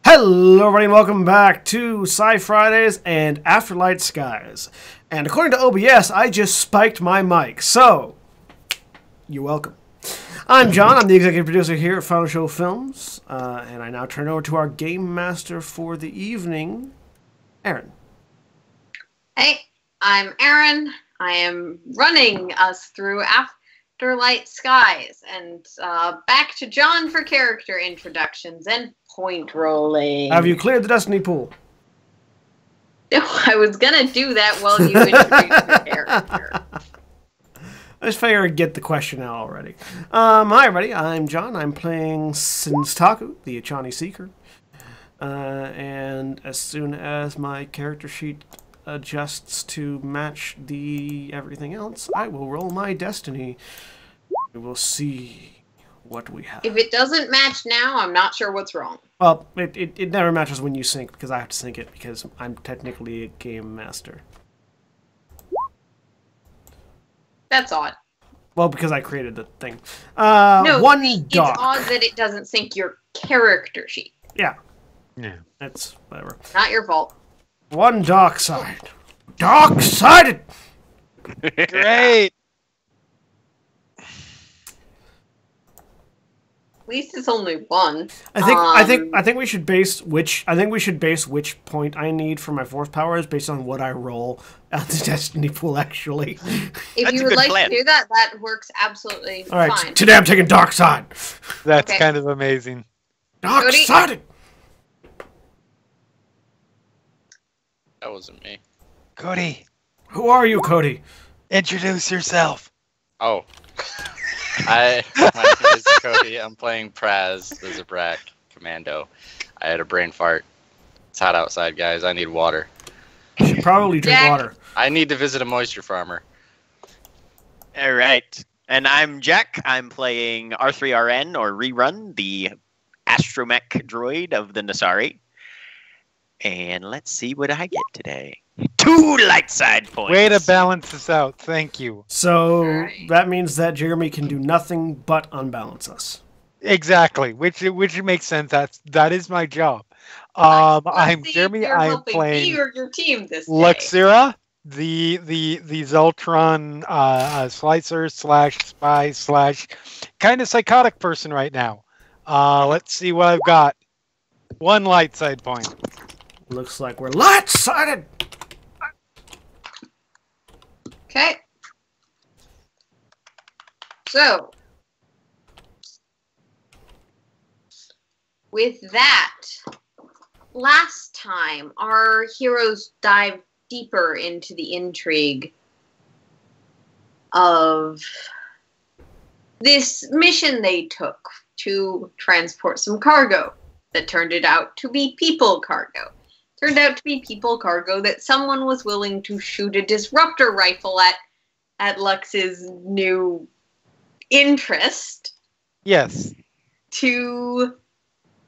Hello everybody and welcome back to Sci Fridays and Afterlight Skies. And according to OBS, I just spiked my mic, so you're welcome. I'm John, I'm the executive producer here at Final Show Films, and I now turn over to our game master for the evening, Aaron. Hey, I'm Aaron. I am running us through Afterlight Skies, and back to John for character introductions and point rolling. Have you cleared the Destiny pool? No, I was gonna do that while you introduced the character. I just figured I'd get the question out already. Hi everybody, I'm John. I'm playing Sinstaku, the Achani Seeker. And as soon as my character sheet adjusts to match the everything else, I will roll my destiny. We will see what we have. If it doesn't match now, I'm not sure what's wrong. Well, it never matches when you sync, because I have to sync it, because I'm technically a game master. That's odd. Well, because I created the thing. No, one dock. It's odd that it doesn't sync your character sheet. Yeah. Yeah. That's whatever. Not your fault. One dark side. Dark-sided! Great. At least it's only one. I think we should base which point I need for my fourth power is based on what I roll at the Destiny pool. Actually, If you would like to do that, that works absolutely all right. fine. Today I'm taking dark side. That's Okay. kind of amazing. Dark-sided. That wasn't me. Cody, Who are you, Cody? introduce yourself. Oh. My name is Cody. I'm playing Praz, the Zabrak Commando. I had a brain fart. It's hot outside, guys. I need water. You should probably drink Jack. water. I need to visit a moisture farmer. All right. And I'm Jack. I'm playing R3RN, or Rerun, the astromech droid of the Nasari. And let's see what I get today. 2 light side points. Way to balance this out. Thank you. So Alright. that means that Jeremy can do nothing but unbalance us. Exactly, which makes sense. That is my job. Let's I'm see if Jeremy. you're I'm helping playing me or your team this day. Luxira, the Zeltron slicer slash spy slash kind of psychotic person right now. Let's see what I've got. 1 light side point. Looks like we're light-sided. Okay. So, with that, last time our heroes dived deeper into the intrigue of this mission they took to transport some cargo that turned it out to be people cargo. Turned out to be people cargo that someone was willing to shoot a disruptor rifle at Lux's new interest Yes. to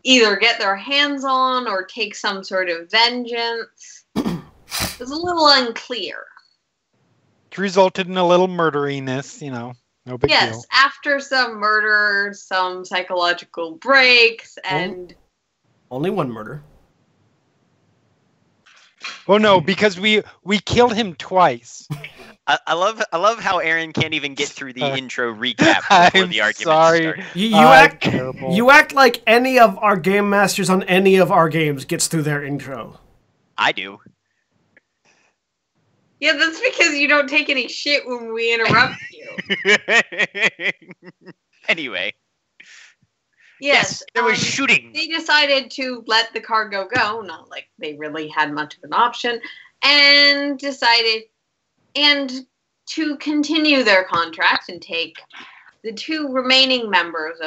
either get their hands on or take some sort of vengeance. It was a little unclear. It resulted in a little murderiness, no big Yes, deal. after some murder, some psychological breaks, and Only one murder. Oh no, because we killed him twice. I love how Aaron can't even get through the intro recap before I'm the argument sorry. starts. You act like any of our game masters on any of our games gets through their intro. I do. yeah, that's because you don't take any shit when we interrupt you. Anyway. Yes, there was shooting. They decided to let the cargo go, not like they really had much of an option, and decided to continue their contract and take the 2 remaining members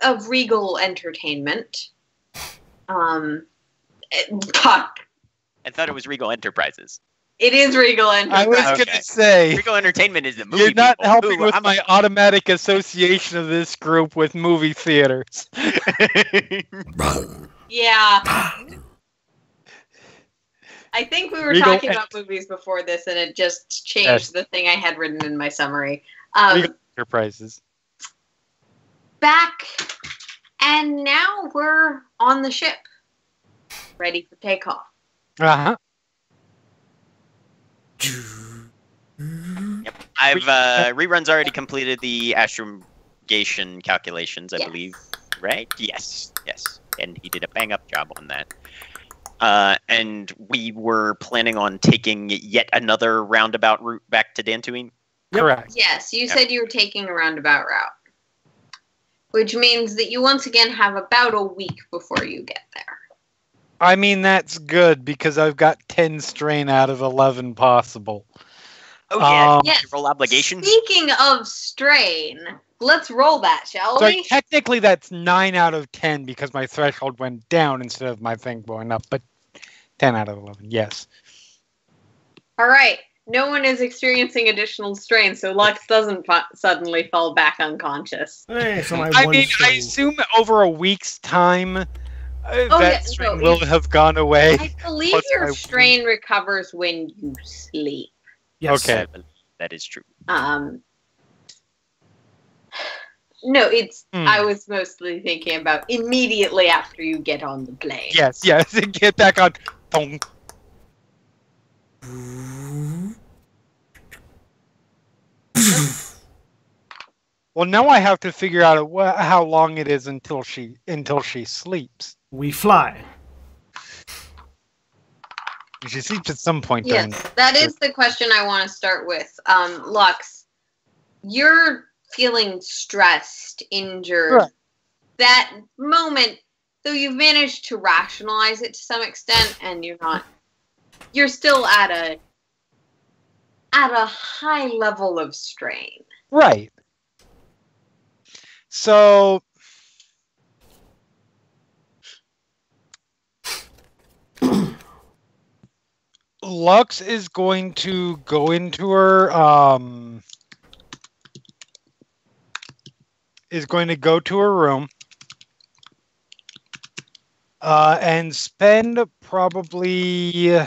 of Regal Entertainment. Fuck. I thought it was Regal Enterprises. It is Regal I Enterprise. was Okay. gonna say Regal Entertainment is the movie. you're not people. helping Ooh, with I'm my automatic association of this group with movie theaters. Yeah. I think we were Regal talking about movies before this, and it just changed Yes. the thing I had written in my summary. Regal Enterprises. Back And now we're on the ship, ready for takeoff. Uh-huh. Yep. I've Rerun's already completed the astrogation calculations, I believe. Right? Yes. And he did a bang-up job on that. And we were planning on taking yet another roundabout route back to Dantooine? Correct. Yes, you said you were taking a roundabout route. Which means that you once again have about a week before you get there. I mean, that's good because I've got 10 strain out of 11 possible. Oh, yeah. Yes. Roll obligations. Speaking of strain, let's roll that, shall we? Technically, that's 9 out of 10 because my threshold went down instead of my thing going up, but 10 out of 11, yes. All right. No one is experiencing additional strain, so Lux doesn't suddenly fall back unconscious. Hey, so I assume over a week's time strain will have gone away. I believe your strain recovers when you sleep. Yes. Okay. That is true. No, it's. I was mostly thinking about immediately after you get on the plane. Yes, get back on. Dong. Well, now I have to figure out how long it is until she sleeps. We fly. She sleeps at some point. Yes, that is the question I want to start with. Lux, you're feeling stressed, injured. Right. That moment, though you've managed to rationalize it to some extent, and you're still at a high level of strain. Right. So Lux is going to go into her room and spend probably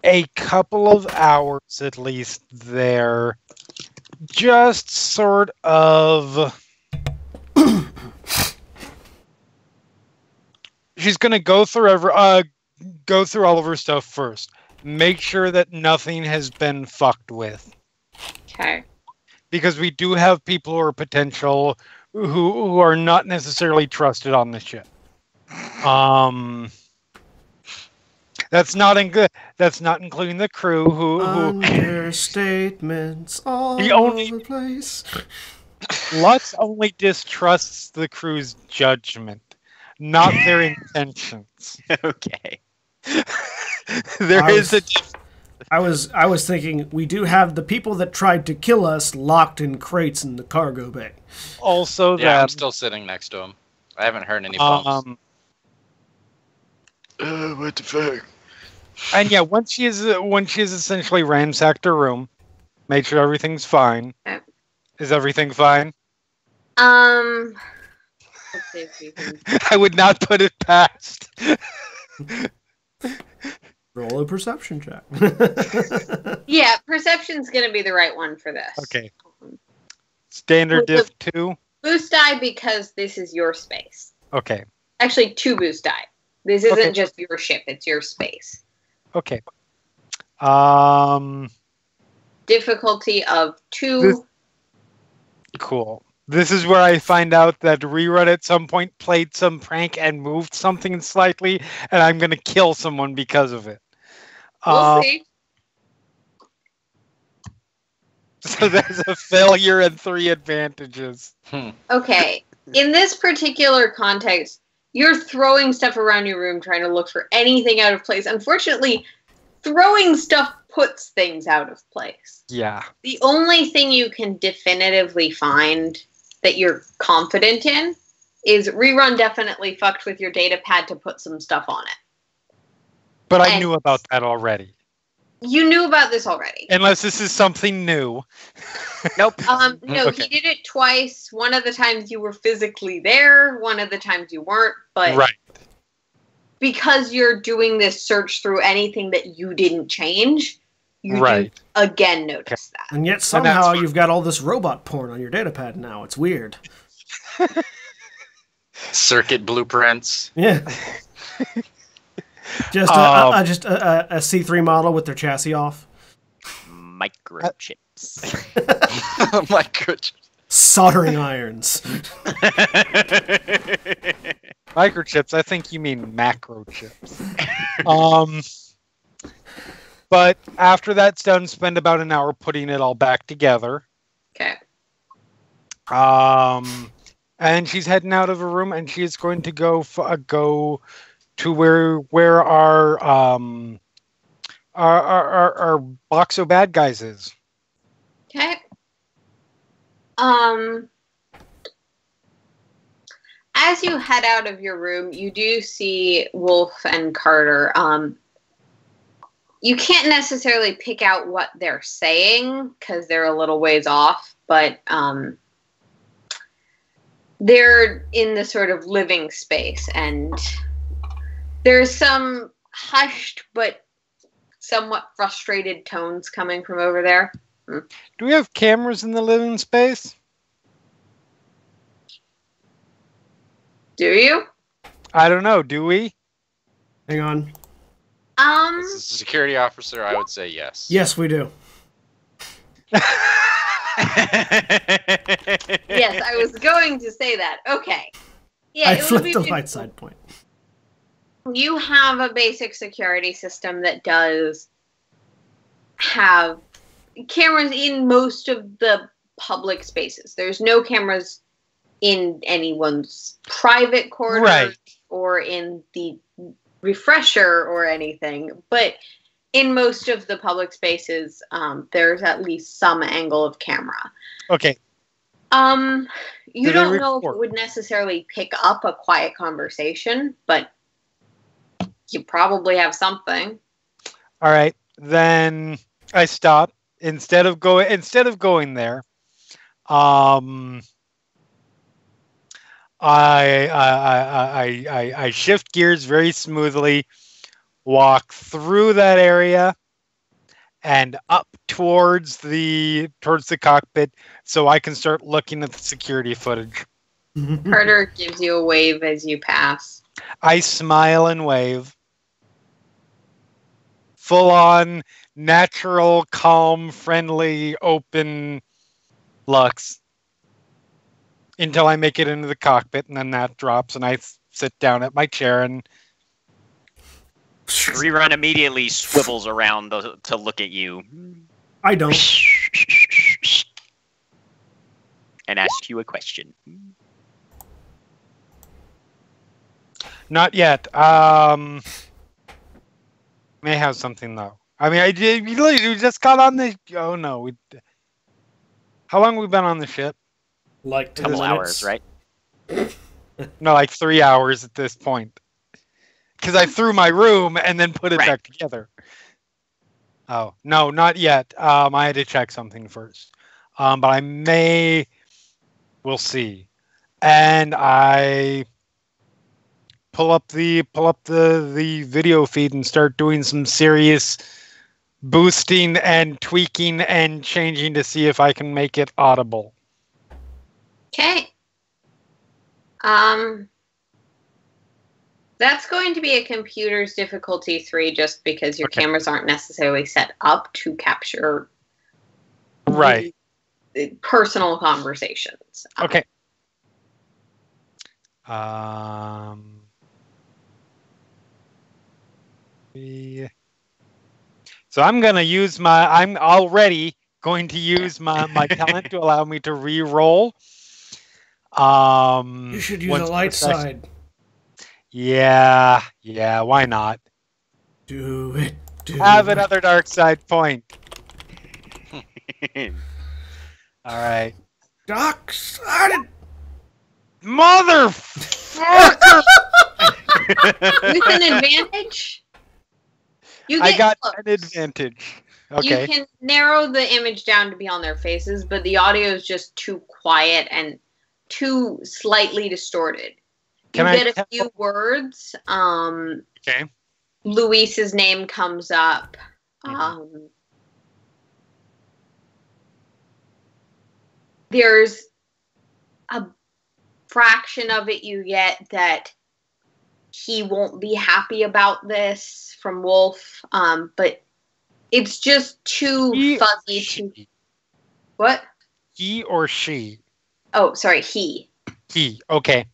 a couple of hours at least there, just sort of. She's gonna go through all of her stuff first. Make sure that nothing has been fucked with. Okay. Because we do have people who are potential who are not necessarily trusted on the ship. That's not including the crew who understatements all over the place. Lux only distrusts the crew's judgment, not their intentions. Okay. I was thinking we do have the people that tried to kill us locked in crates in the cargo bay. Also, I'm still sitting next to him. I haven't heard any bumps. What the fuck? And yeah, once she has essentially ransacked her room, made sure everything's fine. Okay. Is everything fine? Let's see if we can... I would not put it past. Roll a perception check. Yeah, perception's gonna be the right one for this. Okay. Standard diff 2. Boost die because this is your space. Okay. Actually, 2 boost die. This isn't just your ship; it's your space. Okay. Difficulty of 2. Cool. This is where I find out that Rerun at some point played some prank and moved something slightly, and I'm going to kill someone because of it. We'll see. So there's a failure and 3 advantages. Okay. In this particular context, you're throwing stuff around your room trying to look for anything out of place. Unfortunately, throwing stuff puts things out of place. Yeah. The only thing you can definitively find that you're confident in is Rerun definitely fucked with your data pad to put some stuff on it. But I knew about that already. You knew about this already. Unless this is something new. Nope. No, okay. He did it twice. One of the times you were physically there. One of the times you weren't. But right. Because you're doing this search through anything that you didn't change, you Right. do again notice that. And yet somehow you've got all this robot porn on your datapad now. It's weird. Circuit blueprints. Yeah. Just a C3 model with their chassis off. Microchips. Microchips. Soldering irons. Microchips, I think you mean macrochips. But after that's done, spend about an hour putting it all back together. Okay. And she's heading out of her room, and she's going to go to where our box of bad guys is. Okay. As you head out of your room, you do see Wolf and Carter. You can't necessarily pick out what they're saying because they're a little ways off, but they're in the sort of living space, and there's some hushed but somewhat frustrated tones coming from over there. Do we have cameras in the living space? Do you? I don't know. Do we? Hang on. As a security officer, I would say yes. Yes, we do. Yes, I was going to say that. Okay. Yeah, I flipped the light side point. You have a basic security system that does have cameras in most of the public spaces. There's no cameras in anyone's private quarters or in the refresher or anything, but in most of the public spaces, there's at least some angle of camera. Okay. You don't know if it would necessarily pick up a quiet conversation, but you probably have something. All right. Then I stop. Instead of going there, I shift gears very smoothly, walk through that area, and up towards the cockpit, so I can start looking at the security footage. Carter gives you a wave as you pass. I smile and wave. Full on, natural, calm, friendly, open looks. Until I make it into the cockpit, and then that drops, and I sit down at my chair, and Rerun immediately swivels around to look at you. I don't. And asks you a question. Not yet. May have something though. I mean, we just got on the. Oh no, how long have we been on the ship? Like 10 Couple minutes. hours, right? No, like 3 hours at this point. Because I threw my room and then put it back together. Oh no, not yet. I had to check something first. But I may. We'll see. And I pull up the video feed and start doing some serious boosting and tweaking and changing to see if I can make it audible. Okay. That's going to be a computer's difficulty 3 just because your cameras aren't necessarily set up to capture personal conversations. Okay. So I'm already going to use my talent to allow me to re-roll. You should use a light side. Yeah, why not? Do it. Have another dark side point. All right. Dark sided. Motherfucker! With an advantage? I got an advantage. Okay. You can narrow the image down to be on their faces, but the audio is just too quiet and too slightly distorted. You get a few words. Okay. Luis's name comes up. there's a fraction of it you get that he won't be happy about this from Wolf, but it's just too fuzzy to... What? He or she? Oh, sorry, he. He, okay.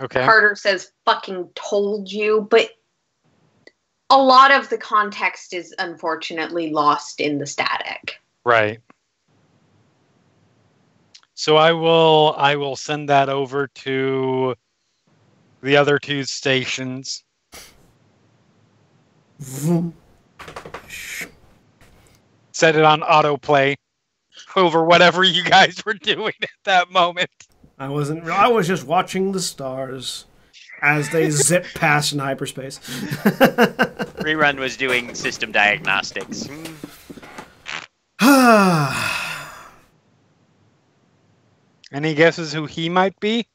Okay. Carter says, fucking told you, but a lot of the context is unfortunately lost in the static. Right. So I will send that over to the other two stations. Set it on autoplay over whatever you guys were doing at that moment. I was just watching the stars as they zip past in hyperspace. Rerun was doing system diagnostics. Any guesses who he might be?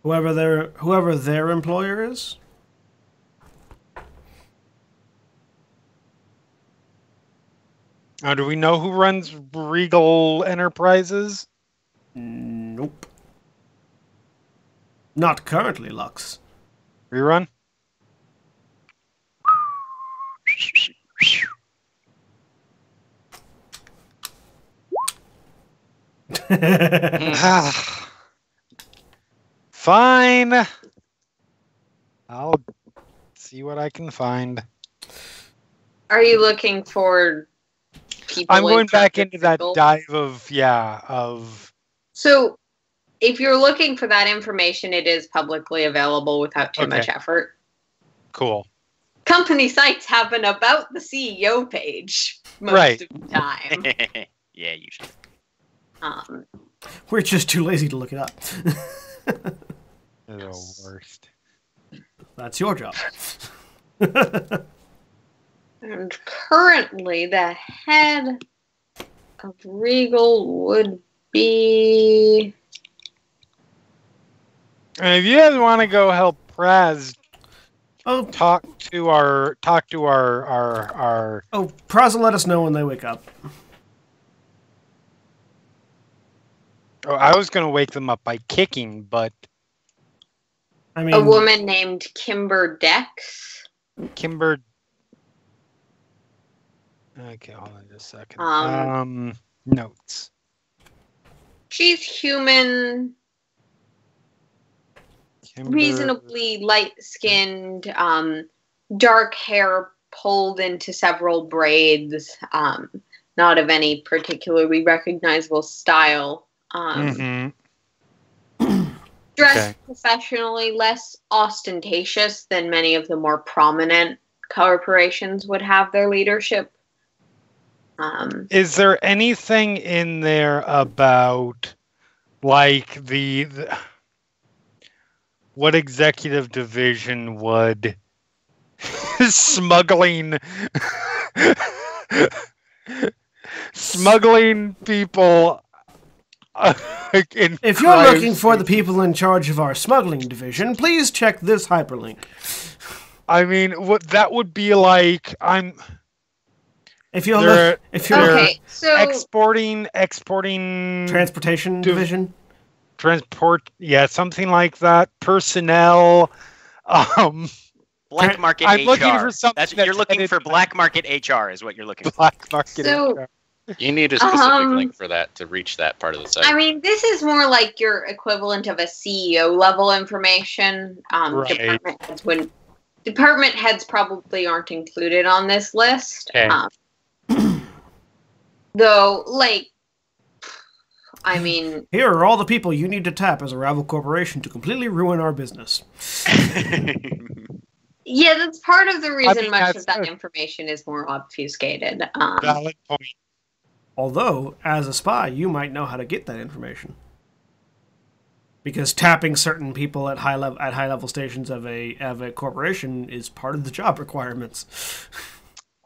Whoever their employer is? Do we know who runs Regal Enterprises? Nope. Not currently, Lux. Rerun? Fine. I'll see what I can find. Are you looking for people? I'm going back into that dive of... So, if you're looking for that information, it is publicly available without too much effort. Cool. Company sites have an About the CEO page most of the time. Yeah, usually. We're just too lazy to look it up. The worst. That's your job. And currently, the head of Regal would be... If you guys want to go help Praz talk to our Oh, Praz will let us know when they wake up. Oh, I was gonna wake them up by kicking, but I mean, a woman named Kimber Dex. Kimber. Okay, hold on just a second. Notes. She's human, Kimber... reasonably light-skinned, dark hair pulled into several braids, not of any particularly recognizable style. Dressed professionally, less ostentatious than many of the more prominent corporations would have their leadership. Is there anything in there about, like, the what executive division would smuggling people? If you're looking for the people in charge of our smuggling division, please check this hyperlink. I mean, what that would be like. If you're exporting transportation division, something like that. Personnel. Black market I'm HR. looking for something. You're looking for black market HR, is what you're looking for. Black market HR. You need a specific link for that to reach that part of the site. I mean, this is more like your equivalent of a CEO level information. Right. Department heads probably aren't included on this list. Okay. Though, like, I mean... Here are all the people you need to tap as a rival corporation to completely ruin our business. Yeah, that's part of the reason much of that information is more obfuscated. Valid point. Although, as a spy, you might know how to get that information. Because tapping certain people at high level stations of a corporation is part of the job requirements.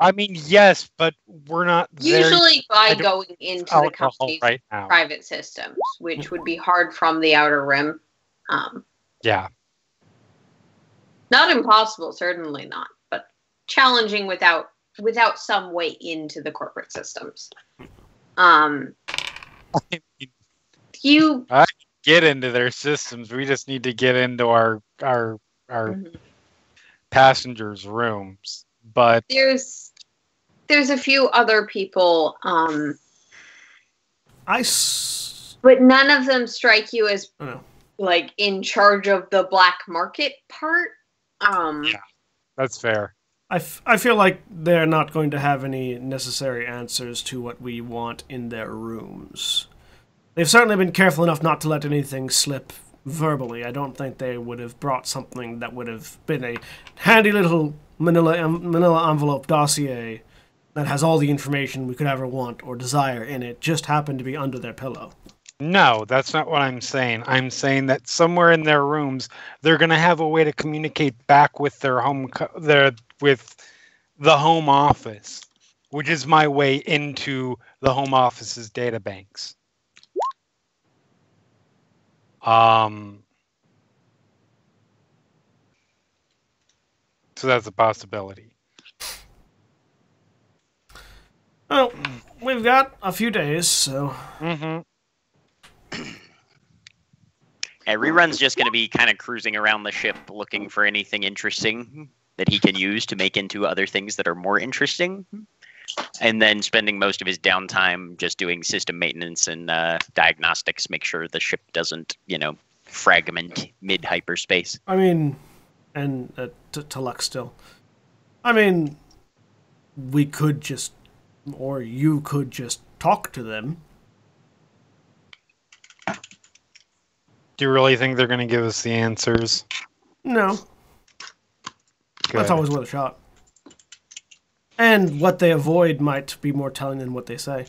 I mean, yes, but we're not usually by going into the company's right now. Private systems, which would be hard from the outer rim. Yeah. Not impossible, certainly not, but challenging without some way into the corporate systems. You I can get into their systems. We just need to get into our passengers' rooms. But there's a few other people, but none of them strike you as like in charge of the black market part. Yeah, that's fair. I feel like they're not going to have any necessary answers to what we want in their rooms. They've certainly been careful enough not to let anything slip verbally. I don't think they would have brought something that would have been a handy little manila envelope dossier that has all the information we could ever want or desire in it, just happened to be under their pillow. No, that's not what I'm saying. I'm saying that somewhere in their rooms, they're going to have a way to communicate back with their with the home office, which is my way into the home office's databanks. So that's a possibility. Well, we've got a few days, so... And Rerun's just going to be kind of cruising around the ship looking for anything interesting that he can use to make into other things that are more interesting. And then spending most of his downtime just doing system maintenance and diagnostics, make sure the ship doesn't, fragment mid-hyperspace. I mean, and to Lux still. I mean, we could just, or you could just talk to them. Do you really think they're going to give us the answers? No. Good. That's always worth a shot. And what they avoid might be more telling than what they say.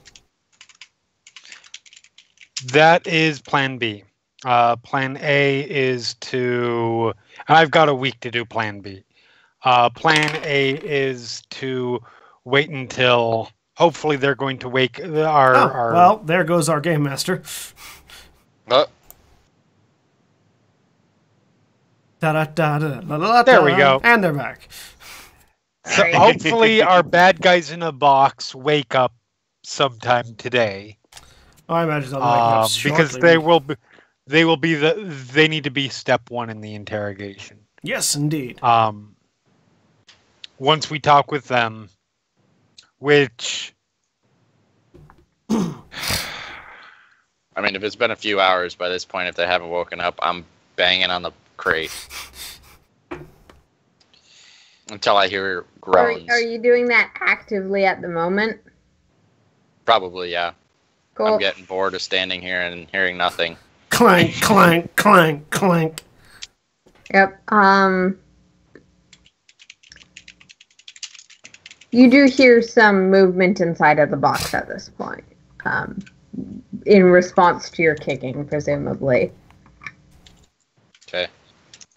That is plan B. Plan A is to... And I've got a week to do plan B. Plan A is to wait until... Hopefully they're going to wake our... Well, there goes our game master. There we go. And they're back. So hopefully our bad guys in a box wake up sometime today. Oh, I imagine they'll wake up shortly. Because they need to be step one in the interrogation. Yes, indeed. Once we talk with them, which... I mean, if it's been a few hours by this point, if they haven't woken up, I'm banging on the crate until I hear groans. Are you doing that actively at the moment? Probably, yeah. Cool. I'm getting bored of standing here and hearing nothing. Clank, clank, clank, clank. Yep. You do hear some movement inside of the box at this point. In response to your kicking, presumably. Okay.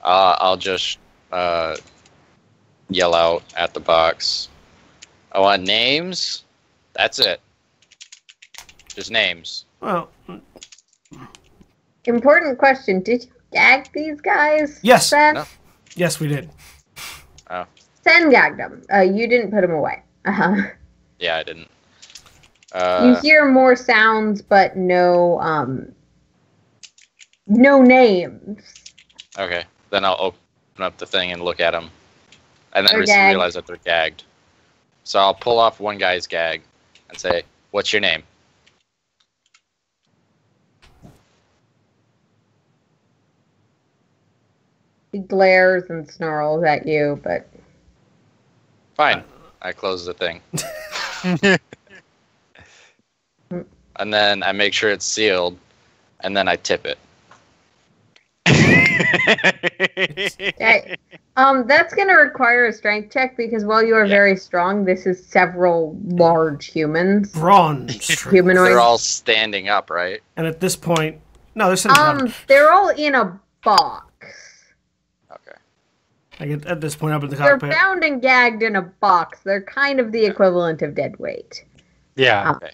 I'll just yell out at the box. I want names. That's it. Just names. Well... Important question. Did you gag these guys? Yes. Seth? No. Yes, we did. Oh. Sen gagged them. You didn't put them away. Yeah, I didn't. You hear more sounds, but no names. Okay. Then I'll open up the thing and look at them. And then They're realize that they're gagged. So I'll pull off one guy's gag and say, "What's your name?" He glares and snarls at you, but... Fine. I close the thing. And then I make sure it's sealed, and then I tip it. Okay. That's going to require a strength check because while you are very strong, this is several large humans. Bronze. Humanoids. They're all standing up, right? And at this point... No, they're sitting down. They're all in a box. Okay. At this point, up in the They're cockpit. bound and gagged in a box. They're kind of the equivalent of dead weight. Yeah. Okay.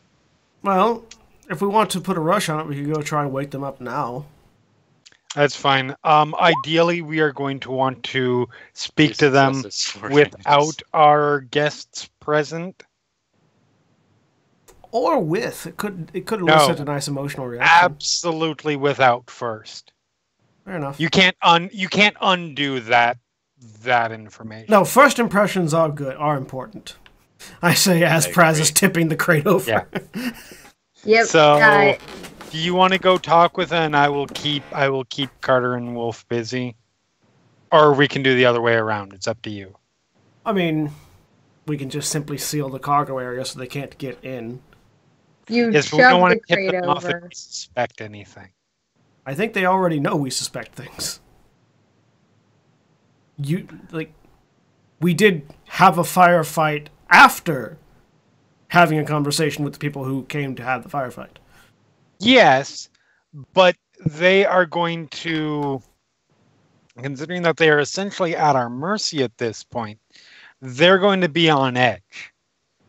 Well, if we want to put a rush on it, we could go try and wake them up now. That's fine. Ideally, we are going to want to speak to them without our guests present. Or with. It could elicit a nice emotional reaction. Absolutely without first. Fair enough. You can't undo that information. No, first impressions are important. I say as Praz is tipping the crate over. Yeah. Yep. So, do you want to go talk with her, and I will keep Carter and Wolf busy, or we can do the other way around. It's up to you. I mean, we can just simply seal the cargo area so they can't get in. Yes, we don't want to tip them off if we suspect anything. I think they already know we suspect things. We did have a firefight after having a conversation with the people who came to have the firefight. Yes, but they are going to, considering that they are essentially at our mercy at this point, they're going to be on edge.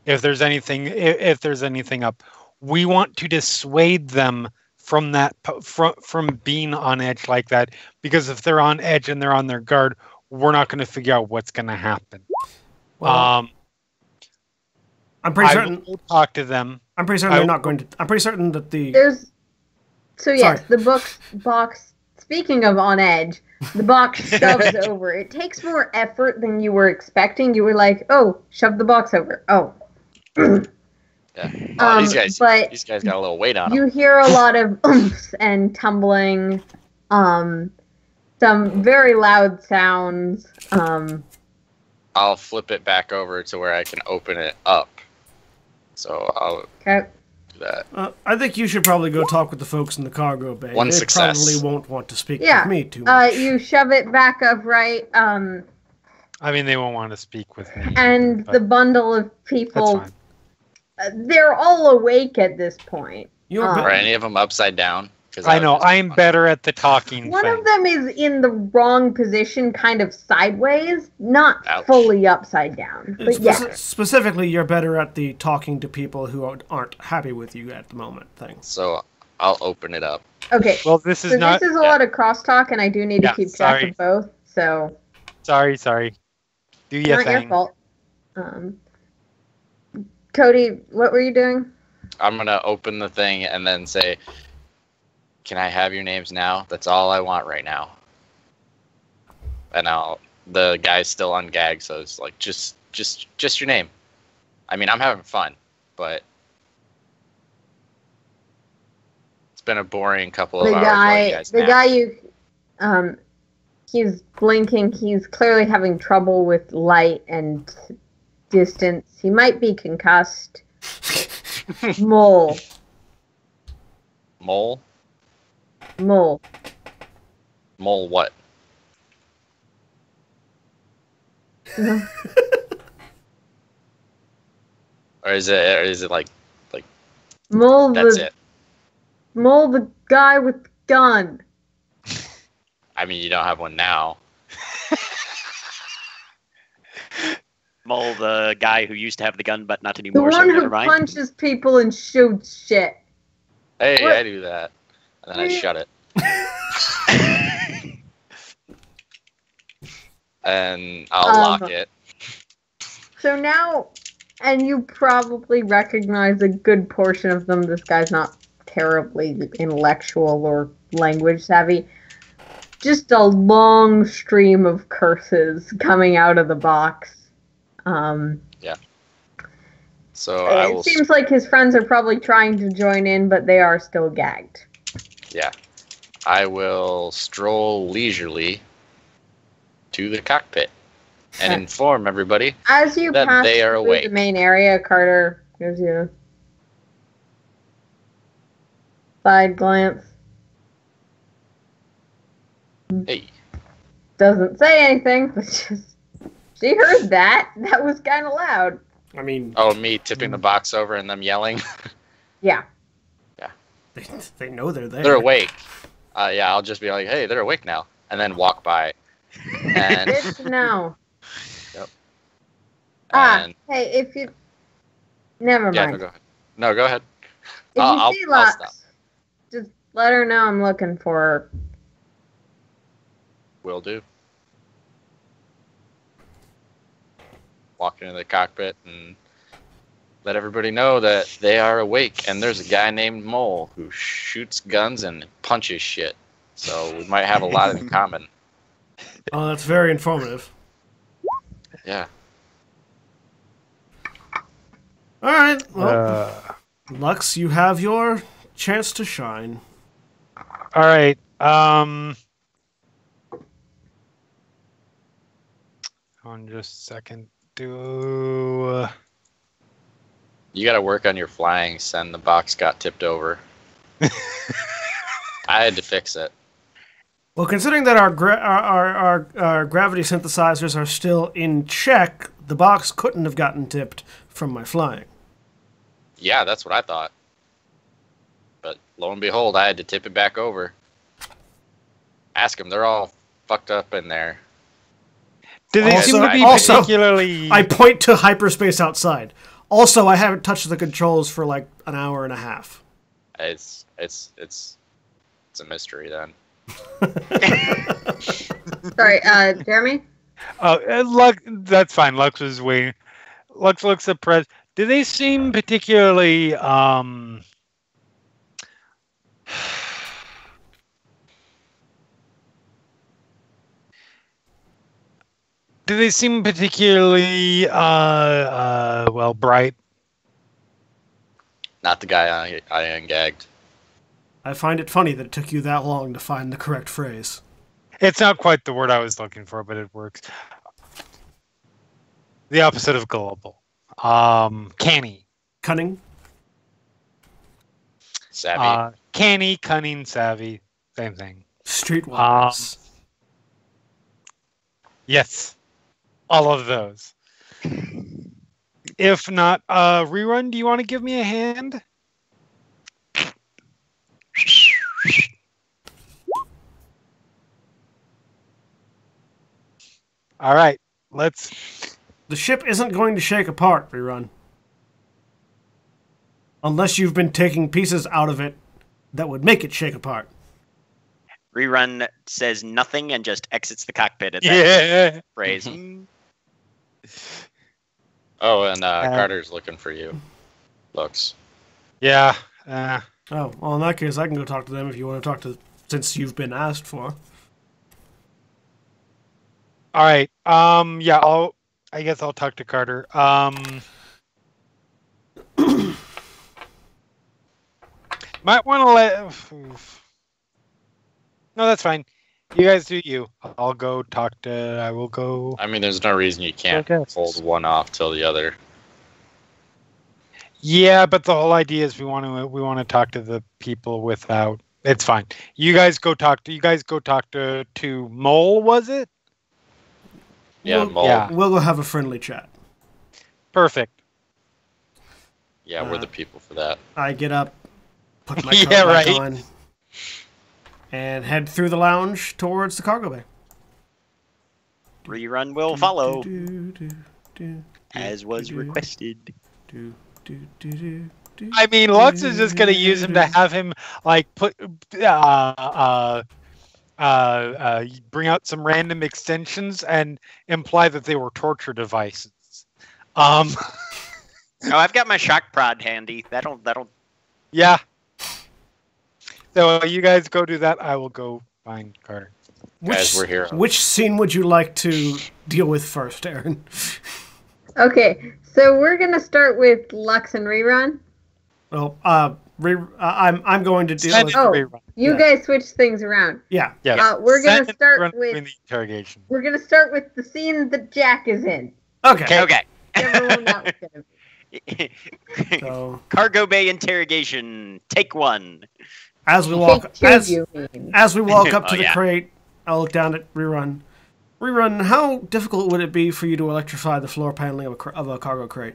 If there's anything up, we want to dissuade them from that, from being on edge like that, because if they're on edge and they're on their guard, we're not going to figure out what's going to happen. Well, I'm pretty certain. I will talk to them. I'm pretty certain they're not going to. I'm pretty certain that the. The box. Speaking of on edge, the box shoves over. It takes more effort than you were expecting. You were like, "Oh, shove the box over." Oh. Yeah. These guys got a little weight on them. You hear a lot of oomphs and tumbling, some very loud sounds. I'll flip it back over to where I can open it up. So I'll do that. I think you should probably go talk with the folks in the cargo bay. One success. They probably won't want to speak with me too much. You shove it back upright. I mean, they won't want to speak with me. And the bundle of people, they're all awake at this point. Are any of them upside down? I know, I'm better at the talking One thing. of them is in the wrong position, kind of sideways, not fully upside down. But Specifically, you're better at the talking to people who aren't happy with you at the moment thing. So I'll open it up. Okay. Well, this is a lot of crosstalk, and I do need to keep track of both. So. Sorry. Do your thing. Not your fault. Cody, what were you doing? I'm gonna open the thing and then say, "Can I have your names now? That's all I want right now." And the guy's still ungagged, so it's like just your name. I mean, I'm having fun, but it's been a boring couple of hours. The guy he's blinking. He's clearly having trouble with light and distance. He might be concussed. Mole. Mole what? Or is it like Mole? That's it. Mole, the guy with the gun. I mean, you don't have one now. Mole, the guy who used to have the gun, but not anymore. The one who punches people and shoots shit. Hey, what? I do that, and then I shut it. And I'll lock it. So now, and you probably recognize a good portion of them. This guy's not terribly intellectual or language savvy. Just a long stream of curses coming out of the box. Yeah. So it seems like his friends are probably trying to join in, but they are still gagged. Yeah. I will stroll leisurely to the cockpit and inform everybody as you that pass they are through awake. The main area, Carter gives you a side glance. Hey. Doesn't say anything, but just she heard that. That was kind of loud. I mean... Oh, me tipping the box over and them yelling? Yeah. Yeah. They know they're there. They're awake. Yeah, I'll just be like, hey, they're awake now. And then walk by. And... It's no. Yep. And... hey, if you... Never mind. Yeah, no, go ahead. No, go ahead. If you see Lux, just let her know I'm looking for her. Will do. Walk into the cockpit and let everybody know that they are awake, and there's a guy named Mole who shoots guns and punches shit. So we might have a lot in common. Oh, that's very informative. Yeah. All right. Well, Lux, you have your chance to shine. All right. On just a second. You got to work on your flying. Send the box got tipped over. I had to fix it. Well, considering that our gravity synthesizers are still in check, the box couldn't have gotten tipped from my flying. Yeah, that's what I thought. But lo and behold, I had to tip it back over. Ask them. They're all fucked up in there. Do they seem to be Also, particularly... I point to hyperspace outside. Also, I haven't touched the controls for like an hour and a half. It's a mystery then. Sorry, Jeremy? Lux, that's fine. Lux was waiting. Lux looks suppressed. Do they seem particularly... Do they seem particularly, well, bright? Not the guy I ungagged. I find it funny that it took you that long to find the correct phrase. It's not quite the word I was looking for, but it works. The opposite of gullible. Canny. Cunning? Savvy. Canny, cunning, savvy. Same thing. Streetwise. Yes. All of those. If not, Rerun, do you want to give me a hand? All right, let's... The ship isn't going to shake apart, Rerun. Unless you've been taking pieces out of it that would make it shake apart. Rerun says nothing and just exits the cockpit at that phrase. Oh, and Carter's looking for you. Looks. Yeah. Oh, well, in that case, I can go talk to them if you want to talk to... Since you've been asked for. All right. Yeah, I guess I'll talk to Carter. Might want to let... No, that's fine. You guys do you. I'll go talk to... I will go... I mean, there's no reason you can't hold one off till the other. Yeah, but the whole idea is we want to talk to the people without... It's fine. You guys go talk to Mole, was it? Yeah, Mole. We'll go have a friendly chat. Perfect. Yeah, we're the people for that. I get up, put my coat back on, and head through the lounge towards the cargo bay. Rerun will follow, as was requested. I mean, Lux is just gonna use him to have him like bring out some random extensions and imply that they were torture devices. Oh, I've got my shock prod handy. That'll. Yeah. So you guys go do that. I will go find Carter. Guys, we're here. Which scene would you like to deal with first, Aaron? Okay, so we're gonna start with Lux and Rerun. Well, I'm going to deal with. Oh, you guys switch things around. Yeah. We're gonna start with the interrogation. We're gonna start with the scene that Jack is in. Okay. Everyone else is gonna be. So, Cargo bay interrogation. Take one. as we walk, Take two, you mean. as we walk up to Oh, the yeah. crate, I'll look down at Rerun. Rerun, how difficult would it be for you to electrify the floor paneling of a cargo crate?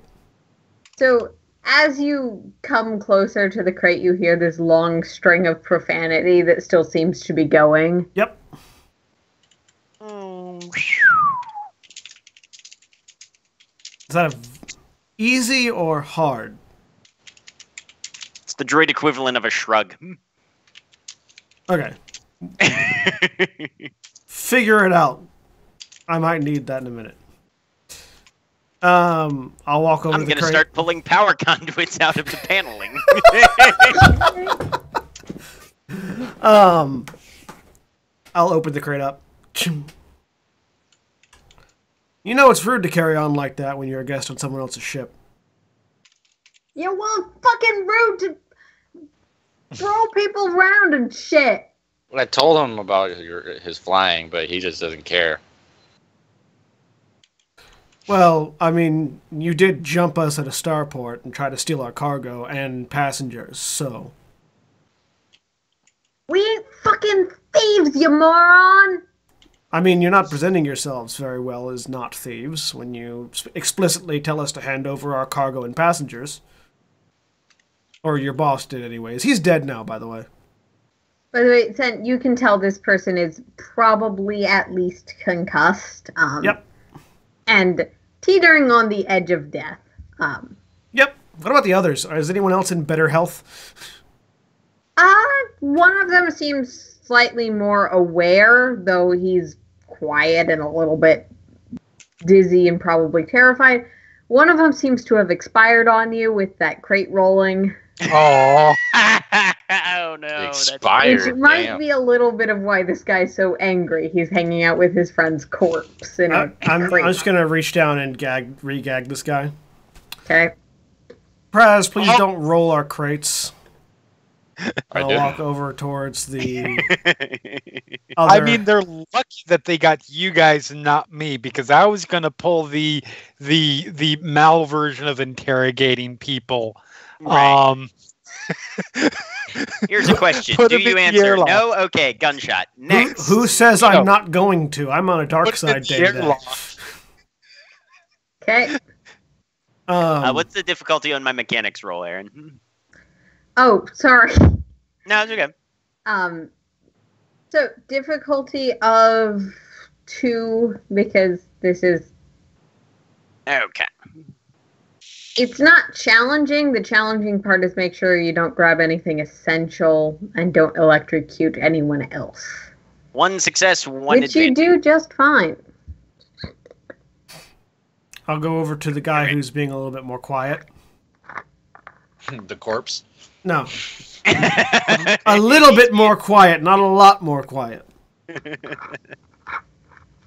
So as you come closer to the crate, you hear this long string of profanity that still seems to be going. Yep. Is that easy or hard? It's the droid equivalent of a shrug. Okay. figure it out. I might need that in a minute. I'll walk over to the crate. I'm gonna start pulling power conduits out of the paneling. I'll open the crate up. You know it's rude to carry on like that when you're a guest on someone else's ship. Yeah, well, fucking rude to throw people around and shit. I told him about his flying, but he just doesn't care. Well, I mean, you did jump us at a starport and try to steal our cargo and passengers, so... We ain't fucking thieves, you moron! I mean, you're not presenting yourselves very well as not thieves when you explicitly tell us to hand over our cargo and passengers. Or your boss did anyways. He's dead now, by the way. By the way, Sen, you can tell this person is probably at least concussed. Yep. And teetering on the edge of death. Yep. What about the others? Is anyone else in better health? One of them seems slightly more aware, though he's quiet and a little bit dizzy and probably terrified. One of them seems to have expired on you with that crate rolling. Oh. Oh no. Expired. Which might be a little bit of why this guy's so angry. He's hanging out with his friend's corpse in a I'm crate. just going to reach down and re-gag this guy. Okay. Praz, please don't roll our crates. I'll did. walk over towards the I mean, they're lucky that they got you guys and not me, because I was gonna pull the mal version of interrogating people. Right. Here's a question. Put Do him you in the answer airlock. no? Okay, gunshot. Next. Who says No. I'm not going to? I'm on a dark Put him in side the day today. airlock. Okay. What's the difficulty on my mechanics roll, Aaron? Oh, sorry. No, it's okay. So difficulty of 2, because this is... Okay. It's not challenging. The challenging part is make sure you don't grab anything essential and don't electrocute anyone else. 1 success, 1 Which you advantage. do just fine. I'll go over to the guy who's being a little bit more quiet. The corpse. No. A little bit more quiet, not a lot more quiet.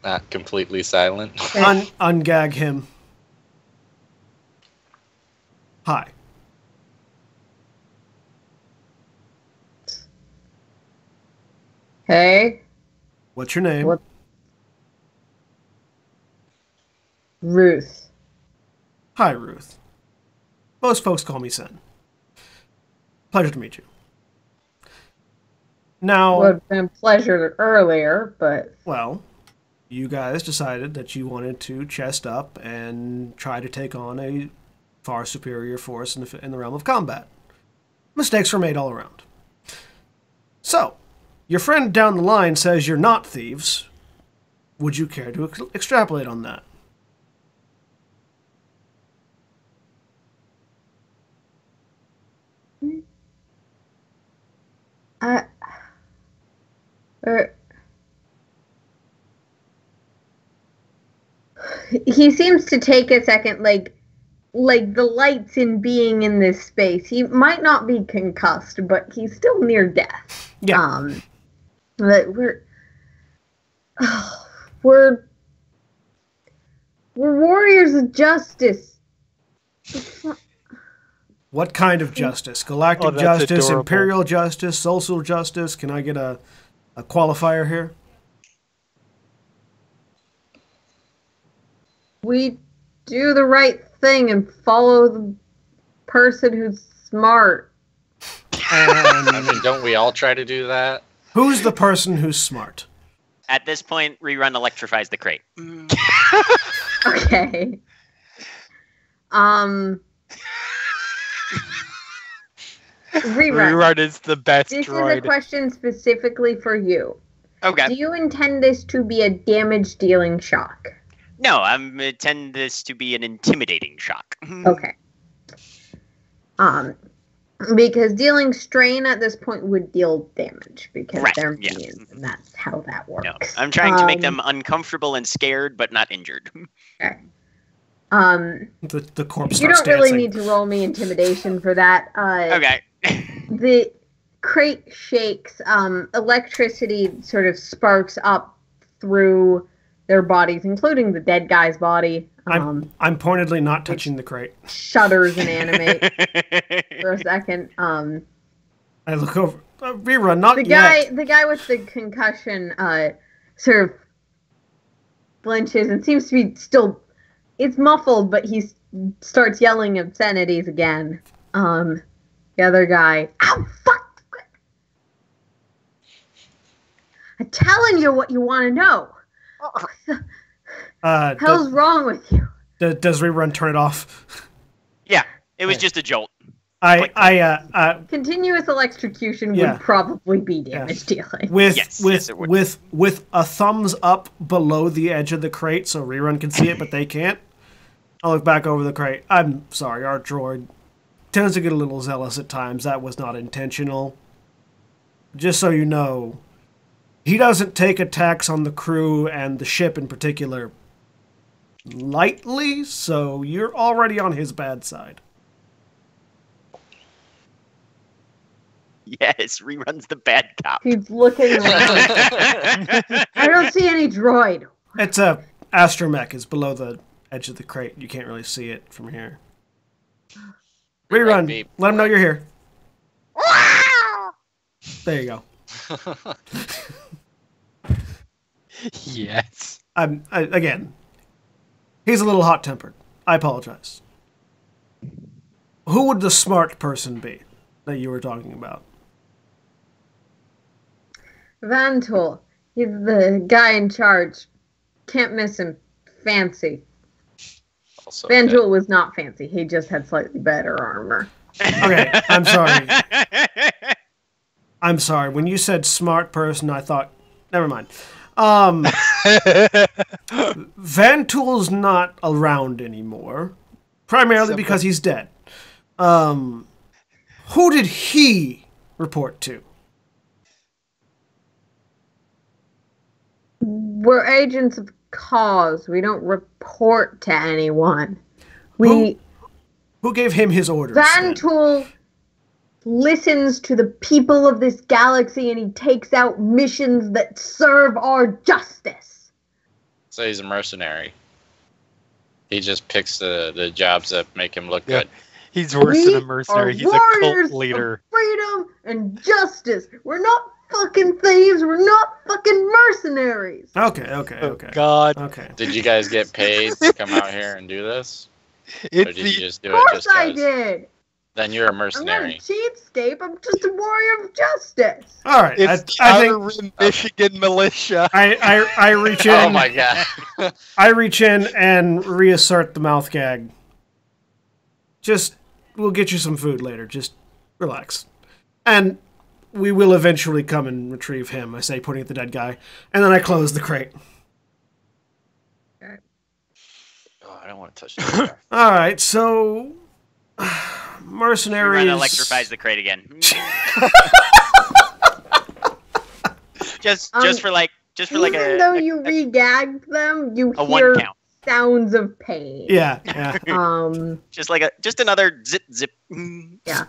Not completely silent. Ungag him. Hi. Hey. What's your name? What? Ruth. Hi, Ruth. Most folks call me Sen. Pleasure to meet you. Now, Would have been a pleasure earlier, but... well, you guys decided that you wanted to chest up and try to take on a far superior force in the realm of combat. Mistakes were made all around. So, your friend down the line says you're not thieves. Would you care to extrapolate on that? He seems to take a second, like the lights in being in this space. He might not be concussed, but he's still near death. Yeah. But we're warriors of justice. What kind of justice? Galactic Oh, that's justice, adorable. imperial justice, social justice? Can I get a qualifier here? We do the right thing and follow the person who's smart. I mean, don't we all try to do that? Who's the person who's smart? At this point, rerun electrifies the crate. Okay. Rerun. Rerun is the best This droid. is a question specifically for you. Okay. Do you intend this to be a damage-dealing shock? No, I intend this to be an intimidating shock. Okay. Because dealing strain at this point would deal damage because Right, they're yeah. minions, and that's how that works. No, I'm trying to make them uncomfortable and scared, but not injured. Okay. The corpse You starts don't really dancing. need to roll me intimidation for that. Okay. The crate shakes. Electricity sort of sparks up through their bodies, including the dead guy's body. I'm pointedly not touching the crate. Shudders and animate for a second. I look over. Rerun, not The yet. guy with the concussion sort of flinches and seems to be still. It's muffled, but he starts yelling obscenities again. The other guy, ow, fuck! I'm telling you what you want to know. Hell's wrong with you? Does Rerun turn it off? Yeah, it was just a jolt. Continuous electrocution Yeah. would probably be damage dealing. Yes, it would. with a thumbs up below the edge of the crate, so Rerun can see it, but they can't. I'll look back over the crate. I'm sorry, our droid tends to get a little zealous at times. That was not intentional. Just so you know, he doesn't take attacks on the crew and the ship in particular lightly, so you're already on his bad side. Yes, reruns the bad cop. He's looking around. I don't see any droid. It's a astromech is below the edge of the crate. You can't really see it from here. Rerun. Right, Let him know you're here. There you go. Yes. Again, he's a little hot-tempered. I apologize. Who would the smart person be that you were talking about? Vantul. He's the guy in charge. Can't miss him. Fancy. Also, Vantul was not fancy. He just had slightly better armor. Okay, I'm sorry. I'm sorry. When you said smart person, I thought... Never mind. Vantul's not around anymore. Primarily because he's dead. Who did he report to? We're agents of cause. We don't report to anyone. We Who gave him his orders? then? Vantul listens to the people of this galaxy and he takes out missions that serve our justice. So he's a mercenary. He just picks the jobs that make him look Yeah. good. He's worse We than a mercenary. are He's a warriors cult leader. of freedom and justice. We're not fucking thieves. We're not fucking mercenaries. Okay. Oh, Okay. God. Okay. Did you guys get paid to come out here and do this? Or It's did you the just do Of it course just I 'cause? did. Then you're a I'm not a mercenary. cheapskate. I'm just a warrior of justice. All right. it's the I Outer think Rim Michigan militia. I reach in. Oh my god. I reach in and reassert the mouth gag. We'll get you some food later. Just relax. And we will eventually come and retrieve him, I say, pointing at the dead guy. And then I close the crate. Oh, I don't want to touch that. All right, so... mercenaries... Rerun electrifies the crate again. just for like Even though you re-gagged them, you a hear one count. sounds of pain. Yeah. Just another zip zip. Yeah.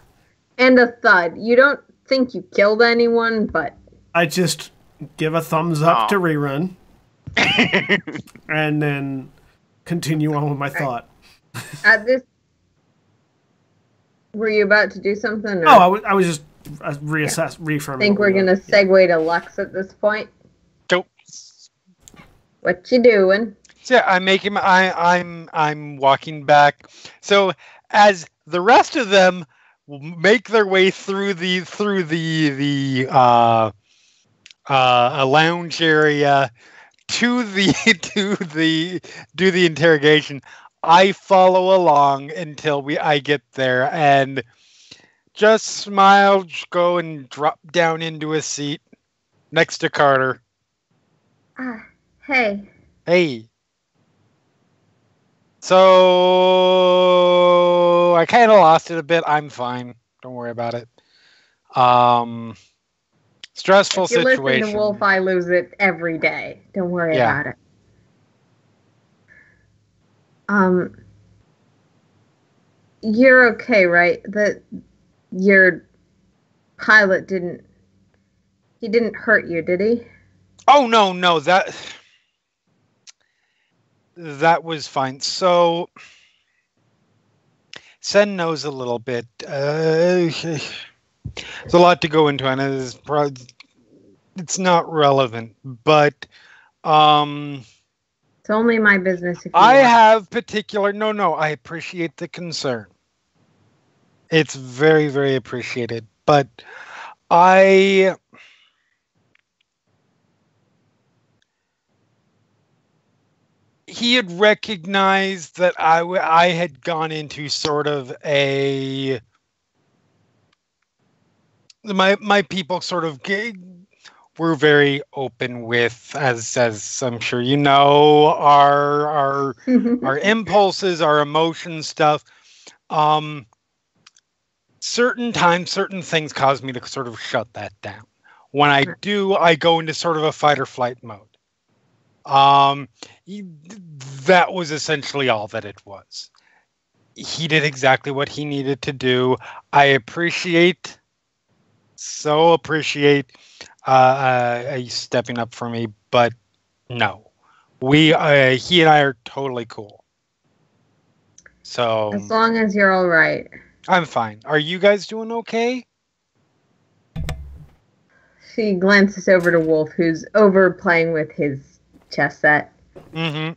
And a thud. You don't think you killed anyone, but I just give a thumbs up Aw. to Rerun. And then continue on with my thought. at this... Were you about to do something? Or I was just reaffirming. I think what we're we going to were- segue to Lux at this point. Dope. What you doing? So yeah, I'm walking back. So as the rest of them make their way through the a lounge area to the do the interrogation, I follow along until I get there and just smile, go and drop down into a seat next to Carter. Hey. Hey. So I kind of lost it a bit. I'm fine. Don't worry about it. Stressful If you situation. listen to Wolf, I lose it every day. Don't worry about it. You're okay, right? That your pilot didn't hurt you, did he? Oh no, that was fine. So Sen knows a little bit. There's a lot to go into, and it's not relevant. But it's only my business. If you I want. have particular. No. I appreciate the concern. It's very, very appreciated. But he had recognized that I had gone into sort of my people sort of were very open with, as I'm sure you know, our impulses, our emotions stuff. Certain times, certain things cause me to sort of shut that down. When I do, I go into sort of a fight or flight mode. That was essentially all that it was. He did exactly what he needed to do. I appreciate stepping up for me, but no, he and I are totally cool. So as long as you're all right. I'm fine. Are you guys doing okay? She glances over to Wolf, who's over playing with his chess set. Mm-hmm.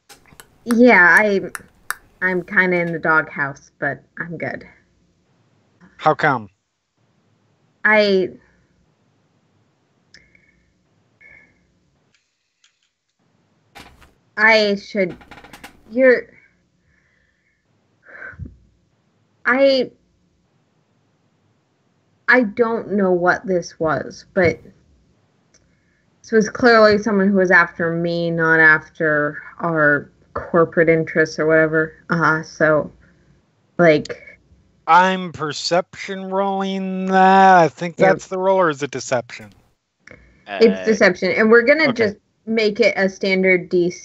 Yeah, I'm kind of in the doghouse, but I'm good. How come? I should. I don't know what this was, but this was clearly someone who was after me, not after our corporate interests or whatever. So, like... I'm perception rolling that. I think that's the roll, or is it deception? It's deception. And we're going to just make it a standard DC.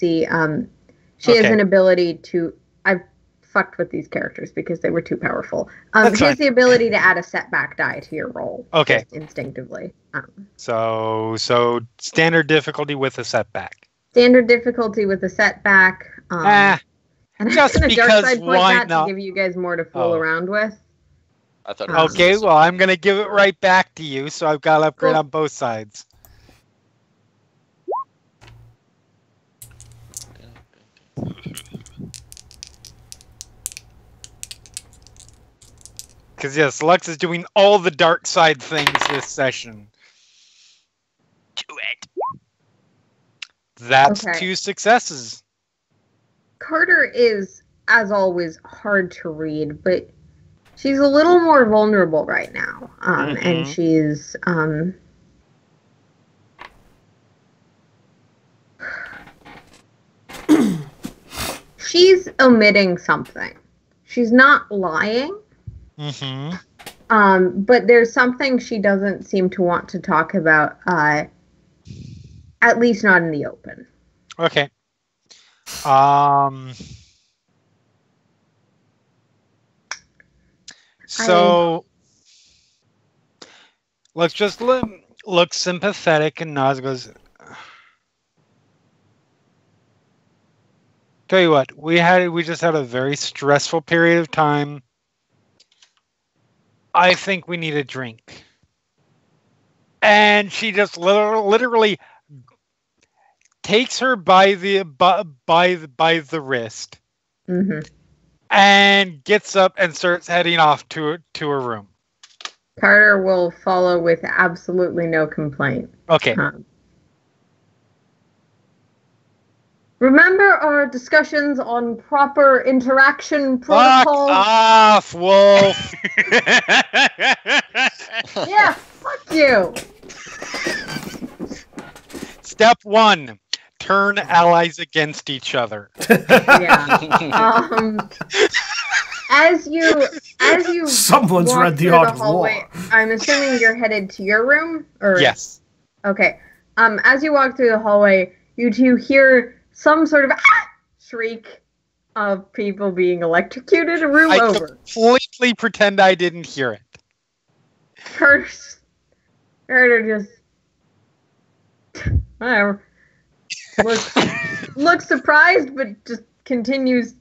She has an ability to... I've fucked with these characters because they were too powerful. She has the ability to add a setback die to your roll. Okay. Just instinctively. So standard difficulty with a setback. Standard difficulty with a setback. And just I'm because dark side point why that not? to give you guys more to fool around with. I thought. Okay, well, I'm gonna give it right back to you, so I've got to upgrade on both sides. Because yes, Lux is doing all the dark side things this session. Do it. That's 2 successes. Carter is, as always, hard to read, but she's a little more vulnerable right now. And she's... she's omitting something. She's not lying. But there's something she doesn't seem to want to talk about, at least not in the open. Okay. So let's just look sympathetic, and Naz goes, tell you what, we just had a very stressful period of time. I think we need a drink. And she just literally takes her by the wrist, and gets up and starts heading off to her room. Carter will follow with absolutely no complaint. Okay. Remember our discussions on proper interaction protocols? Fuck off, Wolf! Yeah, fuck you! Step 1. Turn allies against each other. Yeah. As you As you Someone's walk read The through Art of hallway, War. I'm assuming you're headed to your room, or Yes. Okay. As you walk through the hallway, you two hear some sort of shriek of people being electrocuted a room I over. completely pretend I didn't hear it. Carter just whatever. Looks surprised, but just continues.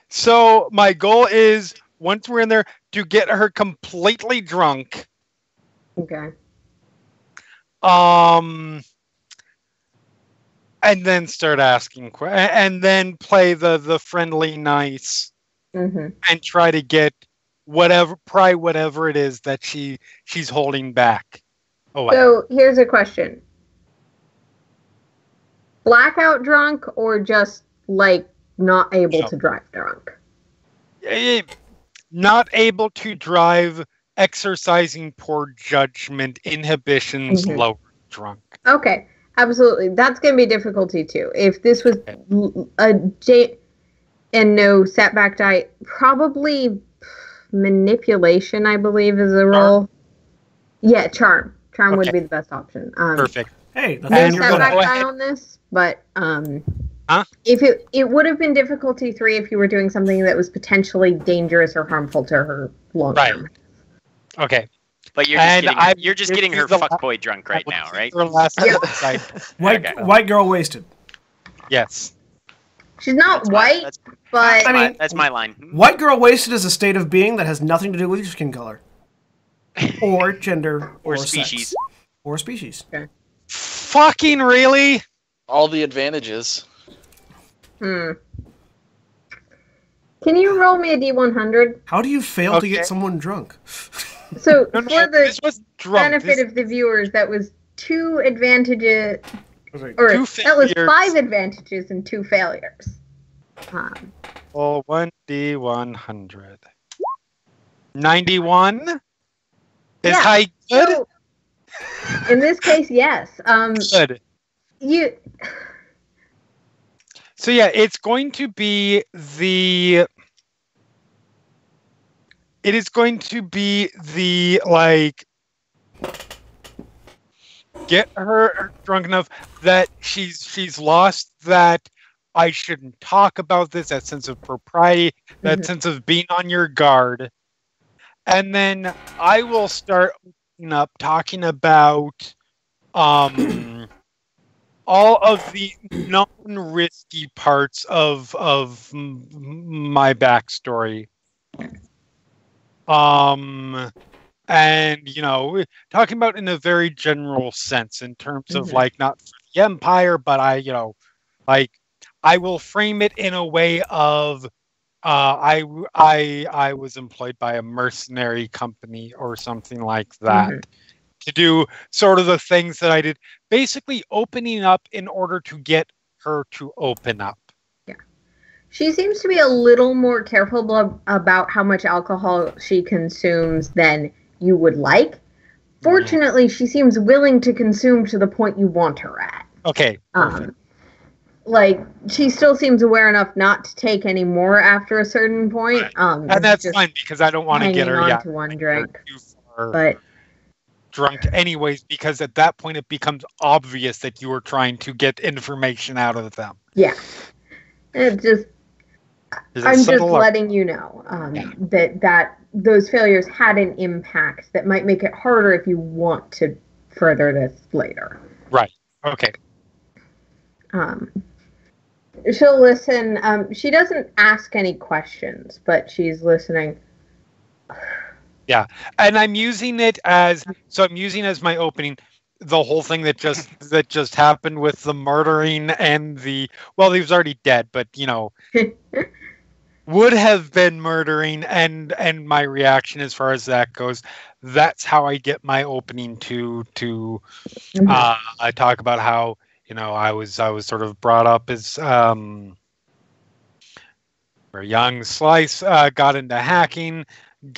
So my goal is, once we're in there, to get her completely drunk. Okay. And then start asking, and then play the friendly nice, Mm-hmm. and try to get whatever it is that she's holding back away. So here's a question: blackout drunk, or just like not able to drive drunk? Not able to drive, exercising poor judgment, inhibitions, Mhm. low, drunk. Okay, absolutely. That's going to be difficulty too. If this was a J and no setback die, probably manipulation, I believe, is a role. Yeah, charm. Charm would Okay. be the best option. Perfect. Hey, that's No And you're you're good setback at. die on this, but Huh? if it would have been difficulty 3 if you were doing something that was potentially dangerous or harmful to her long term. Okay. But you're And just getting her this is the fuckboy drunk right now, right? Her last Yeah. side. White girl wasted. Yes. She's not white, but I mean- that's my line. White girl wasted is a state of being that has nothing to do with your skin color, or gender, Or sex. species. Or species. Fucking really? All the advantages. Can you roll me a D100? How do you fail to Okay. get someone drunk? So No, for the this was drunk. benefit of the viewers, that was 2 advantages, Okay. or Two that was failures. 5 advantages and 2 failures. Oh, 1D100. 91? Is Yeah, high good? So, in this case, yes. Good. You So yeah, it's going to be the... It is going to be the, like... Get her drunk enough that she's lost that I shouldn't talk about this, that sense of propriety, that Mhm. sense of being on your guard. And then I will start opening up, talking about all of the non-risky parts of my backstory. And, talking about in a very general sense, in terms of, Mhm. like, not for the Empire, but I will frame it in a way of, I was employed by a mercenary company or something like that Mhm. to do sort of the things that I did, basically opening up in order to get her to open up. She seems to be a little more careful about how much alcohol she consumes than you would like. Fortunately, she seems willing to consume to the point you want her at. Okay, perfect. Like, she still seems aware enough not to take any more after a certain point. And that's just fine, because I don't want to get hanging her on to one drink. too far But drunk anyways, because at that point it becomes obvious that you are trying to get information out of them. yeah, it just Is it I'm just subtle or- letting you know that those failures had an impact that might make it harder if you want to further this later. Right. Okay. She'll listen. She doesn't ask any questions, but she's listening. Yeah, and I'm using it as my opening the whole thing that just happened with the murdering and he was already dead, but would have been murdering and my reaction as far as that goes. That's how I get my opening to I talk about how I was sort of brought up as a young slice, got into hacking,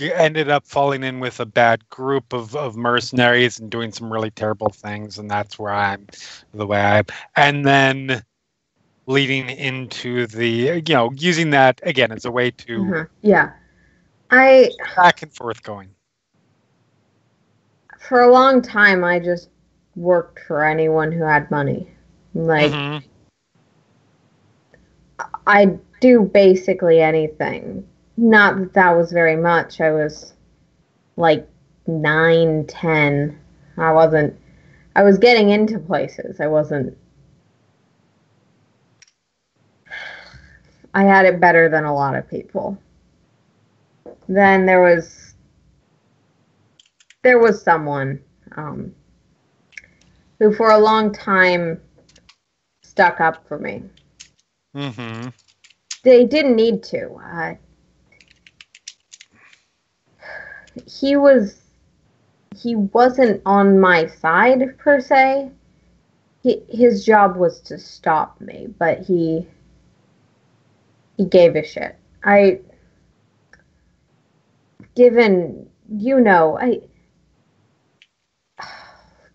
ended up falling in with a bad group of mercenaries and doing some really terrible things, and that's where I'm the way I am. And then leading into the using that again as a way to Yeah. Back and forth going. For a long time, I just worked for anyone who had money. Like, Mhm. I'd do basically anything. Not that that was very much. I was like 9, 10. I was getting into places. I had it better than a lot of people. Then there was someone who for a long time stuck up for me. Mhm. They didn't need to. He wasn't on my side per se. His job was to stop me, but he gave a shit.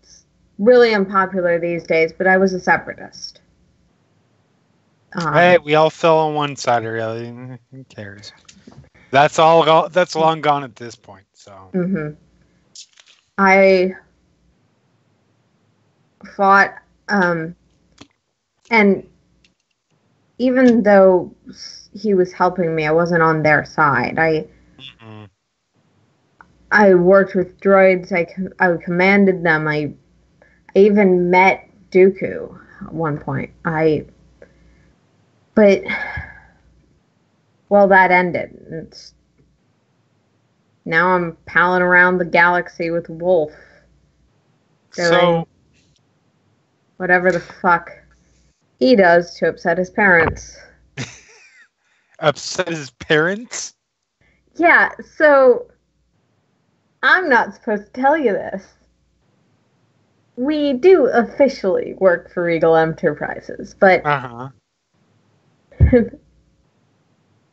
It's really unpopular these days, but I was a separatist. Hey, we all fell on one side, really. Who cares? That's all. That's long gone at this point. So. Mm-hmm. I fought, and even though he was helping me, I wasn't on their side. Mhm. I worked with droids. I commanded them. I even met Dooku at one point. But well, that ended. Now I'm palling around the galaxy with Wolf. Doing whatever the fuck he does to upset his parents. Upset his parents? Yeah, so I'm not supposed to tell you this. We do officially work for Regal Enterprises, but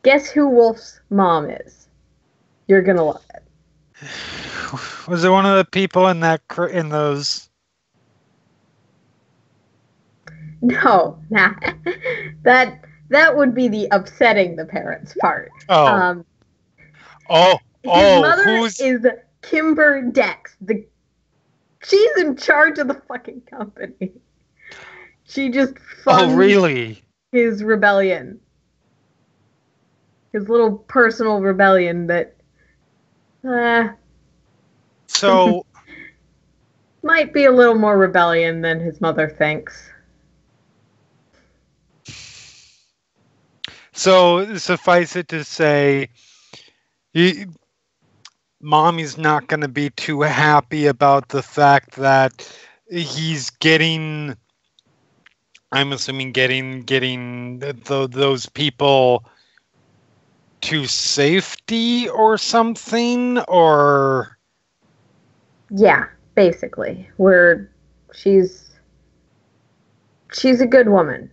guess who Wolf's mom is? You're gonna love it. Was it one of the people in those? No, nah. That would be the upsetting the parents part. Oh. His mother is Kimber Dex. She's in charge of the fucking company. She just funds really? his rebellion. His little personal rebellion that so might be a little more rebellion than his mother thinks. So suffice it to say, Mommy's not going to be too happy about the fact that he's getting, I'm assuming, getting those people to safety or something, or yeah, basically, she's a good woman.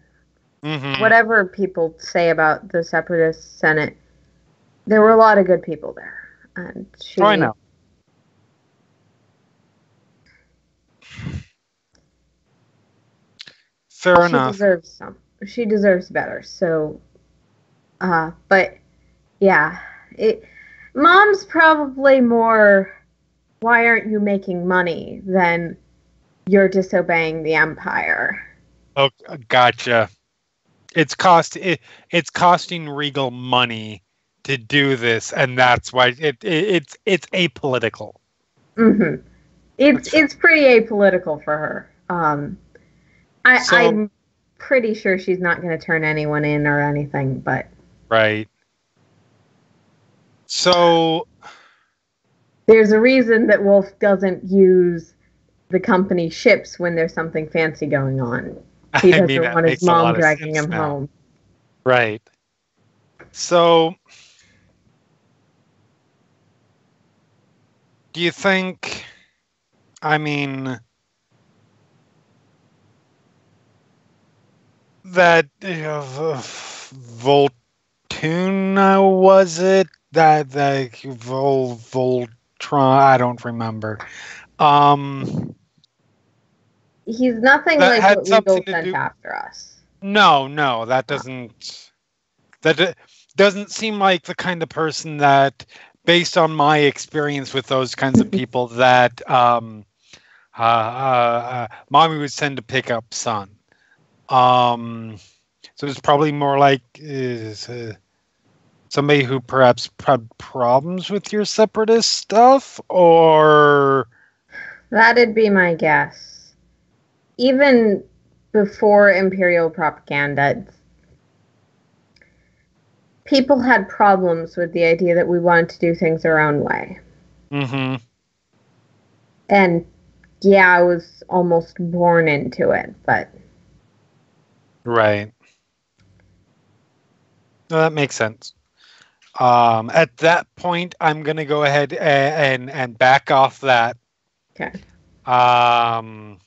Mm-hmm. Whatever people say about the Separatist Senate, there were a lot of good people there, and she. Oh, I know. Fair enough. She deserves better. So, but yeah, Mom's probably more. Why aren't you making money than you're disobeying the Empire? Oh, gotcha. It's costing Regal money to do this, and that's why it's apolitical. Mm-hmm. It's pretty apolitical for her. I'm pretty sure she's not going to turn anyone in or anything, but right. So there's a reason that Wolf doesn't use the company ships when there's something fancy going on. He doesn't want his mom dragging him home. Right. So, do you think, I mean, that Voltuna, was it? That Voltron, I don't remember. He's nothing like what Regal sent after us. No, that doesn't. That doesn't seem like the kind of person that based on my experience with those kinds of people, that mommy would send to pick up son. So it's probably more like somebody who perhaps had problems with your separatist stuff, or... That'd be my guess. Even before Imperial propaganda, people had problems with the idea that we wanted to do things our own way. Mm-hmm. And yeah, I was almost born into it, but... Right. No, that makes sense. At that point, I'm going to go ahead and back off that. Okay. And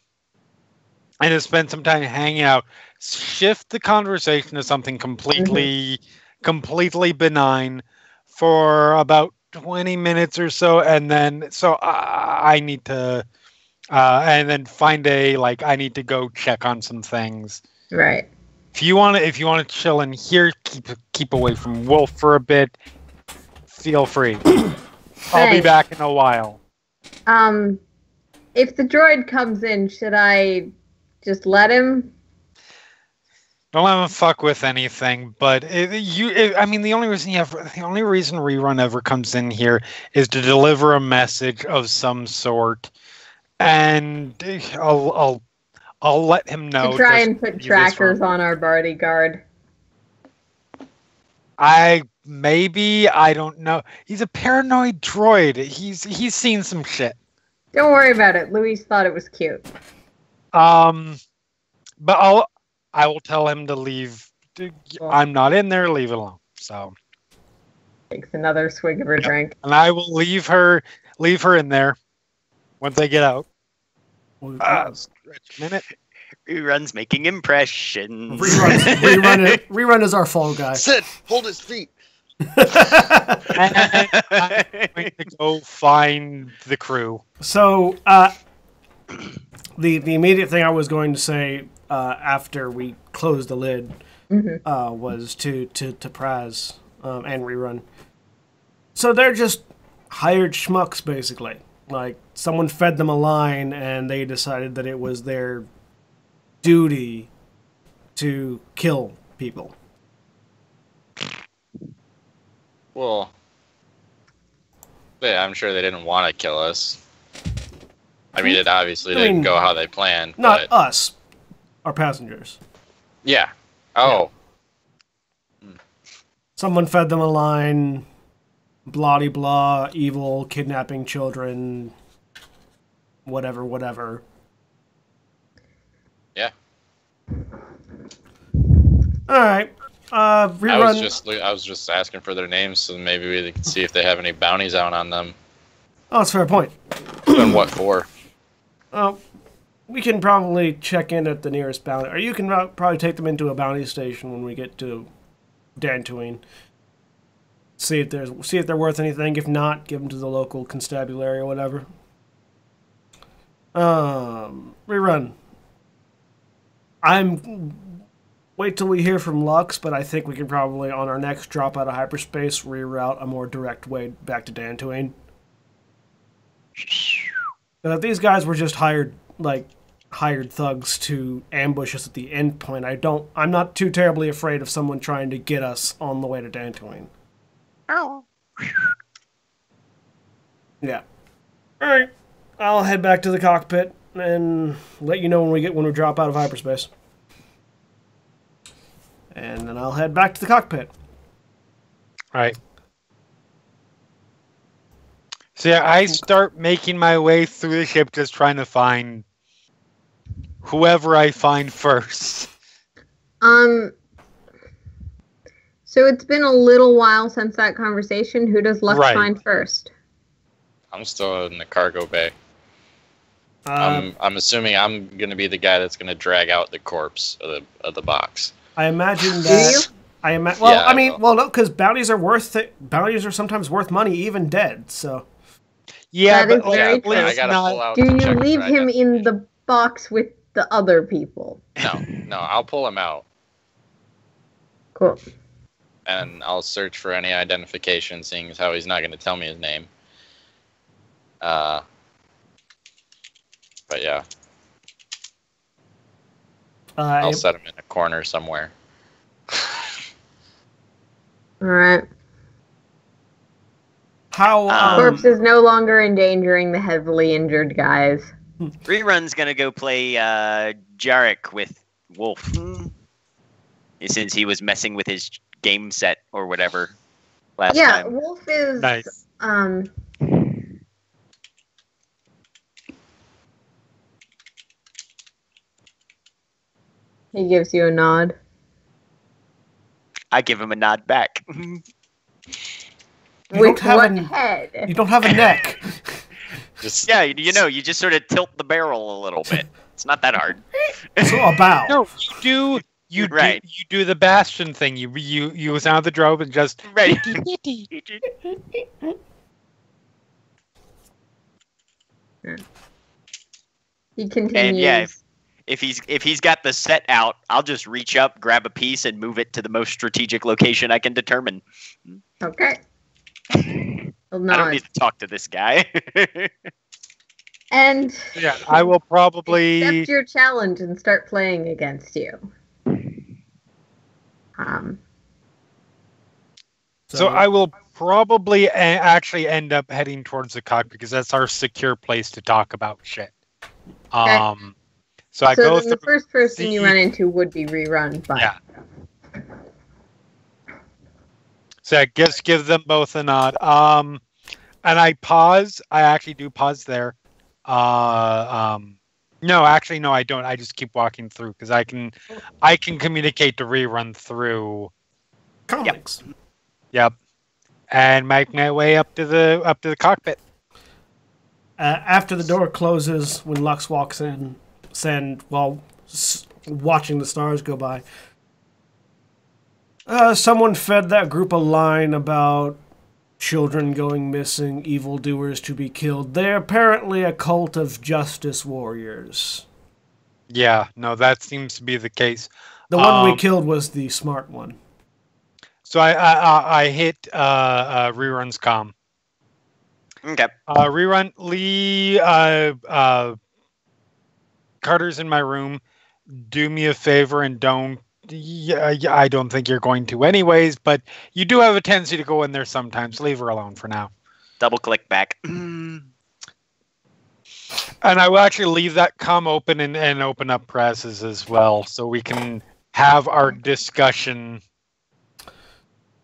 to spend some time hanging out. Shift the conversation to something completely benign for about 20 minutes or so, and then I need to and then find I need to go check on some things. Right. If you want to chill in here, keep away from Wolf for a bit. Feel free. I'll be back in a while. If the droid comes in, should I just let him? Don't let him fuck with anything. But the only reason Rerun ever comes in here is to deliver a message of some sort, and I'll let him know. To try and put trackers on our bodyguard. I don't know. He's a paranoid droid. He's seen some shit. Don't worry about it. Louise thought it was cute. But I will tell him to leave. I'm not in there. Leave it alone. So takes another swig of her drink, and I will leave her in there once they get out. Stretch a minute. Rerun's making impressions. Rerun is our fall guy. Sit. Hold his feet. I'm going to go find the crew. So, the immediate thing I was going to say after we closed the lid was to Praz and Rerun. So they're just hired schmucks, basically. Like, someone fed them a line, and they decided that it was their duty to kill people. Well, yeah, I'm sure they didn't want to kill us. I mean, it obviously didn't go how they planned. Not us, our passengers. Yeah. Oh. Yeah. Someone fed them a line, blah-de-blah, evil, kidnapping children, whatever. Yeah. All right. Rerun. I was just asking for their names, so maybe we can see if they have any bounties out on them. Oh, that's a fair point. And what for? We can probably check in at the nearest bounty, or you can probably take them into a bounty station when we get to Dantooine. See if they're worth anything. If not, give them to the local constabulary or whatever. Rerun. Wait till we hear from Lux, but I think we can probably, on our next drop out of hyperspace, reroute a more direct way back to Dantooine. But if these guys were just hired thugs to ambush us at the end point, I'm not too terribly afraid of someone trying to get us on the way to Dantooine. Oh. Yeah. Alright. I'll head back to the cockpit and let you know when we drop out of hyperspace. And then I'll head back to the cockpit. All right. So yeah, I start making my way through the ship, just trying to find whoever I find first. So it's been a little while since that conversation. Who does Lux find first? I'm still in the cargo bay. I'm assuming I'm going to be the guy that's going to drag out the corpse of the box. I imagine that. No, because bounties are sometimes worth money, even dead. So. Yeah, that but is very I gotta pull out. Do you leave him in the box with the other people? No, I'll pull him out. Cool. and I'll search for any identification, seeing as how he's not going to tell me his name. But yeah, I'll set him in a corner somewhere. All right. How Corpse is no longer endangering the heavily injured guys. Rerun's gonna go play Jarek with Wolf, since he was messing with his game set or whatever last time. Wolf is Nice. He gives you a nod. I give him a nod back. With what head? You don't have a neck. Just Yeah, you just sort of tilt the barrel a little bit. It's not that hard. So a bow. No, you do. Right. You do the Bastion thing. You sound the drobe and just Right. He continues. And yeah, if he's got the set out, I'll just reach up, grab a piece, and move it to the most strategic location I can determine. Okay. He'll I don't nod. need to talk to this guy. And yeah. I will probably. accept your challenge and start playing against you. So I will probably actually end up heading towards the cock because that's our secure place to talk about shit. Okay. So I so go then through. the first person you run into would be Rerun, but Yeah. So I just give them both a nod. And I pause. I actually do pause there. No, actually, no, I don't. I just keep walking through because I can communicate to Rerun through. Comics. Yep. And make my way up to the cockpit. After the door closes, when Lux walks in, while watching the stars go by, someone fed that group a line about children going missing, evildoers to be killed. They're apparently a cult of justice warriors. Yeah, no, that seems to be the case. The one we killed was the smart one. So I hit Rerun's comm. Okay. Rerun Lee. Carter's in my room. Do me a favor and don't. Yeah, I don't think you're going to anyways, but you do have a tendency to go in there sometimes. Leave her alone for now. Double click back. And I will actually leave that comm open and open up presses as well, so we can have our discussion.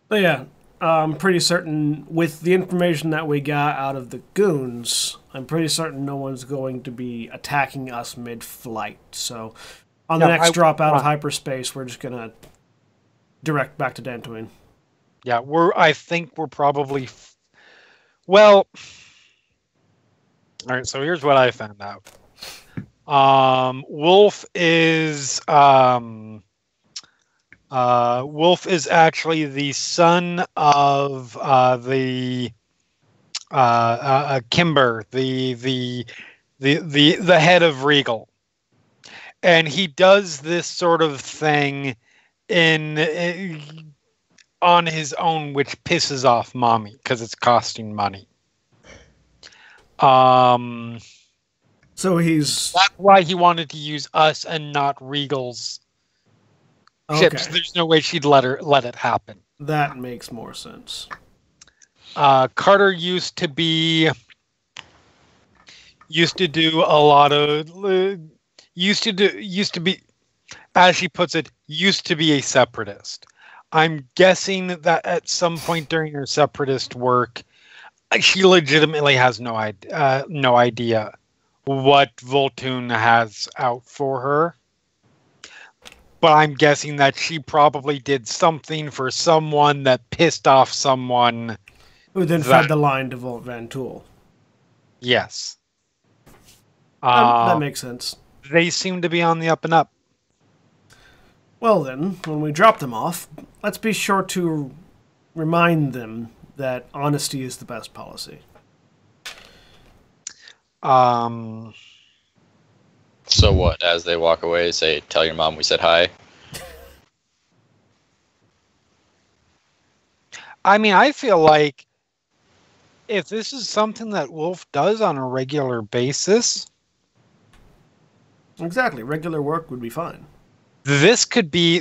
But yeah, I'm pretty certain with the information that we got out of the goons, I'm pretty certain no one's going to be attacking us mid-flight. So on the next drop out of hyperspace, we're just going to direct back to Dantooine. Yeah, I think we're probably... Well... All right, so here's what I found out. Wolf is actually the son of the Kimber, the head of Regal, and he does this sort of thing on his own, which pisses off Mommy because it's costing money. So that's why he wanted to use us and not Regal's ships. There's no way she'd let it happen. That makes more sense. Carter used to do a lot of used to be, as she puts it, used to be a separatist. I'm guessing that at some point during her separatist work, she legitimately has no idea what Voltune has out for her. But I'm guessing that she probably did something for someone that pissed off someone. Who then fed the line to Volt Van Tool. Yes. That makes sense. They seem to be on the up and up. Well then, when we drop them off, let's be sure to remind them that honesty is the best policy. So what? As they walk away, say, "Tell your mom we said hi." I mean, I feel like if this is something that Wolf does on a regular basis, Exactly. Regular work would be fine. this could be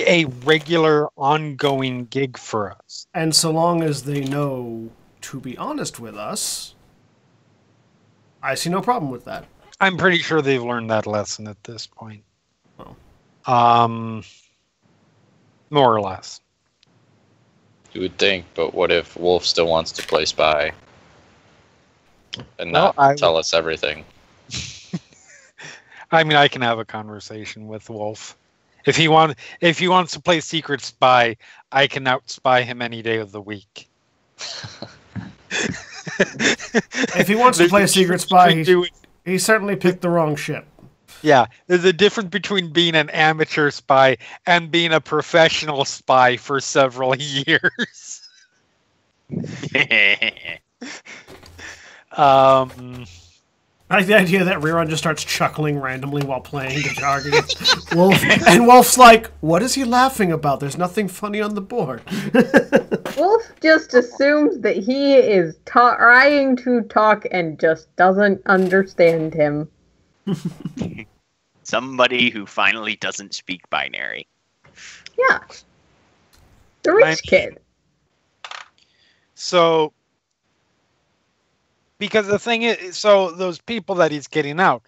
a regular ongoing gig for us. And so long as they know to be honest with us, I see no problem with that. I'm pretty sure they've learned that lesson at this point. Oh. More or less. You would think, but what if Wolf still wants to play spy and not tell us everything? I mean, I can have a conversation with Wolf. If he wants to play secret spy, I can outspy him any day of the week. If he wants to play secret spy, he certainly picked the wrong ship. Yeah, there's a difference between being an amateur spy and being a professional spy for several years. I like the idea that Rerun just starts chuckling randomly while playing guitar against Wolf. And Wolf's like, what is he laughing about? There's nothing funny on the board. Wolf just assumes that he is trying to talk and just doesn't understand him. Somebody who finally doesn't speak binary. Yeah. The rich kid. So, because the thing is, so those people that he's getting out,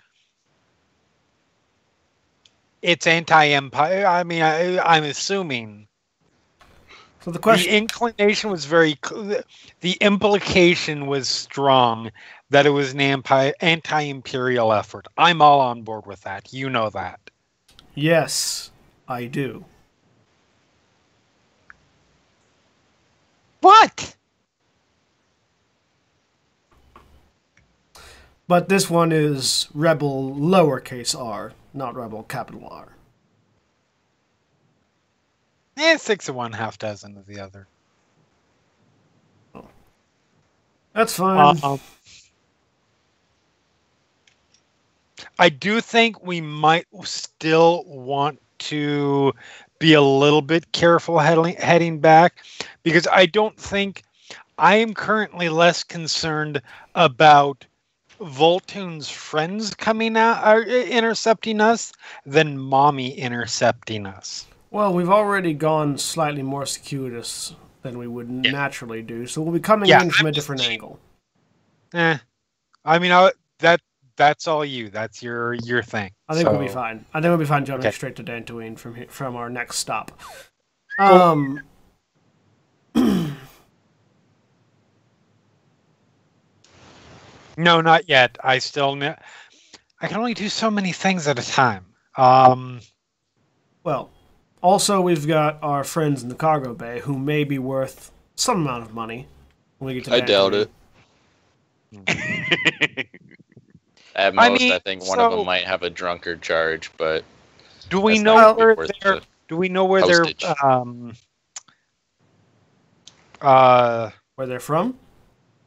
it's anti-empire. I mean, I'm assuming. So the question, the inclination was the implication was strong that it was an anti-imperial effort. I'm all on board with that. You know that. Yes, I do. What? But this one is rebel lowercase r, not rebel capital R. 6 of one, half dozen of the other. That's fine. I do think we might still want to be a little bit careful heading back, because I don't think I am currently less concerned about Voltoon's friends coming out or intercepting us than Mommy intercepting us. Well, we've already gone slightly more circuitous than we would naturally do, so we'll be coming in from a different angle. I mean, that's all you. That's your thing. I think we'll be fine. I think we'll be fine jumping straight to Dantooine from our next stop. No, not yet. I can only do so many things at a time. Well, also we've got our friends in the cargo bay who may be worth some amount of money when we get to I doubt it. At most, I think one of them might have a drunkard charge, but do we know where they're? Do we know where they're? Where they're from?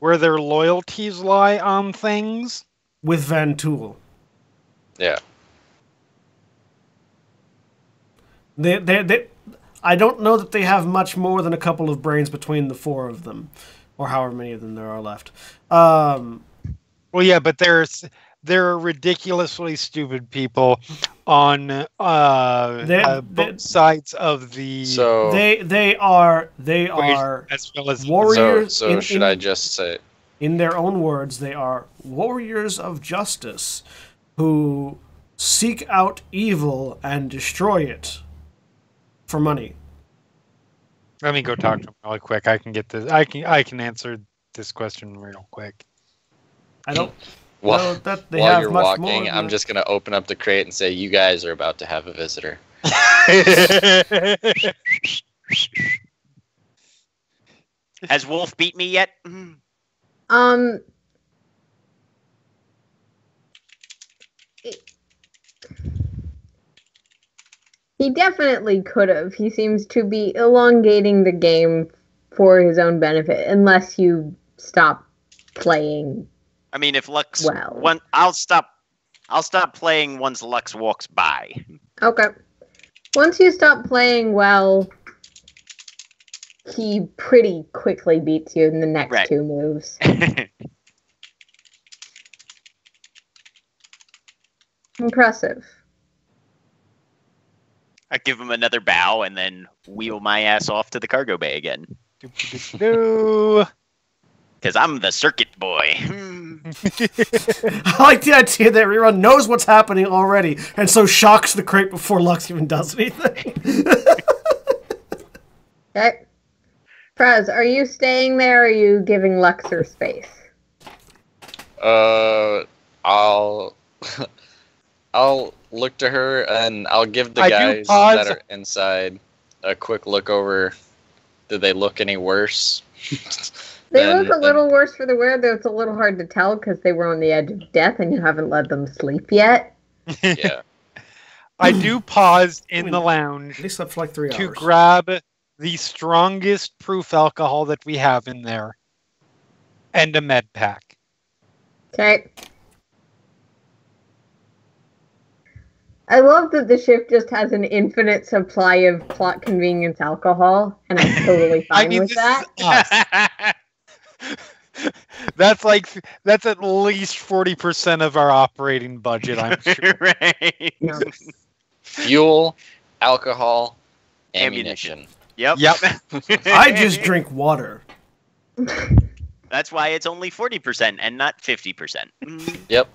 Where their loyalties lie on things? With Van Tool. Yeah. I don't know that they have much more than a couple of brains between the four of them, or however many of them there are left. Well, yeah, but they're ridiculously stupid people on both sides of the. So they are as well as warriors. So should I just say, in their own words, they are warriors of justice who seek out evil and destroy it for money. Let me go talk to them really quick. I can get this. I can answer this question real quick. I don't. While that they you're have much walking, more I'm just going to open up the crate and say, you guys are about to have a visitor. Has Wolf beat me yet? He definitely could have. He seems to be elongating the game for his own benefit, unless you stop playing. I mean, if Lux, I'll stop playing once Lux walks by. Okay. Once you stop playing well, he pretty quickly beats you in the next Right. 2 moves. Impressive. I give him another bow and then wheel my ass off to the cargo bay again. Do. Because I'm the circuit boy. I like the idea that Rerun knows what's happening already, and so shocks the crate before Lux even does anything. Okay. Prez, are you staying there or are you giving Luxor space? I'll I'll look to her and I'll give the I do guys pause. that are inside a quick look over. Do they look any worse? They look a little worse for the wear, though it's a little hard to tell because they were on the edge of death and you haven't let them sleep yet. Yeah. I do pause in I mean, the lounge They slept for like 3 to hours. grab the strongest proof alcohol that we have in there and a med pack. Okay. I love that the ship just has an infinite supply of plot convenience alcohol, and I'm totally fine with this that. is us. That's at least 40% of our operating budget, I'm sure. Right. No. Fuel, alcohol, ammunition. Yep. Yep. I just drink water. That's why it's only 40% and not 50%. Yep.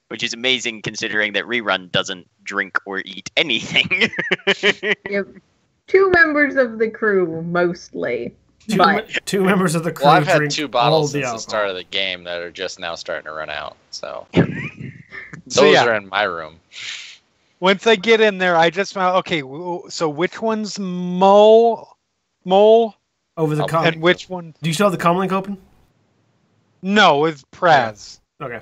Which is amazing considering that Rerun doesn't drink or eat anything. Yep. 2 members of the crew, mostly. But Two members of the crew Well, I've had drink 2 all bottles the since the alcohol. start of the game that are just now starting to run out. So So, those yeah. are in my room. Once I get in there, I just found, okay, so which one's Mole? Over the Oh, com. And which one? Do you still have the comlink open? No, it's Praz. Okay.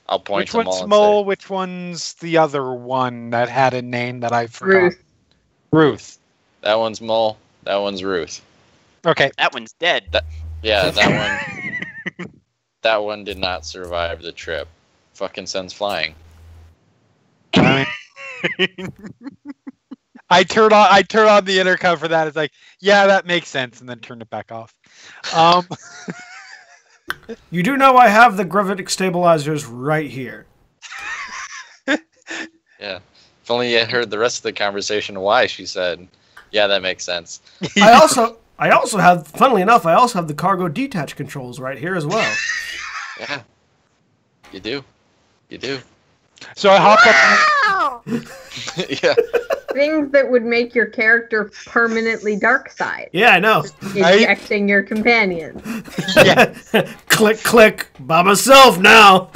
I'll point Which to them one's all and Mole? Which one's the other one that had a name that I forgot? Ruth. Ruth. say, that one's Mole, that one's Ruth. Okay. That one's dead. Yeah, that one did not survive the trip. Fucking sends flying. I mean, I turn on the intercom for that. It's like, yeah, that makes sense, and then turn it back off. You do know I have the gravitic stabilizers right here. Yeah. If only you had heard the rest of the conversation why she said, yeah, that makes sense. I also have, funnily enough, I also have the cargo detach controls right here as well. Yeah. You do. You do. So I hop up. Yeah. Things that would make your character permanently dark side. Yeah, I know. Ejecting your companions. Yeah. Click, click, by myself now.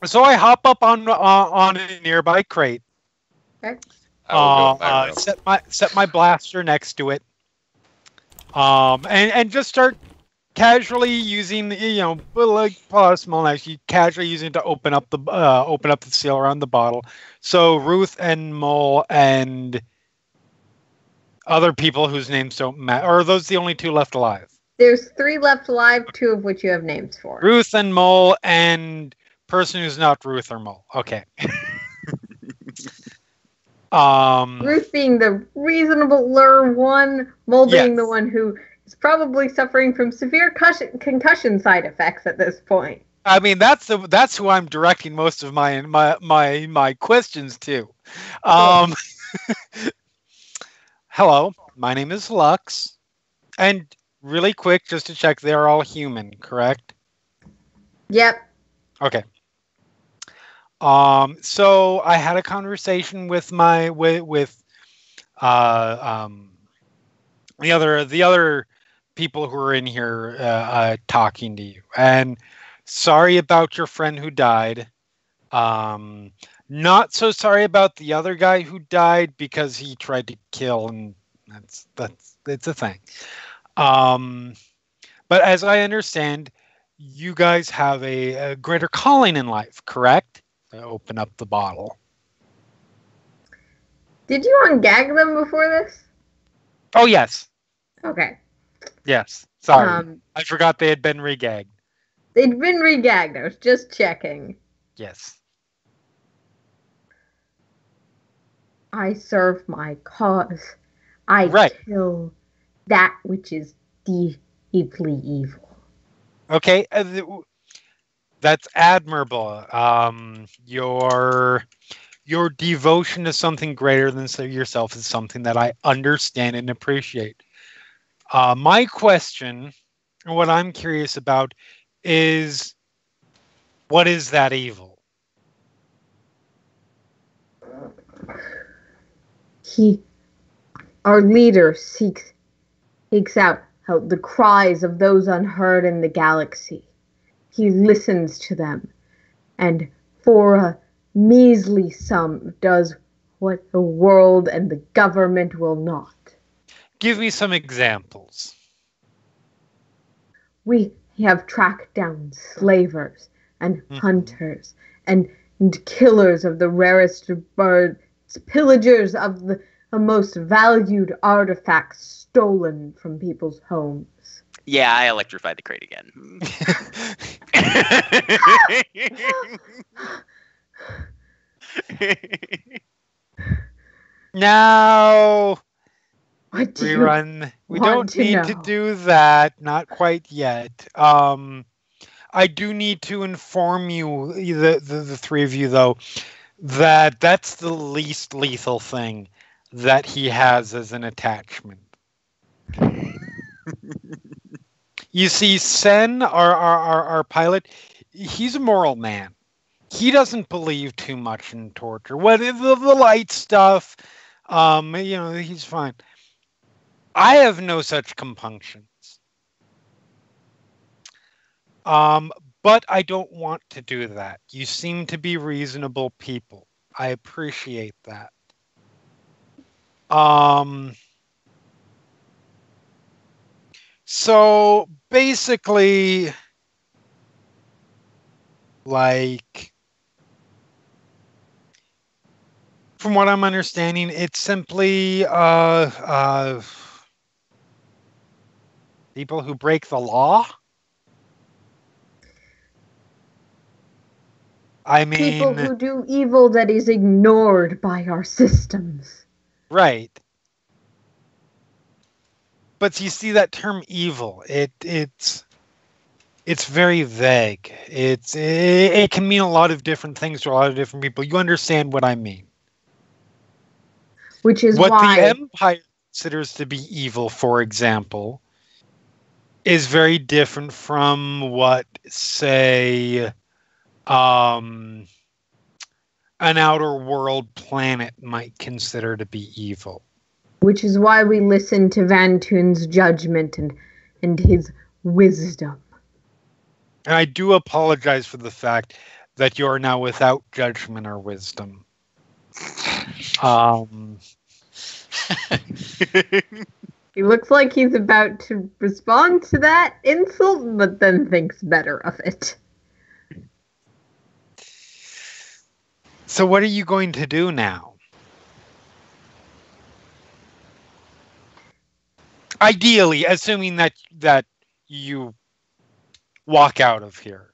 So I hop up on a nearby crate. Okay. I will go to my room. Set my blaster next to it. And just start casually using, like a small knife, you casually using it to open up the seal around the bottle. So Ruth and Mole and other people whose names don't matter, or are those the only 2 left alive? There's 3 left alive, 2 of which you have names for. Ruth and Mole and person who's not Ruth or Mole. Okay. Ruth being the reasonabler one, Mole being Yes. the one who is probably suffering from severe concussion side effects at this point. I mean, that's who I'm directing most of my questions to. Hello, my name is Lux, and really quick, just to check, they're all human, correct? Yep. Okay. So I had a conversation with the other people who are in here talking to you, and sorry about your friend who died. Not so sorry about the other guy who died because he tried to kill, and it's a thing. But as I understand, you guys have a greater calling in life, correct? I open up the bottle. Did you ungag them before this? Oh yes, Okay. yes. Sorry, I forgot they had been regagged. They'd been regagged. I was just checking. Yes. I serve my cause. I Right. kill that which is deeply evil. Okay, that's admirable. Your devotion to something greater than yourself is something that I understand and appreciate. My question, or what I'm curious about, is what is that evil? Our leader seeks out the cries of those unheard in the galaxy. He listens to them, and for a measly sum does what the world and the government will not. Give me some examples. We have tracked down slavers and hunters and killers of the rarest birds, pillagers of the most valued artifacts stolen from people's homes. Yeah, I electrified the crate again. Now, What do rerun. We want don't to need know? to do that. Not quite yet. I do need to inform you, the three of you, though, that that's the least lethal thing that he has as an attachment. You see, Sen, our pilot, he's a moral man. He doesn't believe too much in torture. What the light stuff, he's fine. I have no such compunctions. But I don't want to do that. You seem to be reasonable people. I appreciate that. So basically, like, from what I'm understanding, it's simply people who break the law. I mean, people who do evil that is ignored by our systems. Right. But you see that term evil, it's very vague. It can mean a lot of different things to a lot of different people. You understand what I mean. Which is what why the Empire considers to be evil, for example, is very different from what, say, an outer world planet might consider to be evil. Which is why we listen to Van Toon's judgment and his wisdom. And I do apologize for the fact that you are now without judgment or wisdom. He looks like he's about to respond to that insult, but then thinks better of it. So what are you going to do now? Ideally, assuming that you walk out of here.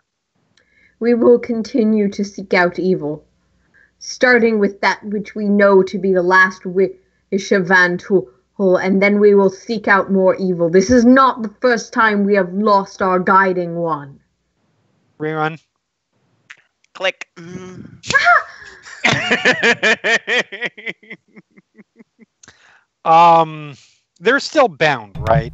We will continue to seek out evil, starting with that which we know to be the last wish of Van Tool, and then we will seek out more evil. This is not the first time we have lost our guiding one. Rerun. Click. They're still bound, right?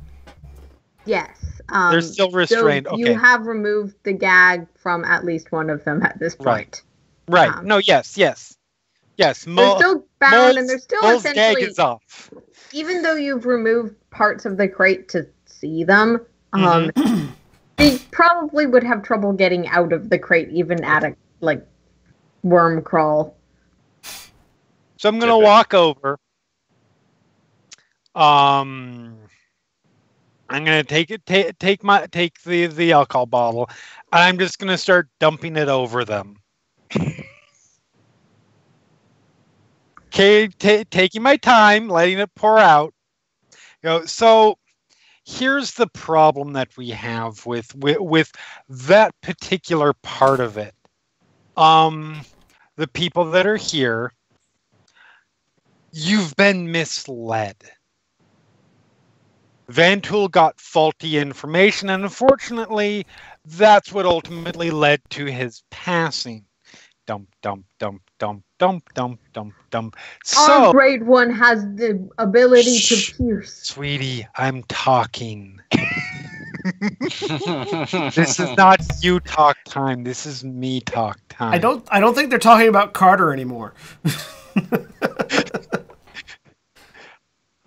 Yes. They're still restrained. So okay. You have removed the gag from at least one of them at this point. Right. No, yes. They're still bound, and they're still essentially. Gag is off. Even though you've removed parts of the crate to see them, they probably would have trouble getting out of the crate, even at a worm crawl. So I'm gonna walk over. I'm gonna take the alcohol bottle, and I'm just gonna start dumping it over them. Okay, taking my time, letting it pour out. So here's the problem that we have with that particular part of it. The people that are here, You've been misled. Vantul got faulty information, and unfortunately, that's what ultimately led to his passing. Dump, dump, dump, dump, dump, dump, dump, dump. Our So, great one has the ability to pierce. sweetie, I'm talking. This is not you talk time. This is me talk time. I don't think they're talking about Carter anymore.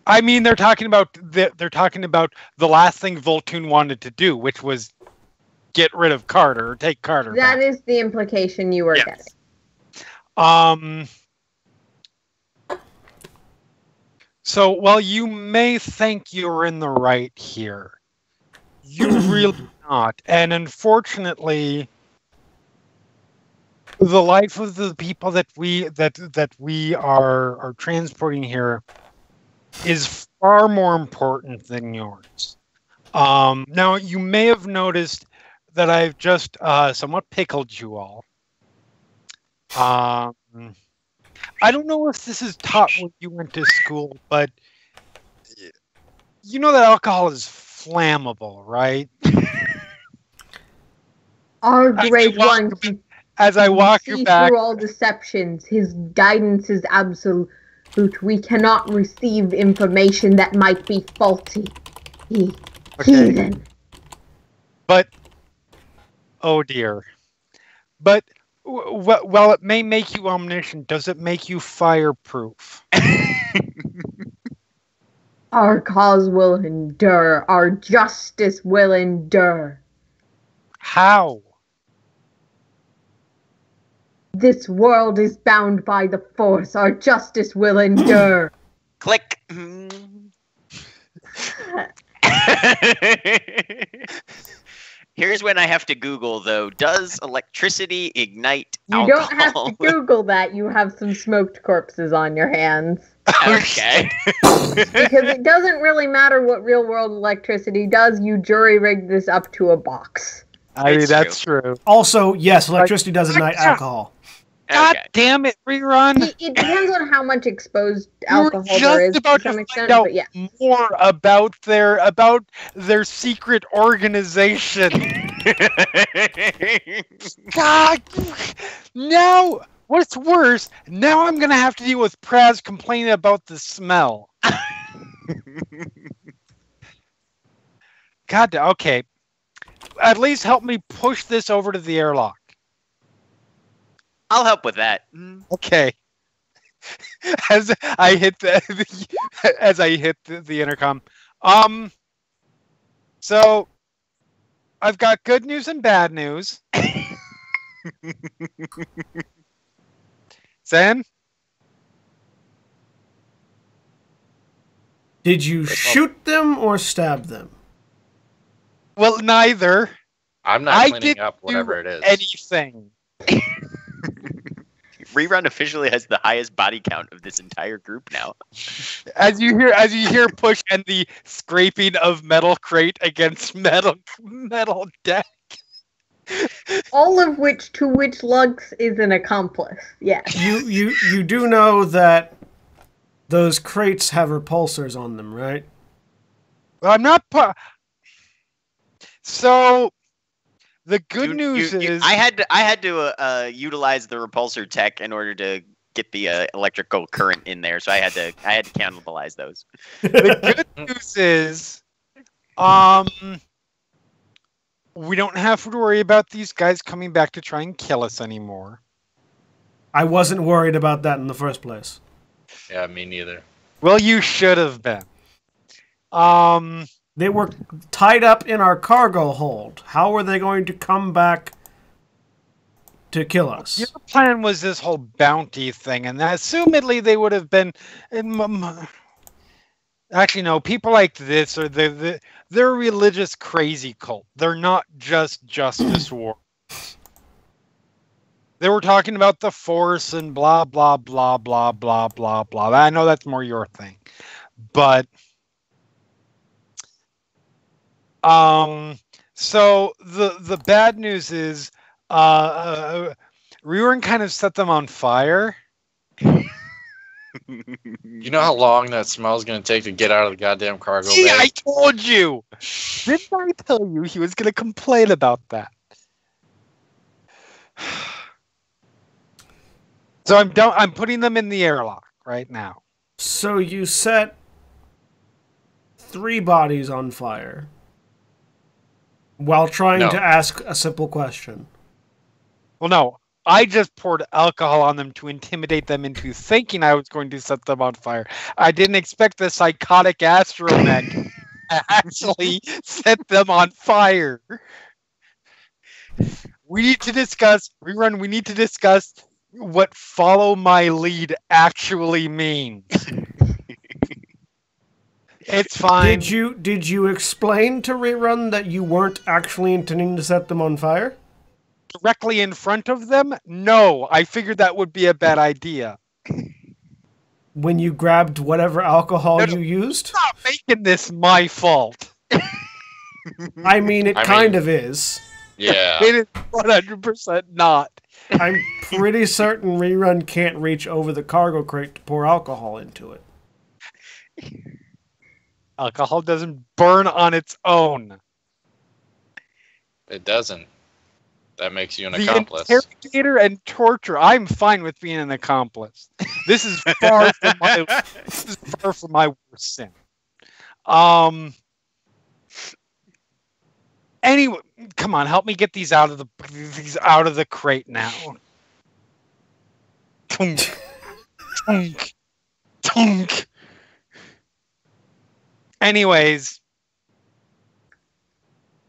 I mean, they're talking about the last thing Voltune wanted to do, which was get rid of Carter or take Carter. That back. is the implication you were Yes. getting. So while you may think you're in the right here, you're really not. And unfortunately, the life of the people that we are transporting here is far more important than yours. Now, you may have noticed that I've just somewhat pickled you all. I don't know if this is taught when you went to school, but you know that alcohol is flammable, right? Our great one As I walk you see back, through all deceptions. His guidance is absolute. We cannot receive information that might be faulty. Heathen. but oh dear. But while it may make you omniscient, does it make you fireproof? Our cause will endure. Our justice will endure. How? This world is bound by the force. Our justice will endure. Click. Here's when I have to Google, though. Does electricity ignite You alcohol? don't have to Google that. You have some smoked corpses on your hands. Okay. Because it doesn't really matter what real world electricity does. You jury rig this up to a box. I mean, It's that's true. Also, yes, electricity does ignite alcohol. God Okay. damn it, rerun! It depends on how much exposed You were alcohol there is just about to some to extent, find out but yeah. more about their secret organization. God, now what's worse? Now I'm gonna have to deal with Praz complaining about the smell. God, okay. At least help me push this over to the airlock. I'll help with that. Okay. As I hit the intercom. So I've got good news and bad news. Zen? Did you shoot them or stab them? Well, neither. I'm not I cleaning didn't up whatever do it is. anything. Rerun officially has the highest body count of this entire group now. As you hear push and the scraping of metal crate against metal deck. All of which to which Lux is an accomplice. Yes. You do know that those crates have repulsors on them, right? Well, I'm not. So the good news is I had to utilize the repulsor tech in order to get the electrical current in there, so I had to cannibalize those. the good news is, we don't have to worry about these guys coming back to try and kill us anymore. I wasn't worried about that in the first place. Yeah, me neither. Well, you should have been. They were tied up in our cargo hold. How were they going to come back to kill us? Your plan was this whole bounty thing, and assumedly they would have been. Actually, no. People like this are they're a religious crazy cult. They're not just justice war. They were talking about the Force and blah blah blah blah blah blah blah. I know that's more your thing, but. So the bad news is, Reorn kind of set them on fire. You know how long that smell's gonna take to get out of the goddamn cargo See, bay? I told you. Didn't I tell you he was going to complain about that? So I'm putting them in the airlock right now. So you set 3 bodies on fire while trying No. to ask a simple question. Well, no. I just poured alcohol on them to intimidate them into thinking I was going to set them on fire. I didn't expect the psychotic astromech to actually set them on fire. We need to discuss what follow my lead actually means. It's fine. Did you explain to Rerun that you weren't actually intending to set them on fire? Directly in front of them? No, I figured that would be a bad idea. When you grabbed whatever alcohol you used? Stop making this my fault. I mean, it kind of is. Yeah. It is 100% not. I'm pretty certain Rerun can't reach over the cargo crate to pour alcohol into it. Alcohol doesn't burn on its own. It doesn't. That makes you an The accomplice. interrogator and torture. I'm fine with being an accomplice. This is far from my worst sin. Anyway, come on, help me get these out of the crate now. Tunk, tunk, tunk. Anyways,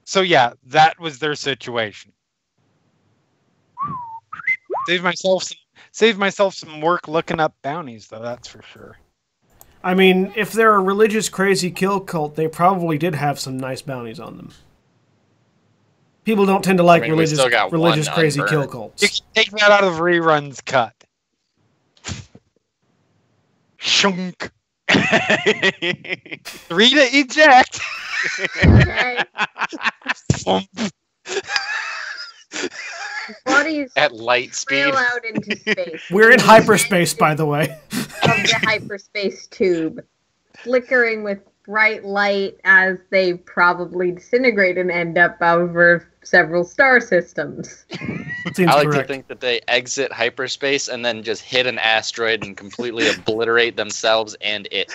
so yeah, that was their situation. Saved myself some work looking up bounties, though, that's for sure. I mean, if they're a religious crazy kill cult, they probably did have some nice bounties on them. People don't tend to like religious crazy unburned. kill cults. You can take that out of Rerun's cut. Shunk. 3 to eject. Okay. Thump. Bodies At light speed. trail out into space. We're in hyperspace, by the way. Of the hyperspace tube, flickering with bright light as they probably disintegrate and end up over several star systems. Seems I like correct. to think that they exit hyperspace and then just hit an asteroid and completely obliterate themselves and it.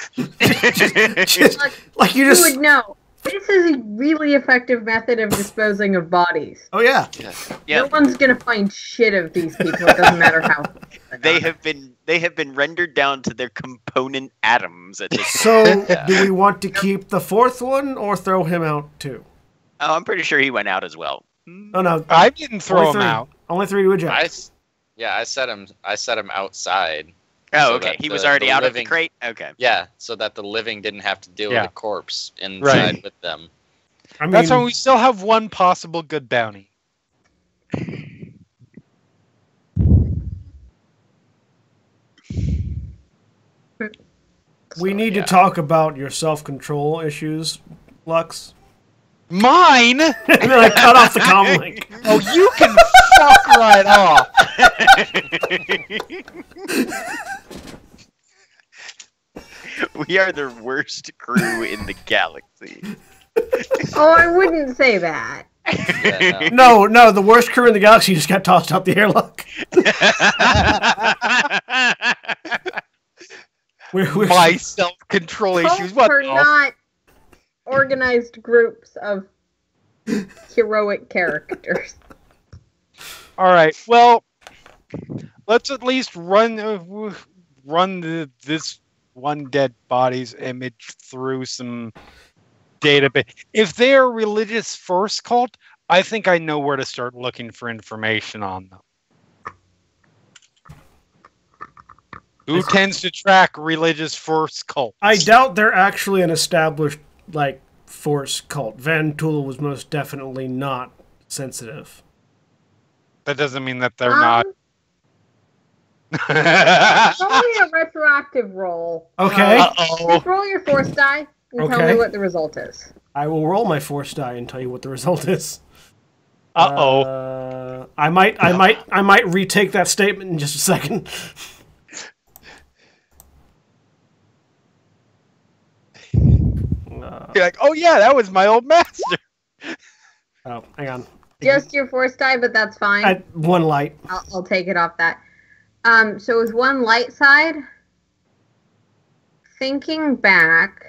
Just, like you Who just... would know? This is a really effective method of disposing of bodies. Oh, yeah. Yeah, No one's gonna find shit of these people. It doesn't matter how. they have been rendered down to their component atoms at this. So, do we want to keep the 4th one or throw him out too? Oh, I'm pretty sure he went out as well. Oh, no. I didn't throw Only him 3. out. Only 3 to eject. I set him outside. Oh, So okay. that He was the already out of the living- crate. Okay. Yeah, so that the living didn't have to deal Yeah. with the corpse inside Right. with them. I mean, That's why we still have one possible good bounty. we need yeah. to talk about your self-control issues, Lux. Mine? And then I cut off the comm link. Oh, you can fuck right off. We are the worst crew in the galaxy. Oh, I wouldn't say that. Yeah, no. No, the worst crew in the galaxy just got tossed out the airlock. We're My self-control issues. Cults What are the not organized groups of heroic characters. All right. Well, let's at least run this one dead body's image through some database. If they're a religious first cult, I think I know where to start looking for information on them. Who tends to track religious first cult? I doubt they're actually an established, force cult. Van Tool was most definitely not sensitive. That doesn't mean that they're not. Roll me a retroactive roll. Okay. Just roll your force die and tell Okay. me what the result is. I will roll my force die and tell you what the result is. I might retake that statement in just a second. You're like, oh yeah, that was my old master. Oh, hang on. Just your force die, but that's fine. One light. I'll take it off that. So with one light side, thinking back,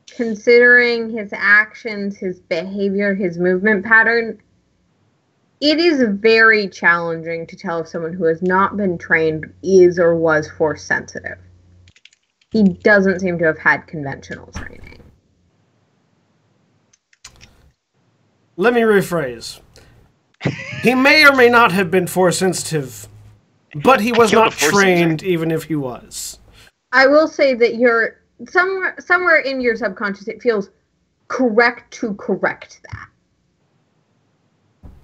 considering his actions, his behavior, his movement pattern, it is very challenging to tell if someone who has not been trained is or was force sensitive. He doesn't seem to have had conventional training. Let me rephrase. He may or may not have been force sensitive, but he was not trained even if he was. I will say that you're somewhere in your subconscious it feels correct to correct that.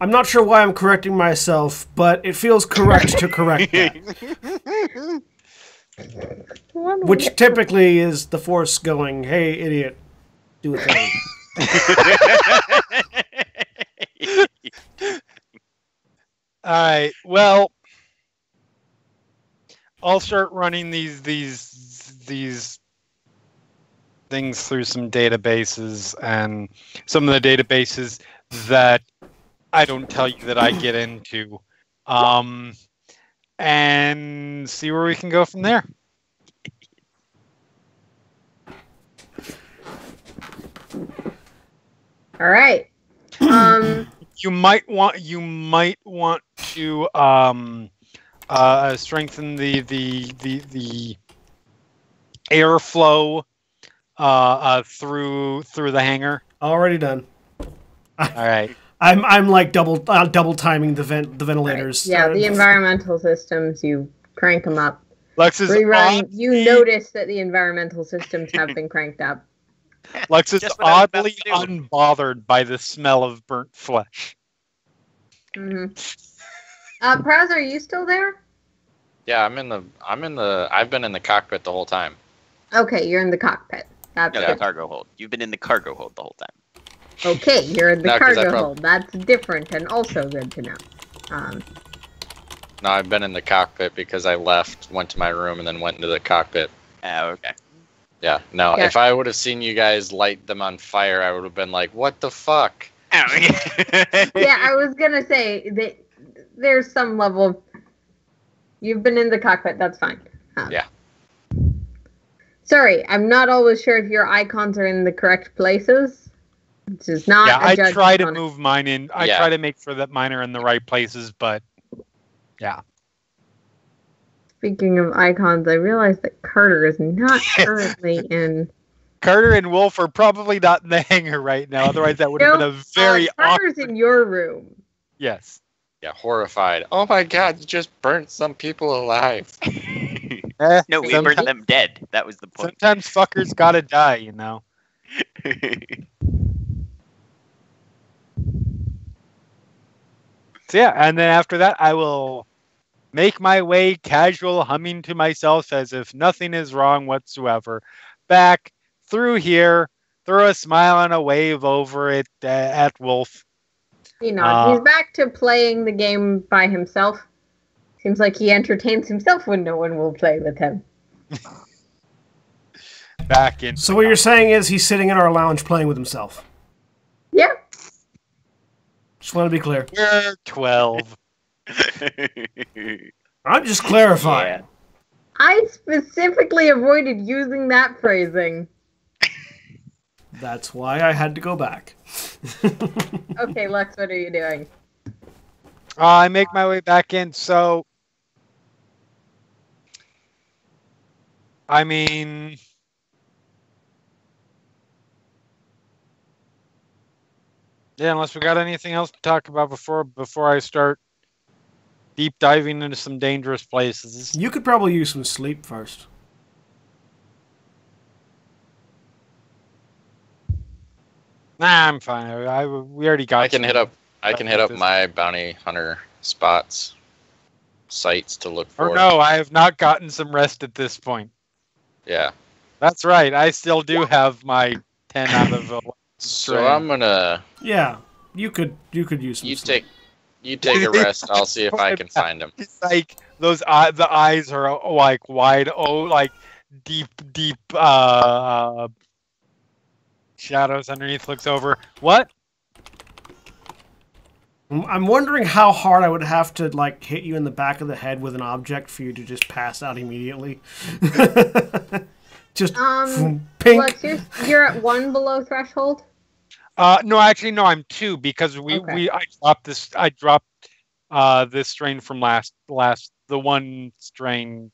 I'm not sure why I'm correcting myself, but it feels correct to correct that. Which typically is the force going, hey, idiot, do a thing. Alright, well, I'll start running these things through some databases, and some of the databases that I don't tell you that I get into, and see where we can go from there. All right. You might want to strengthen the airflow through the hangar. Already done. All right. I'm like double timing the ventilators. Right. Yeah, the environmental systems, you crank them up. Lux is you notice that the environmental systems have been cranked up. Lux is oddly unbothered by the smell of burnt flesh. Mm-hmm. Praz, are you still there? Yeah, I've been in the cockpit the whole time. Okay, you're in the cockpit. That's the cargo hold. You've been in the cargo hold the whole time. Okay, you're in the cargo hold. That's different and also good to know. No, I've been in the cockpit because I left, went to my room, and then went into the cockpit. Oh, okay. Yeah, no, if I would have seen you guys light them on fire, I would have been like, what the fuck? Oh, yeah, I was gonna say that there's some level of... You've been in the cockpit, that's fine. Yeah. Sorry, I'm not always sure if your icons are in the correct places. Which is not I try to move mine in. I try to make sure that mine are in the right places, but yeah. Speaking of icons, I realized that Carter is not currently in... Carter and Wolf are probably not in the hangar right now, otherwise that would have been a very Carter's in your room. Yes. Yeah, horrified. Oh my god, you just burnt some people alive. No, we burned them dead. That was the point. Sometimes fuckers gotta die, you know. So yeah, and then after that I will make my way casual, humming to myself as if nothing is wrong whatsoever, back through here, throw a smile and a wave over it at Wolf. You know, he's back to playing the game by himself. Seems like he entertains himself when no one will play with him. Back in. So what you're saying is he's sitting in our lounge playing with himself? Yeah. Just want to be clear. We're 12. I'm just clarifying. Yeah. I specifically avoided using that phrasing. That's why I had to go back. Okay, Lex, what are you doing? I make my way back in, so... I mean... Yeah, unless we got anything else to talk about before I start deep diving into some dangerous places. You could probably use some sleep first. Nah, I'm fine. We already got. I can hit up my bounty hunter sites to look for. Or no, I have not gotten some rest at this point. Yeah. That's right. I still do have my 10 out of 11. So I'm gonna. Yeah, you could use some. sleep. You take a rest. I'll see if I can find him. It's like those the eyes are like wide, like deep Shadows underneath looks over. What? I'm wondering how hard I would have to like hit you in the back of the head with an object for you to just pass out immediately. Just pink. Lex, you're at 1 below threshold. No, actually, no. I'm 2 because I dropped this. I dropped this strain from last the one strain.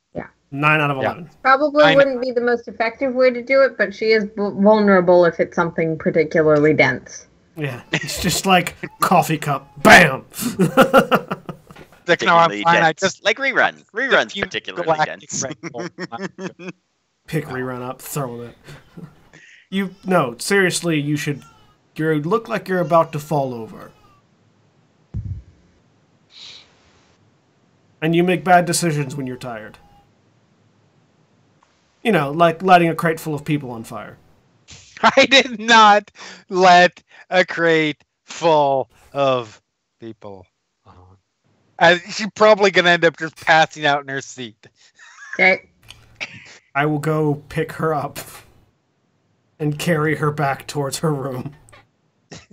9 out of 11. Probably wouldn't be the most effective way to do it, but she is vulnerable if it's something particularly dense. Yeah, it's just like coffee cup. Bam! Like, no, I'm fine. I just like rerun's particularly dense. Pick rerun up, throw it. Seriously, you look like you're about to fall over. And you make bad decisions when you're tired. You know, like lighting a crate full of people on fire. I did not let a crate full of people on. She's probably going to end up just passing out in her seat. Okay. I will go pick her up and carry her back towards her room.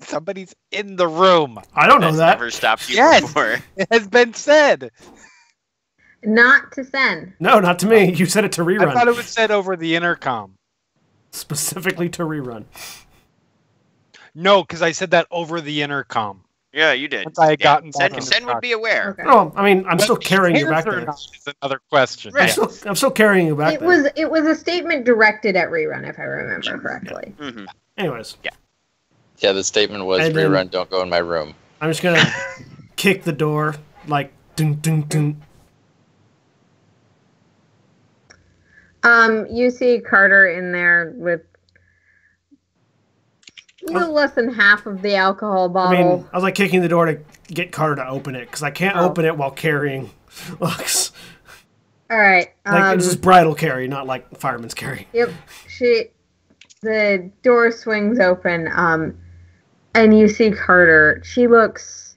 Somebody's in the room. I don't know that. Never stopped you Yes, before. it has been said. Not to Sen. No, not to me. You said it to rerun. I thought it was said over the intercom. Specifically to rerun. No, because I said that over the intercom. Yeah, you did. Once I had gotten back in the Sen would truck. be aware. Okay. No, I mean, I'm still carrying you back Cares or there. not is another question. Right. I'm still carrying you back there. It was a statement directed at rerun, if I remember correctly. Mm-hmm. Anyways, Yeah, the statement was And then- rerun, don't go in my room. I'm just gonna kick the door, like, dun dun dun. You see Carter in there with a little less than half of the alcohol I bottle. mean, I was like kicking the door to get Carter to open it, because I can't open it while carrying Lux. All right. Like, this is bridal carry, not like fireman's carry. Yep. The door swings open, and you see Carter. She looks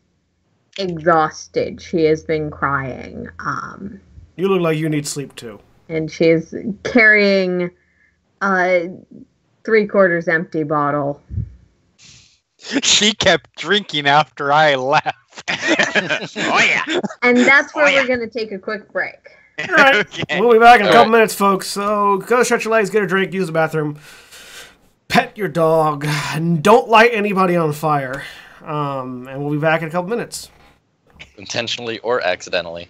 exhausted. She has been crying. You look like you need sleep, too. And she's carrying a 3/4 empty bottle. She kept drinking after I left. Oh, yeah. And that's where Oh, yeah. we're going to take a quick break. All right. Okay. We'll be back in a All couple right. minutes, folks. So go stretch your legs, get a drink, use the bathroom, pet your dog, and don't light anybody on fire. And we'll be back in a couple minutes. Intentionally or accidentally.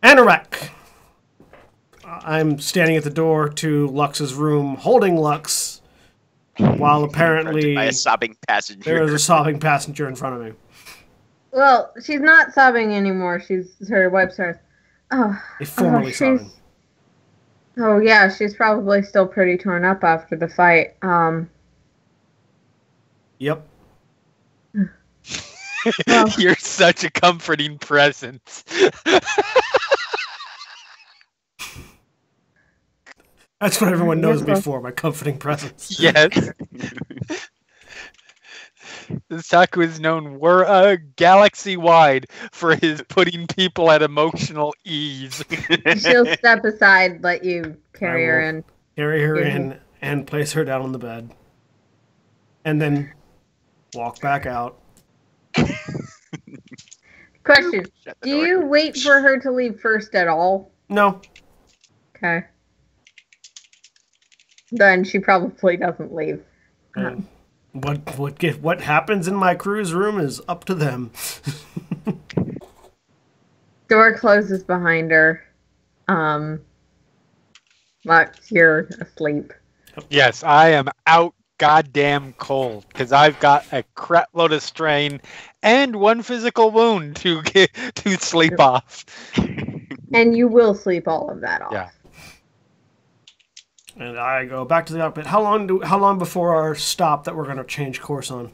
Anorak. I'm standing at the door to Lux's room, holding Lux, while apparently By a sobbing passenger. there is a sobbing passenger in front of me. Well, she's not sobbing anymore. Her wipes her. Oh, Formerly sobbing. Oh yeah, she's probably still pretty torn up after the fight. Yep. Well, You're such a comforting presence. That's what everyone knows me for, my comforting presence. Yes. Saku is known galaxy-wide for his putting people at emotional ease. she'll step aside, let you carry her in. Carry her Yeah. in and place her down on the bed. And then walk back out. Question: Shut the do door. you wait for her to leave first at all? No. Okay. Then she probably doesn't leave. What happens in my crew's room is up to them. Door closes behind her. Lux, you're asleep. Yes, I am out goddamn cold because I've got a crap load of strain and one physical wound to sleep off. And you will sleep all of that off. Yeah. And I go back to the cockpit. How long before our stop that we're going to change course on?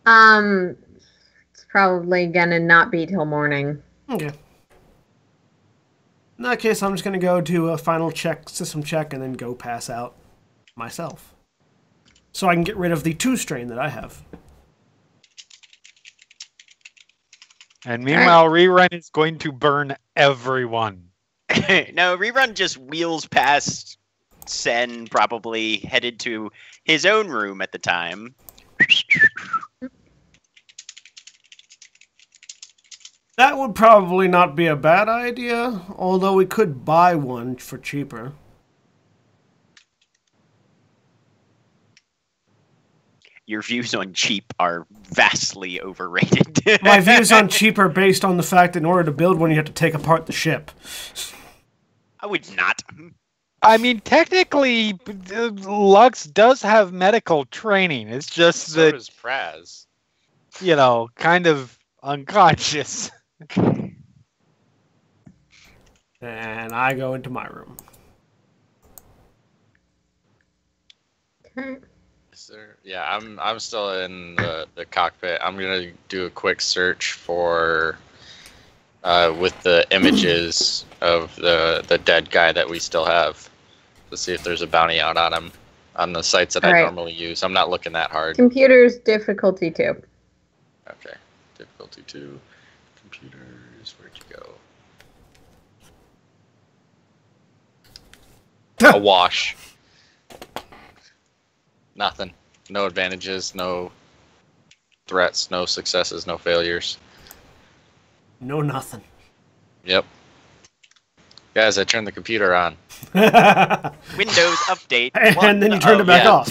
It's probably gonna not be till morning. Okay. In that case, I'm just going to go do a final system check, and then go pass out myself. So I can get rid of the 2 strain that I have. And meanwhile, Rerun is going to burn everyone. No, Rerun just wheels past Sen, probably headed to his own room at the time. That would probably not be a bad idea, although we could buy one for cheaper. Your views on cheap are vastly overrated. My views on cheap are based on the fact that in order to build one, you have to take apart the ship. I would not. I mean, technically, Lux does have medical training. It's just So that, does Praz. kind of unconscious. And I go into my room. Okay. Yeah, I'm still in the cockpit. I'm gonna do a quick search for with the images of the dead guy that we still have to see if there's a bounty out on him on the sites that I Alright. normally use. I'm not looking that hard. Computer's difficulty 2. Okay, difficulty 2. Computers, where'd you go? A wash. Nothing. No advantages, no threats, no successes, no failures. No nothing. Yep. Guys, I turned the computer on. Windows update. And then you turned it back off.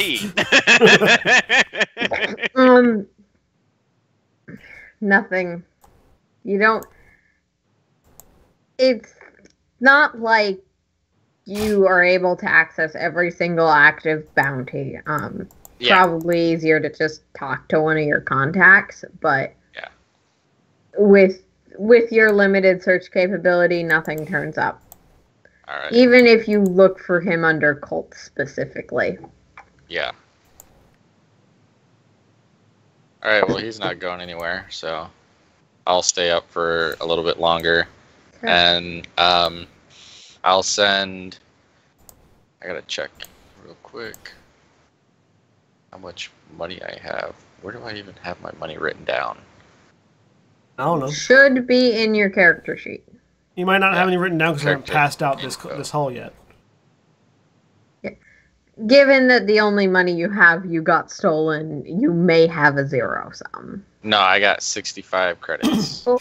1 Nothing. You don't. It's not like you are able to access every single active bounty. Yeah. Probably easier to just talk to one of your contacts, but Yeah. with your limited search capability, nothing turns up. All right. Even if you look for him under cult specifically. Yeah. All right. Well, he's not going anywhere, so I'll stay up for a little bit longer, Okay. and I'll send. I gotta check real quick how much money I have. Where do I even have my money written down? I don't know. Should be in your character sheet. You might not have any written down because I haven't Check passed out info. this hall yet. Given that the only money you have you got stolen, you may have a 0 sum. No, I got 65 credits. Oh.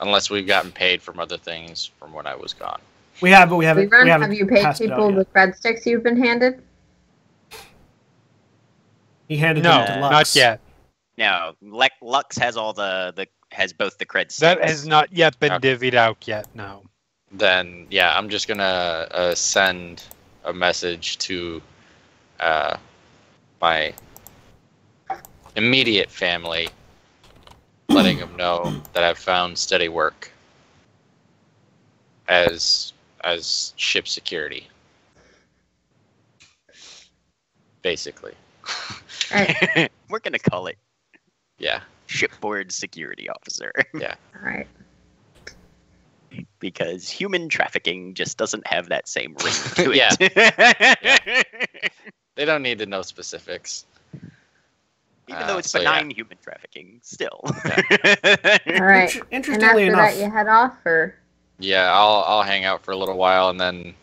Unless we've gotten paid from other things from when I was gone. We have, but we haven't. Rerun, We haven't have you paid passed it out people yet. the cred sticks you've been handed? He handed No, them to Lux. not yet. No, Lux has all has both the cred sticks. That has not yet been Okay. divvied out yet. No. Then yeah, I'm just gonna send a message to my immediate family, letting them know that I've found steady work as ship security, basically. Alright. We're gonna call it Yeah, shipboard security officer Alright. because human trafficking just doesn't have that same ring to Yeah. it. they don't need to know specifics. Even though it's So, yeah. benign human trafficking, still. Alright. And Interestingly after enough, that, you head off, or Yeah, I'll hang out for a little while, and then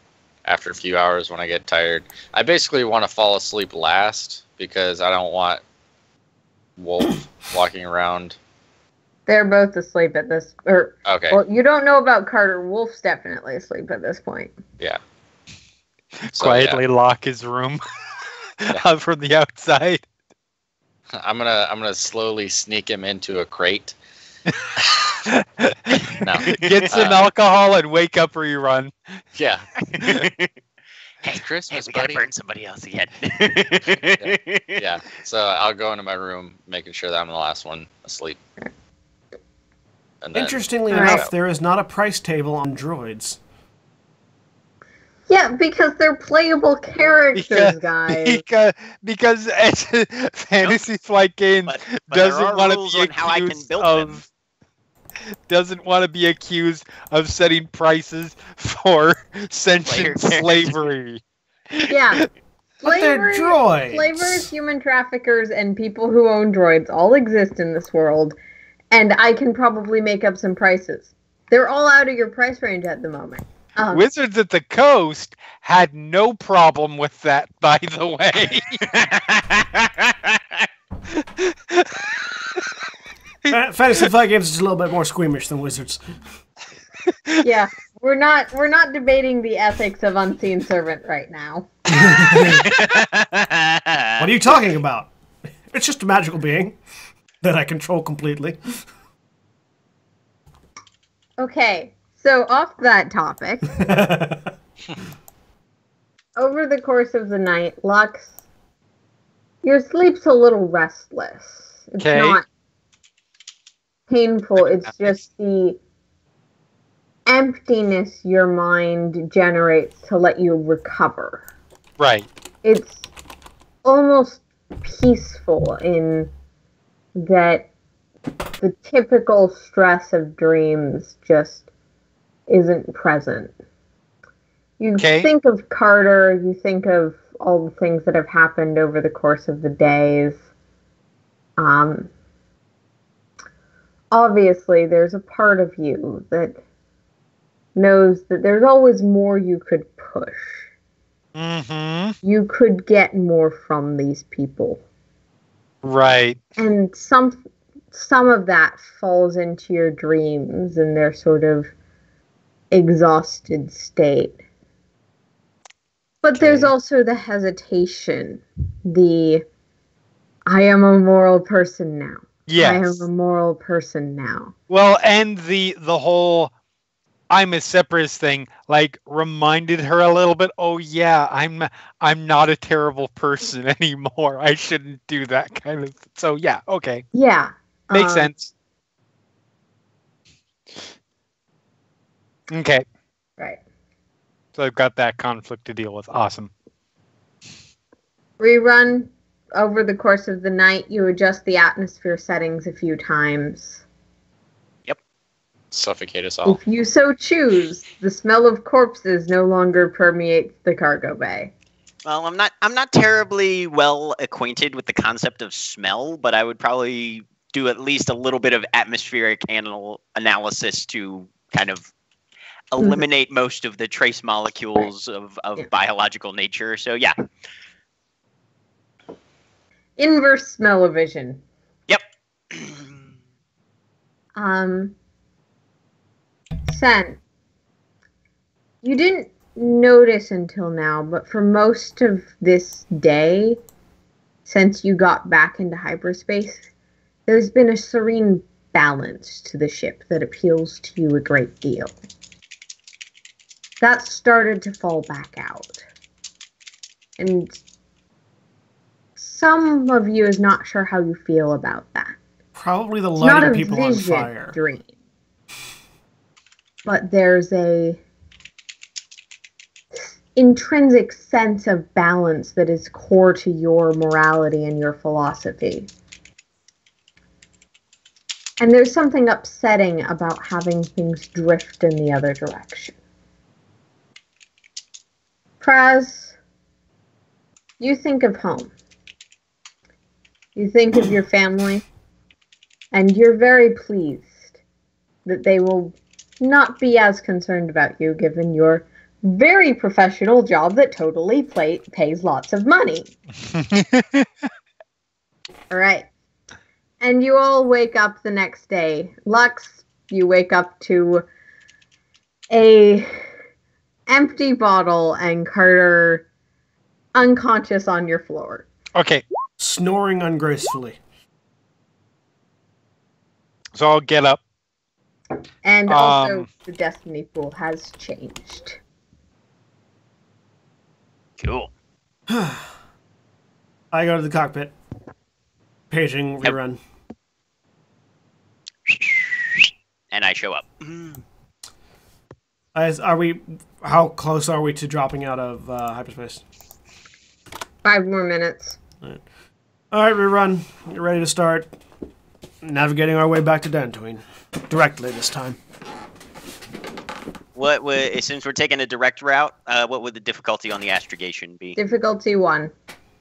after a few hours, when I get tired, I basically want to fall asleep last because I don't want Wolf walking around. they're both asleep at this. Or Okay, well, you don't know about Carter. Wolf's definitely asleep at this point. yeah. So, Quietly lock his room Yeah. from the outside. yeah, I'm gonna slowly sneak him into a crate. No. Get some alcohol and wake up rerun. Yeah, Hey, it's Christmas, we gotta buddy. burn somebody else again. Yeah, so I'll go into my room, making sure that I'm the last one asleep. And then, interestingly Alright. enough, there is not a price table on droids. Yeah, because they're playable characters, guys. Because Fantasy Flight Games But there doesn't are want to rules be on how I can accused build of doesn't want to be accused of setting prices for sentient Player slavery. Yeah. But they're droids. Slavers, human traffickers, and people who own droids all exist in this world, and I can probably make up some prices. They're all out of your price range at the moment. Wizards at the Coast had no problem with that, by the way. Fantasy Flight Games is a little bit more squeamish than Wizards. Yeah, we're not debating the ethics of Unseen Servant right now. What are you talking about? It's just a magical being that I control completely. Okay, so off that topic, over the course of the night, Lux, your sleep's a little restless. It's Okay. not painful, it's just the emptiness your mind generates to let you recover. Right. It's almost peaceful in that the typical stress of dreams just isn't present. You Okay. think of Carter, you think of all the things that have happened over the course of the days. Obviously, there's a part of you that knows that there's always more you could push. Mm-hmm. You could get more from these people. Right. And some of that falls into your dreams and their sort of exhausted state. But there's Okay. also the hesitation, the I am a moral person now. I am Yes. a moral person now. Well, and the whole I'm a separatist thing, like, reminded her a little bit. Oh yeah, I'm not a terrible person anymore. I shouldn't do that kind of. So yeah, okay, Yeah. makes sense. Okay, Right. so I've got that conflict to deal with. Awesome. Rerun. Over the course of the night, you adjust the atmosphere settings a few times. Suffocate us all. If you so choose, the smell of corpses no longer permeates the cargo bay. Well, I'm not terribly well acquainted with the concept of smell, but I would probably do at least a little bit of atmospheric analysis to kind of eliminate most of the trace molecules of Yeah. biological nature. So yeah. Inverse smell-o-vision. Yep. Sen, you didn't notice until now, but for most of this day, since you got back into hyperspace, there's been a serene balance to the ship that appeals to you a great deal. That started to fall back out. And some of you is not sure how you feel about that. Probably the It's not lighting a people on vision fire. dream. But there's a intrinsic sense of balance that is core to your morality and your philosophy. And there's something upsetting about having things drift in the other direction. Kraz, you think of home. You think of your family, and you're very pleased that they will not be as concerned about you given your very professional job that totally pays lots of money. All right. And you all wake up the next day. Lux, you wake up to a empty bottle and Carter unconscious on your floor. Okay, Snoring ungracefully. so I'll get up. And also, the destiny pool has changed. Cool. I go to the cockpit. Paging rerun. And I show up. How close are we to dropping out of hyperspace? 5 more minutes. Alright, rerun. You're ready to start navigating our way back to Dantooine. Directly this time. What would, since we're taking a direct route, what would the difficulty on the astrogation be? Difficulty 1.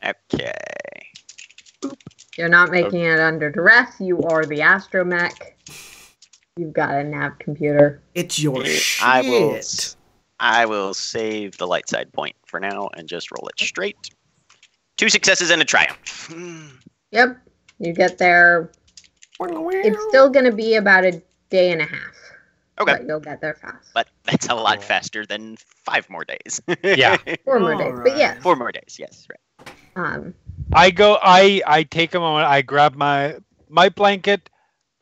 Okay. You're not making it under duress. You are the astromech. You've got a nav computer. It's your shit. I will save the light side point for now and just roll it straight. 2 successes and a triumph. Yep. You get there. It's still going to be about a day and a half. Okay. But you'll get there fast. But that's a lot faster than 5 more days. Yeah. 4 more days. But yes. 4 more days, yes. Right. I take a moment, I grab my blanket,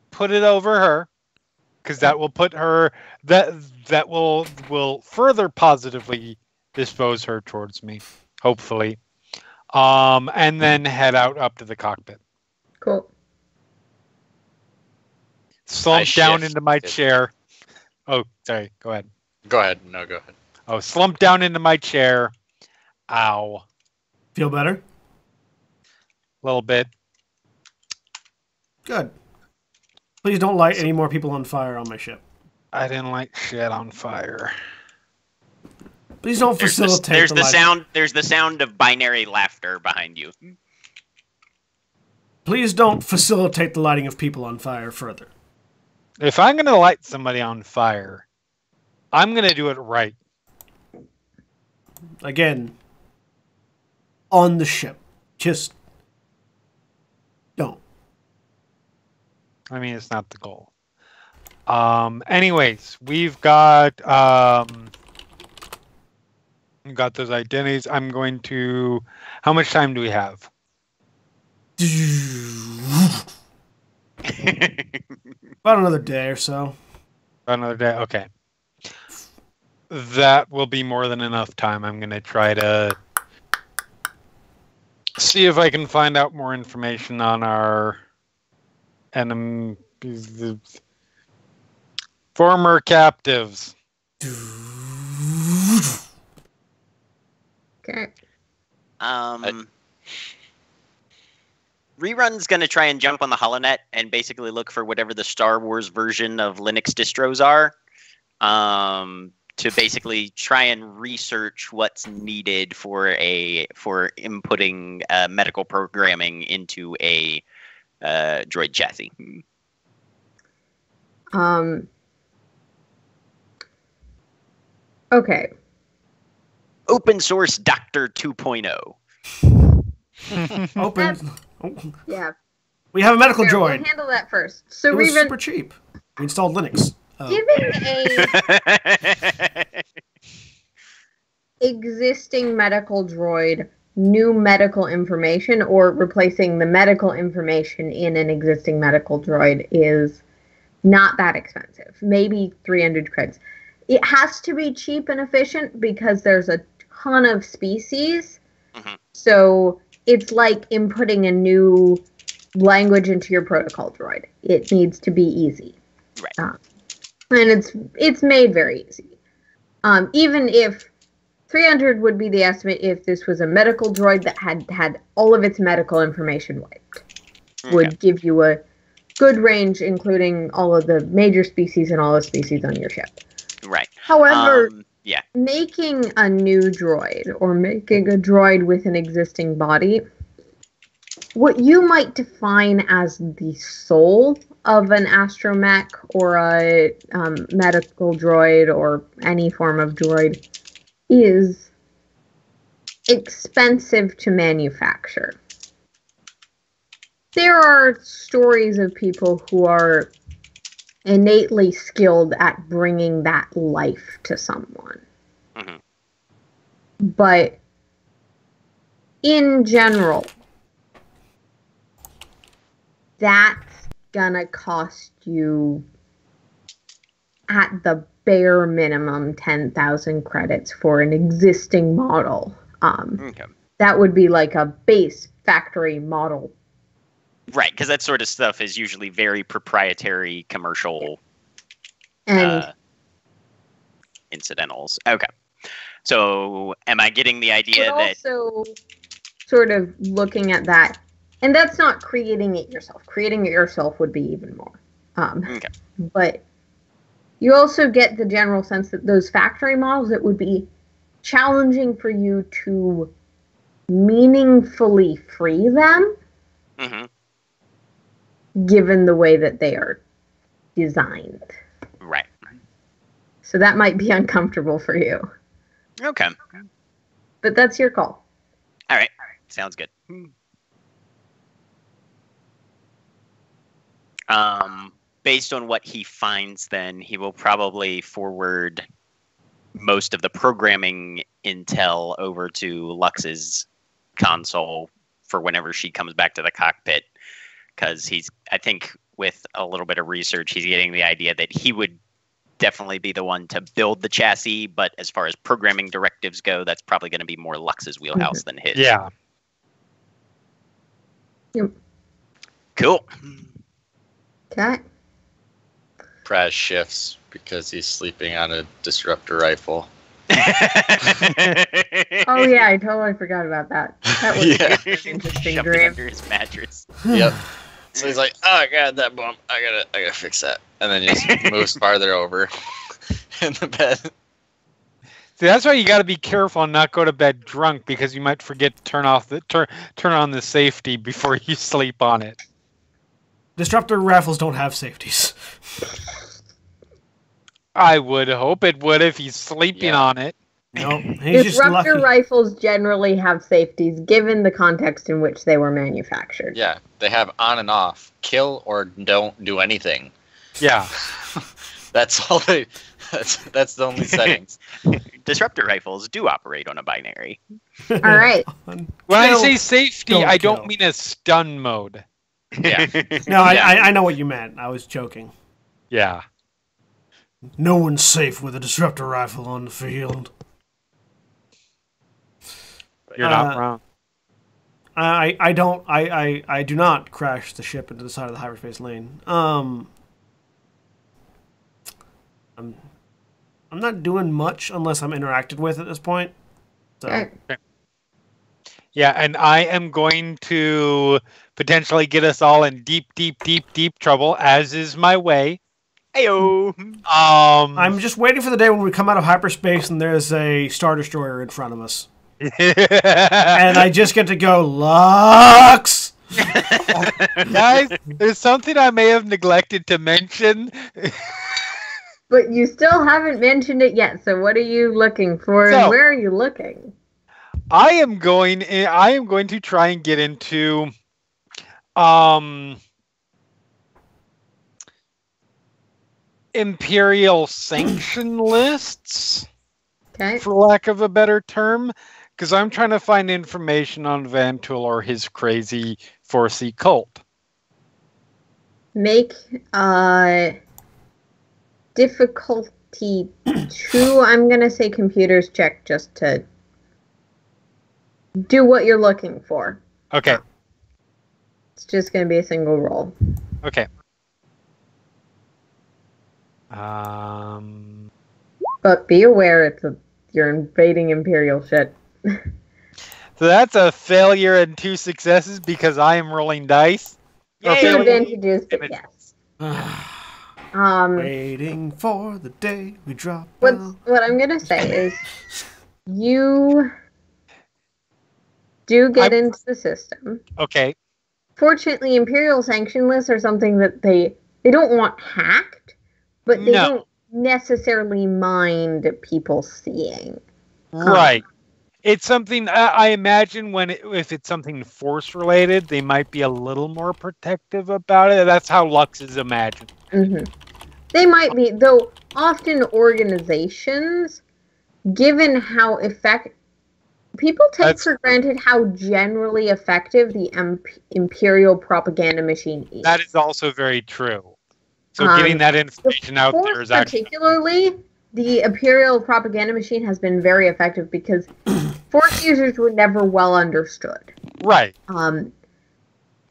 put it over her, because that will put her, that will further positively dispose her towards me, hopefully. And then head out up to the cockpit. Cool. Slump down into my chair. Oh, sorry, go ahead. Go ahead. No, go ahead. Oh, slump down into my chair. Ow. Feel better? A little bit. Good. Please don't light any more people on fire on my ship. I didn't like shit on fire. Please don't facilitate there's the lighting. sound. There's the sound of binary laughter behind you. Please don't facilitate the lighting of people on fire further. If I'm going to light somebody on fire, I'm going to do it right. Again, on the ship. Just don't. I mean, it's not the goal. Anyways, we've got those identities. I'm going to... How much time do we have? About another day or so. Another day? Okay. That will be more than enough time. I'm going to try to see if I can find out more information on our enemy, former captives. Okay. Rerun's going to try and jump on the HoloNet and basically look for whatever the Star Wars version of Linux distros are, to basically try and research what's needed for inputting medical programming into a droid chassis. Okay. Open source Doctor 2.0. Open. Yeah. We have a medical Here, droid. we'll handle that first. So It was Reven, super cheap. We installed Linux. given a existing medical droid new medical information or replacing the medical information in an existing medical droid is not that expensive. Maybe 300 creds. It has to be cheap and efficient because there's a ton of species. Mhm. So it's like inputting a new language into your protocol droid. It needs to be easy. Right. And it's made very easy. Even if 300 would be the estimate if this was a medical droid that had all of its medical information wiped. Okay. Would give you a good range, including all of the major species and all the species on your ship. Right. However, Yeah. making a new droid or making a droid with an existing body, what you might define as the soul of an astromech or a medical droid or any form of droid is expensive to manufacture. There are stories of people who are innately skilled at bringing that life to someone. Mhm. But in general, that's gonna cost you at the bare minimum 10,000 credits for an existing model. Okay. That would be like a base factory model. Right, because that sort of stuff is usually very proprietary commercial And incidentals. Okay. So am I getting the idea but that also sort of looking at that, and that's not creating it yourself. Creating it yourself would be even more. Okay. But you also get the general sense that those factory models, it would be challenging for you to meaningfully free them, Mhm. given the way that they are designed. Right. So that might be uncomfortable for you. Okay. But that's your call. All right. Sounds good. Based on what he finds, then he will probably forward most of the programming intel over to Lux's console for whenever she comes back to the cockpit. Because I think with a little bit of research, he's getting the idea that he would definitely be the one to build the chassis, but as far as programming directives go, that's probably going to be more Lux's wheelhouse than his. Yeah. Yep. Cool. Okay. Praz shifts because he's sleeping on a disruptor rifle. Oh yeah, I totally forgot about that. That was Yeah. an interesting Shoved it dream. under his mattress. Yep. So he's like, "Oh god, that bump! I gotta fix that," and then just moves farther over in the bed. See, that's why you got to be careful and not go to bed drunk, because you might forget to turn on the safety before you sleep on it. Disruptor rifles don't have safeties. I would hope it would if he's sleeping Yeah. on it. No, he's just Disruptor lucky. rifles generally have safeties, given the context in which they were manufactured. Yeah, they have on and off, kill or don't do anything. Yeah. That's all they. That's the only settings. Disruptor rifles do operate on a binary. All right. When I Kill, say safety, don't I kill. don't mean a stun mode. Yeah. No, Yeah. I know what you meant. I was joking. Yeah. No one's safe with a disruptor rifle on the field. You're not wrong. I do not crash the ship into the side of the hyperspace lane. I'm not doing much unless I'm interacted with at this point. So Okay. Yeah, and I am going to potentially get us all in deep trouble, as is my way. Heyo. I'm just waiting for the day when we come out of hyperspace and there's a Star Destroyer in front of us. And I just get to go, Lux! Guys, there's something I may have neglected to mention. But you still haven't mentioned it yet, so what are you looking for and So- where are you looking? I am going to try and get into Imperial sanction lists, Okay. for lack of a better term, Because I'm trying to find information on Vantul or his crazy 4C cult. Make difficulty 2. I'm gonna say computers check just to do what you're looking for. Okay. It's just gonna be a single roll. Okay. But be aware, you're invading Imperial shit. So that's a failure and 2 successes because I am rolling dice. Yay! Two advantages, but yes. Waiting for the day we drop What out. I'm gonna say is, you do get into the system. Okay. Fortunately, Imperial sanction lists are something that they don't want hacked, but they don't necessarily mind people seeing. Right. It's something I imagine if it's something force related, they might be a little more protective about it. That's how Lux is imagined. Mm-hmm. They might be, though often organizations, given how people take for granted how generally effective the Imperial propaganda machine is. That is also very true. So getting that information out there is actually... Particularly, the Imperial propaganda machine has been very effective because Force users were never well understood. Right.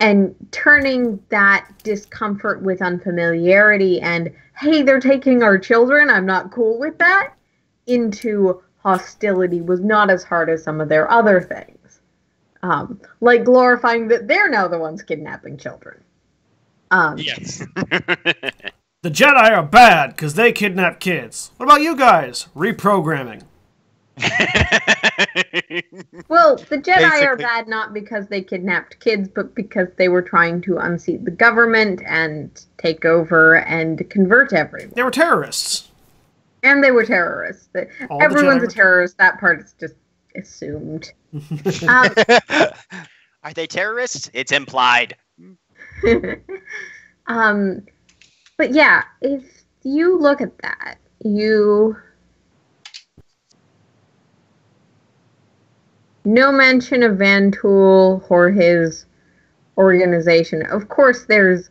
And turning that discomfort with unfamiliarity and, hey, they're taking our children, I'm not cool with that, into hostility was not as hard as some of their other things. Like glorifying that they're now the ones kidnapping children. Yes. The Jedi are bad because they kidnap kids. What about you guys? Reprogramming. Well, the Jedi are Basically. bad not because they kidnapped kids, but because they were trying to unseat the government and take over and convert everyone. They were terrorists. And they were terrorists. All Everyone's the a Jedi terrorist. That part is just assumed. Are they terrorists? It's implied. But yeah, if you look at that, no mention of Vantul or his organization. Of course, there's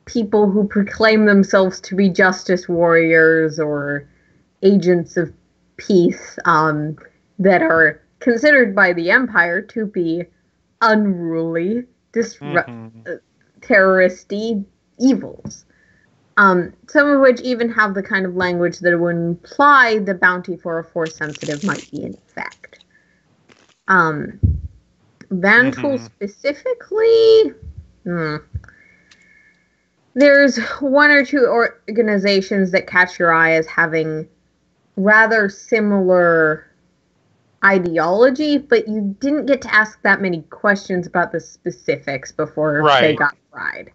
people who proclaim themselves to be justice warriors or agents of peace that are considered by the Empire to be unruly, terroristy evils. Some of which even have the kind of language that would imply the bounty for a Force sensitive might be in effect. Vantul specifically, there's one or two organizations that catch your eye as having rather similar ideology, but you didn't get to ask that many questions about the specifics before they got fried.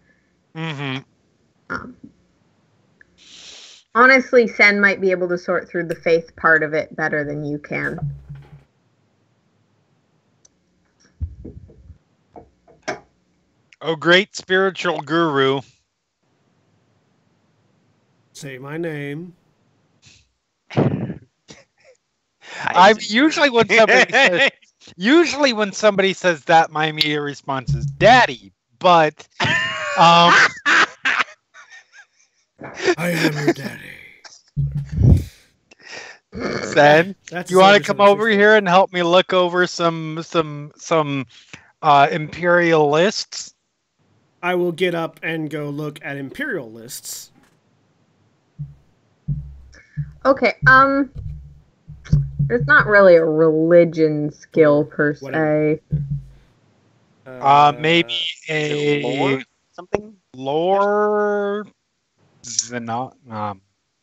Honestly, Sen might be able to sort through the faith part of it better than you can. Oh, great spiritual guru. Say my name. I'm usually when somebody says that, my immediate response is "Daddy," but I am your daddy. Sen, That's you want to come over here and help me look over some Imperial lists? I will get up and go look at Imperial lists. Okay, there's not really a religion skill per se. Maybe a lore? Something? lore,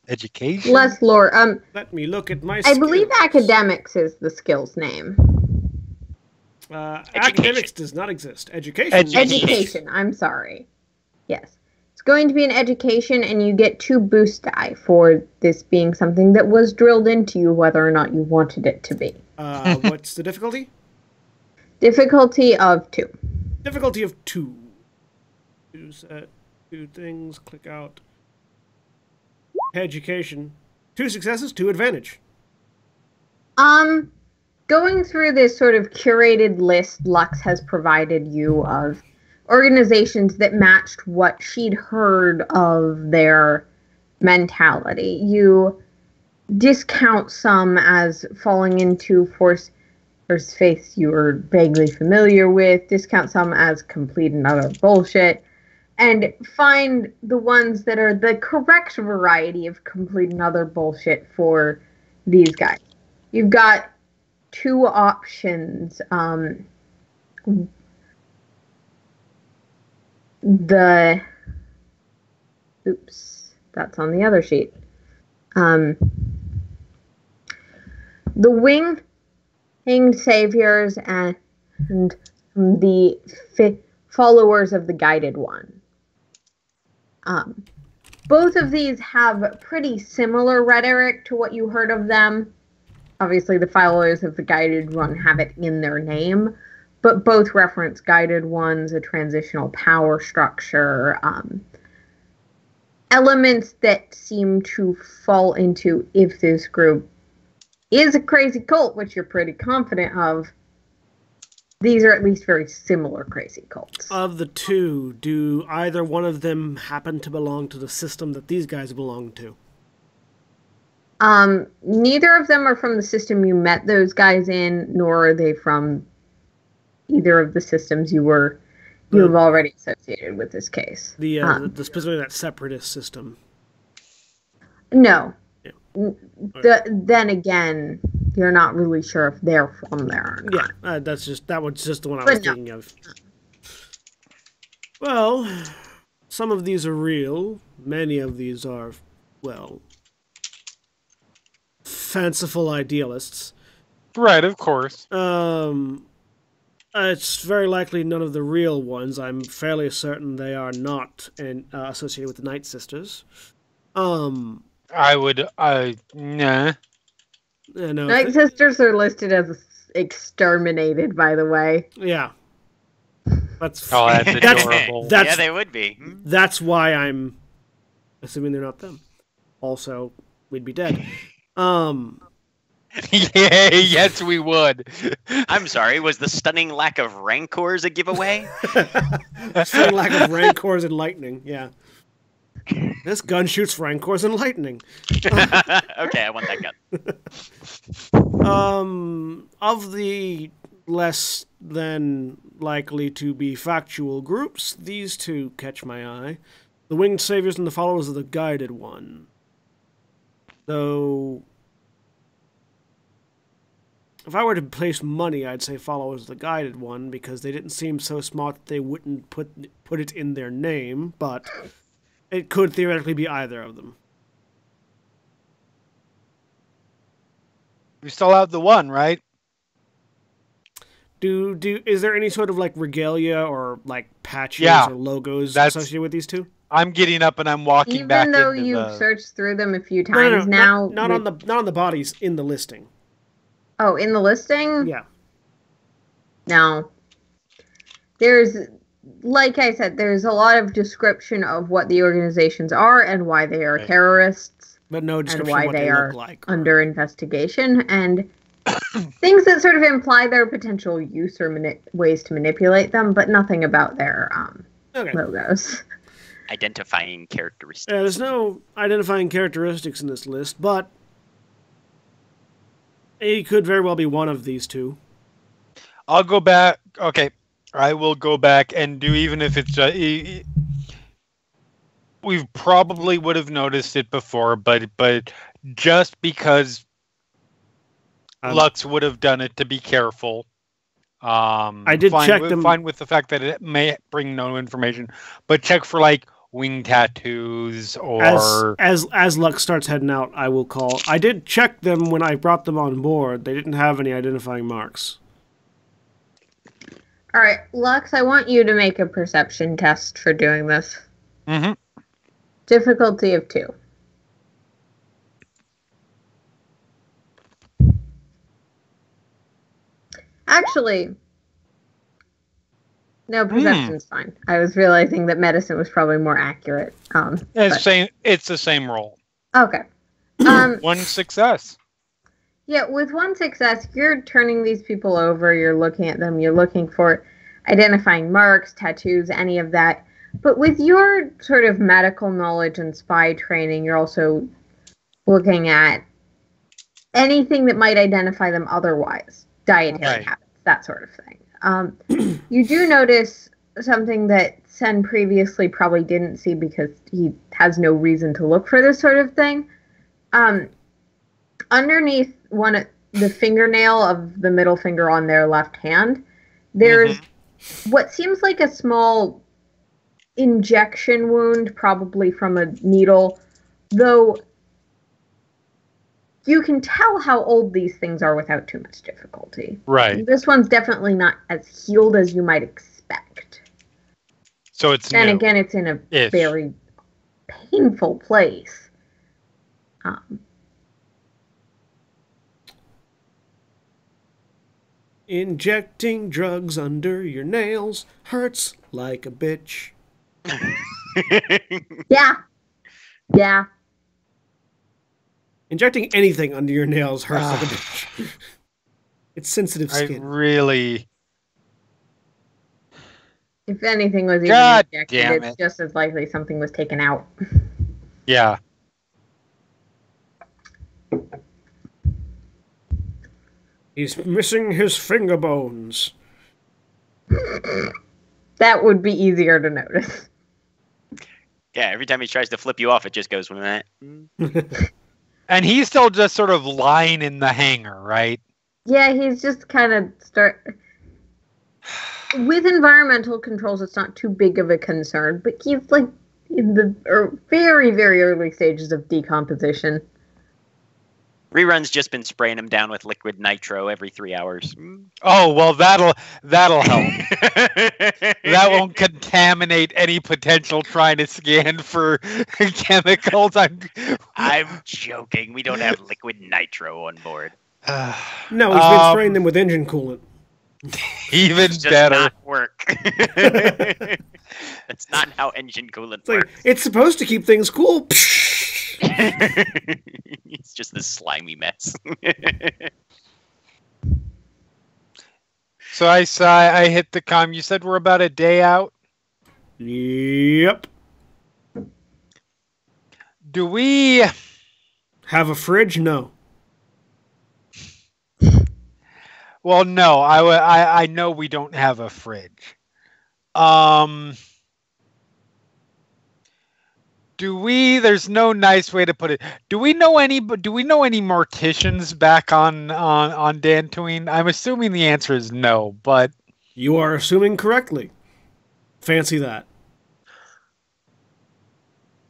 education. Less lore. Let me look at my I skills. believe academics is the skill's name. Academics does not exist. Education. Education. I'm sorry. Yes. It's going to be an education, and you get 2 boost die for this being something that was drilled into you, whether or not you wanted it to be. What's the difficulty? Difficulty of 2. Difficulty of 2. Choose 2 things. Click out. Education. 2 successes, 2 advantage. going through this sort of curated list Lux has provided you of organizations that matched what she'd heard of their mentality, you discount some as falling into force or faiths you were vaguely familiar with, discount some as complete and utter bullshit, and find the ones that are the correct variety of complete and utter bullshit for these guys. You've got two options. Oops, that's on the other sheet. The winged saviors and the followers of the guided one. Both of these have pretty similar rhetoric to what you heard of them. Obviously, the followers of the guided one have it in their name, but both reference guided ones, a transitional power structure, elements that seem to fall into, if this group is a crazy cult, which you're pretty confident of, these are at least very similar crazy cults. Of the two, do either one of them happen to belong to the system that these guys belong to? Neither of them are from the system you met those guys in, nor are they from either of the systems you have already associated with this case. The specifically that separatist system. No. Yeah. Then again, you're not really sure if they're from there or not. Yeah, that was just the one I was thinking of. Well, some of these are real. Many of these are, well, fanciful idealists. Right, of course. It's very likely none of the real ones. I'm fairly certain they are not associated with the Night Sisters. Nah. No, Night Sisters are listed as exterminated, by the way. Yeah. That's adorable. Yeah, they would be. That's why I'm assuming they're not them. Also, we'd be dead. Yeah, yes, we would. I'm sorry, was the stunning lack of rancors a giveaway? Stunning lack of rancors and lightning, yeah. This gun shoots rancors and lightning. Okay, I want that gun. Of the less than likely to be factual groups, these two catch my eye. The Winged Saviors and the Followers of the Guided One. Though, if I were to place money, I'd say Followers of the Guided One, because they didn't seem so smart that they wouldn't put it in their name, but it could theoretically be either of them. We still have the one, right? Is there any sort of like regalia or like patches or logos associated with these two? I'm getting up and I'm walking back. Even though you've searched through them a few times now. Not on the bodies, in the listing. Oh, in the listing? Yeah. No. There's, like I said, there's a lot of description of what the organizations are and why they are terrorists. But no description and why of what they are look like. Under investigation, and things that sort of imply their potential use or ways to manipulate them, but nothing about their logos. Identifying characteristics. Yeah, there's no identifying characteristics in this list, but it could very well be one of these two. I'll go back. Okay, I will go back and do, even if it's we probably would have noticed it before, but just because Lux would have done it to be careful. I did check them. Fine with the fact that it may bring no information, but check for like wing tattoos or as Lux starts heading out, I will call. I did check them when I brought them on board. They didn't have any identifying marks. All right, Lux, I want you to make a perception test for doing this. Mm-hmm. Difficulty of 2. Actually, no, perception's fine. I was realizing that medicine was probably more accurate. It's the same roll. Okay. One success. Yeah, with one success, you're turning these people over, you're looking at them, you're looking for identifying marks, tattoos, any of that. But with your sort of medical knowledge and spy training, you're also looking at anything that might identify them otherwise, dietary Right. habits, that sort of thing. You do notice something that Sen previously probably didn't see because he has no reason to look for this sort of thing. Underneath the fingernail of the middle finger on their left hand, there's what seems like a small injection wound, probably from a needle, though you can tell how old these things are without too much difficulty. Right. This one's definitely not as healed as you might expect. So it's And new. again, it's in a Ish. very painful place. Injecting drugs under your nails hurts like a bitch. Yeah. Yeah. Injecting anything under your nails hurts like a bitch. It's sensitive I skin. really. If anything was even God injected, damn it's it. just as likely something was taken out. Yeah. He's missing his finger bones. That would be easier to notice. Yeah, every time he tries to flip you off, it just goes. Meh. And he's still just sort of lying in the hangar, right? Yeah, he's just kind of with environmental controls, it's not too big of a concern, but he's like in the very, very early stages of decomposition. Rerun's just been spraying him down with liquid nitro every 3 hours. Oh well, that'll help. That won't contaminate any potential trying to scan for chemicals. I'm joking. We don't have liquid nitro on board. No, he's been spraying them with engine coolant. Even Does better. not work. That's not how engine coolant It's like, works. it's supposed to keep things cool. It's just this slimy mess. So I hit the comm. You said we're about a day out. Yep. Do we Have a fridge? No. Well, no. I know we don't have a fridge. Do we? There's no nice way to put it. Do we know any morticians back on Dantooine? I'm assuming the answer is no, but You are assuming correctly. Fancy that.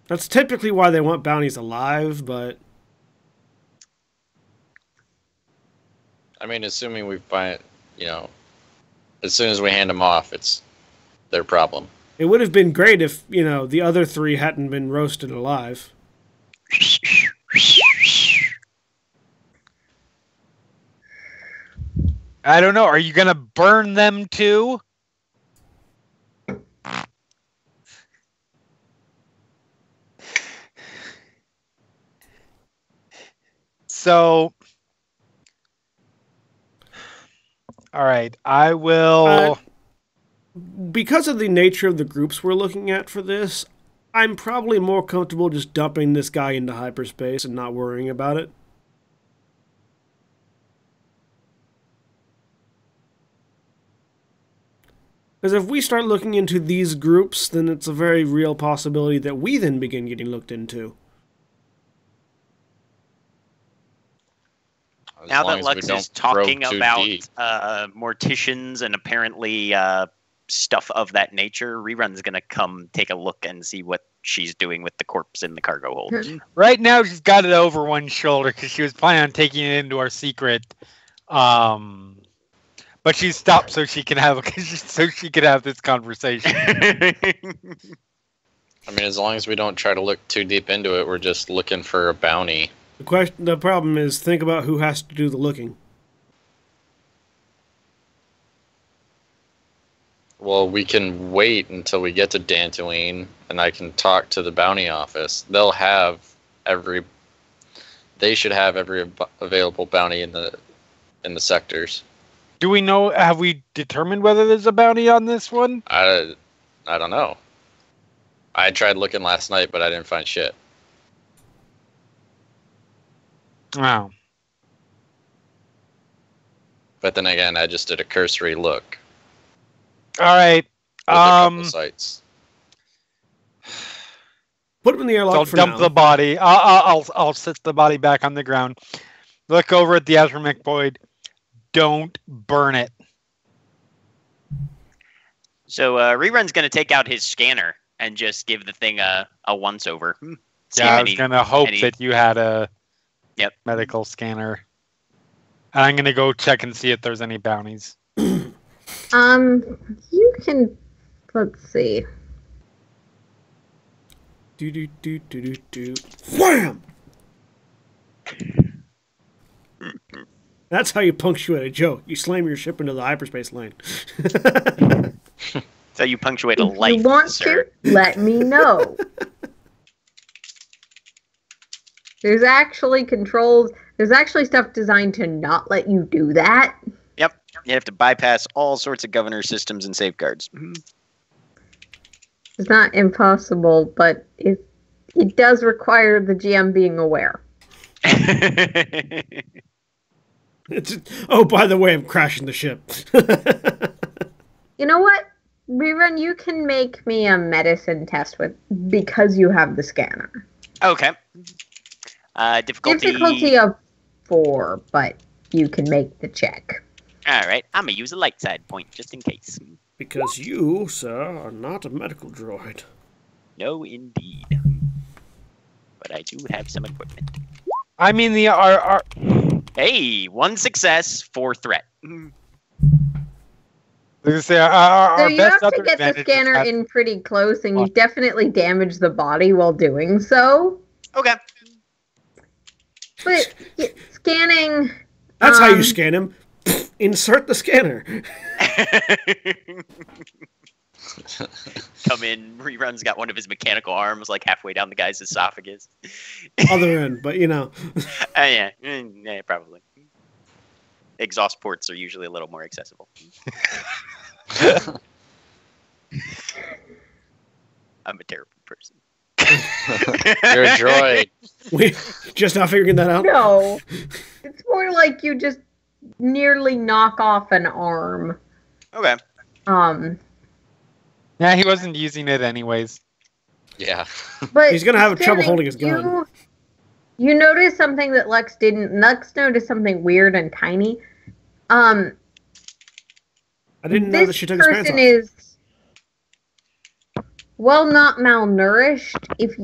That's typically why they want bounties alive, but I mean, assuming we find, as soon as we hand them off, it's their problem. it would have been great if, the other three hadn't been roasted alive. I don't know. Are you gonna burn them too? So, all right, I will. Because of the nature of the groups we're looking at for this, I'm probably more comfortable just dumping this guy into hyperspace and not worrying about it. Because if we start looking into these groups, then it's a very real possibility that we then begin getting looked into. As Now long that as we Lux don't is talking probe too about deep. morticians and apparently stuff of that nature, Rerun's going to come take a look and see what she's doing with the corpse in the cargo hold. Right now, she's got it over one shoulder because she was planning on taking it into our secret. But she stopped so she can have this conversation. I mean, as long as we don't try to look too deep into it, we're just looking for a bounty. The problem is, think about who has to do the looking. Well, we can wait until we get to Dantooine, and I can talk to the bounty office. They'll have they should have every available bounty in the sectors. Do we know? Have we determined whether there's a bounty on this one? I don't know. I tried looking last night, but I didn't find shit. Wow. But then again, I just did a cursory look. All right. With a couple sites. Put him in the airlock I'll for dump now. the body. I'll sit the body back on the ground. Look over at the astromech void. Don't burn it. So Rerun's going to take out his scanner and just give the thing a once over. I was going to hope that you had a medical scanner. And I'm going to go check and see if there's any bounties. You can. Let's see. Wham! That's how you punctuate a joke. You slam your ship into the hyperspace lane. That's how you punctuate a life, If you want sir. to, let me know. There's actually controls. There's actually stuff designed to not let you do that. Yep. You have to bypass all sorts of governor systems and safeguards. It's not impossible, but it does require the GM being aware. Oh, by the way, I'm crashing the ship. You know what? Rerun, you can make me a medicine test because you have the scanner. Okay. Difficulty of 4, but you can make the check. All right. I'm going to use a light side point just in case. Because you, sir, are not a medical droid. No, indeed. But I do have some equipment. I mean, our Hey, 1 success, 4 threat. So you have to get the scanner in pretty close, and you definitely damage the body while doing so. Okay. But scanning... That's how you scan him. Insert the scanner. Come in, Rerun's got one of his mechanical arms like halfway down the guy's esophagus. Other end, but you know. Yeah, probably. Exhaust ports are usually a little more accessible. I'm a terrible person. You're a droid. We just not figuring that out. No. It's more like you just nearly knock off an arm. Okay. Yeah, he wasn't using it anyways. Yeah. But he's gonna have trouble holding his gun. You noticed something that Lux didn't. Lux noticed something weird and tiny. I didn't know that she took his pants off. This person is not malnourished. If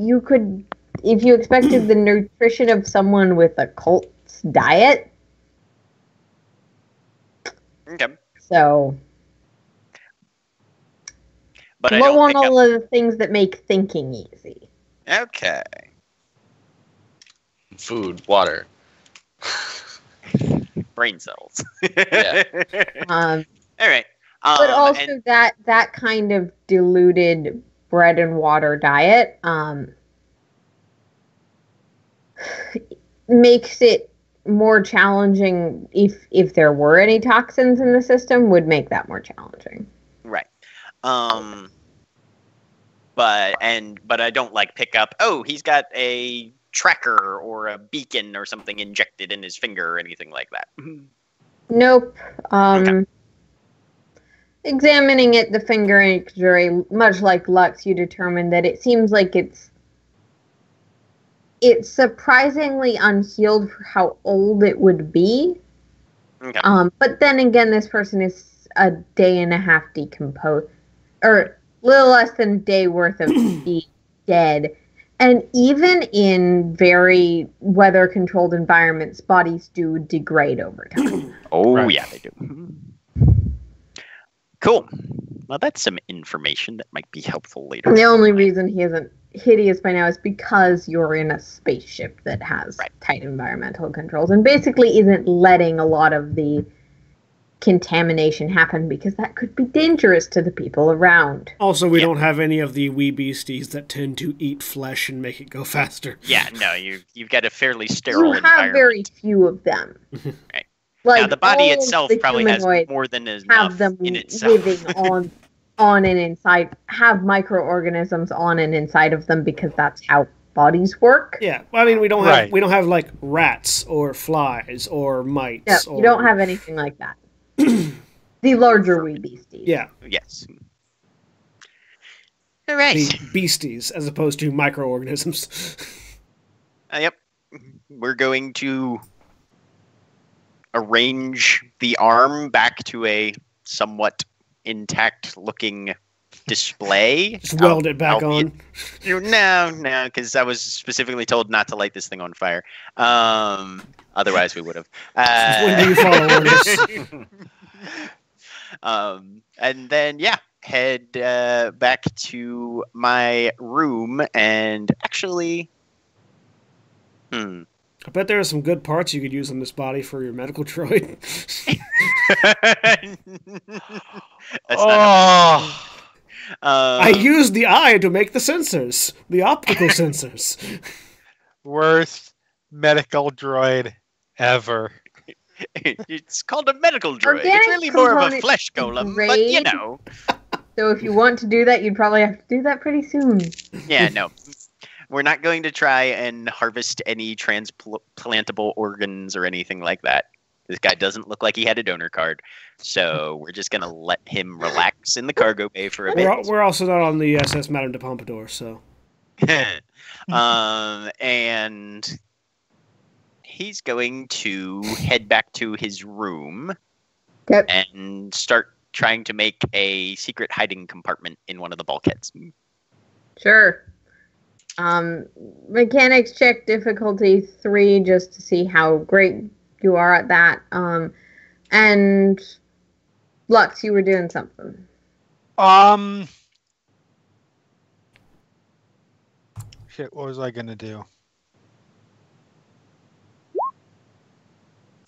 you expected the nutrition of someone with a cult's diet. Okay. So. But low on all of the things that make thinking easy. Okay. Food, water. Brain cells. Yeah. All right. But also that kind of diluted bread and water diet makes it more challenging if there were any toxins in the system, would make that more challenging. Right. But I don't pick up, oh, he's got a tracker or a beacon or something injected in his finger or anything like that. Nope. Okay. Examining it, the finger injury, much like Lux, you determine that it seems like it's surprisingly unhealed for how old it would be. Okay. But then again, this person is a day and a half decomposed, or little less than a day worth of being dead. And even in very weather-controlled environments, bodies do degrade over time. Oh, Right. yeah, they do. Cool. Well, that's some information that might be helpful later. The only reason he isn't hideous by now is because you're in a spaceship that has tight environmental controls and basically isn't letting a lot of the contamination happen, because that could be dangerous to the people around. Also, we don't have any of the wee beasties that tend to eat flesh and make it go faster. Yeah, no, you've got a fairly sterile You have environment. very few of them. Right. Like, Now, the body all of itself the probably has humanoids more than enough have them in itself. living on and inside, have microorganisms on and inside of them, because that's how bodies work. Yeah, well, I mean, we don't Right. have like rats or flies or mites. No, you don't have anything like that. The larger wee beasties. Yeah, Yes. All right. the beasties as opposed to microorganisms. Yep. We're going to arrange the arm back to a somewhat intact-looking display. Just weld it back albeit- on. No, because I was specifically told not to light this thing on fire. Otherwise, we would have. When do you follow orders? And then, yeah, head back to my room and actually. I bet there are some good parts you could use on this body for your medical droid. That's not. I used the eye to make the sensors, the optical sensors. Worst medical droid ever. It's called a medical droid. Organic It's really more of a component flesh golem, but you grade. know. So if you want to do that, you'd probably have to do that pretty soon. Yeah, no. We're not going to try and harvest any transplantable organs or anything like that. This guy doesn't look like he had a donor card. So we're just going to let him relax in the cargo bay for a bit. We're also not on the SS Madame de Pompadour, so. And he's going to head back to his room Yep. and start trying to make a secret hiding compartment in one of the bulkheads. Sure. Mechanics check difficulty 3 just to see how great you are at that. And Lux, you were doing something. Shit, what was I gonna do?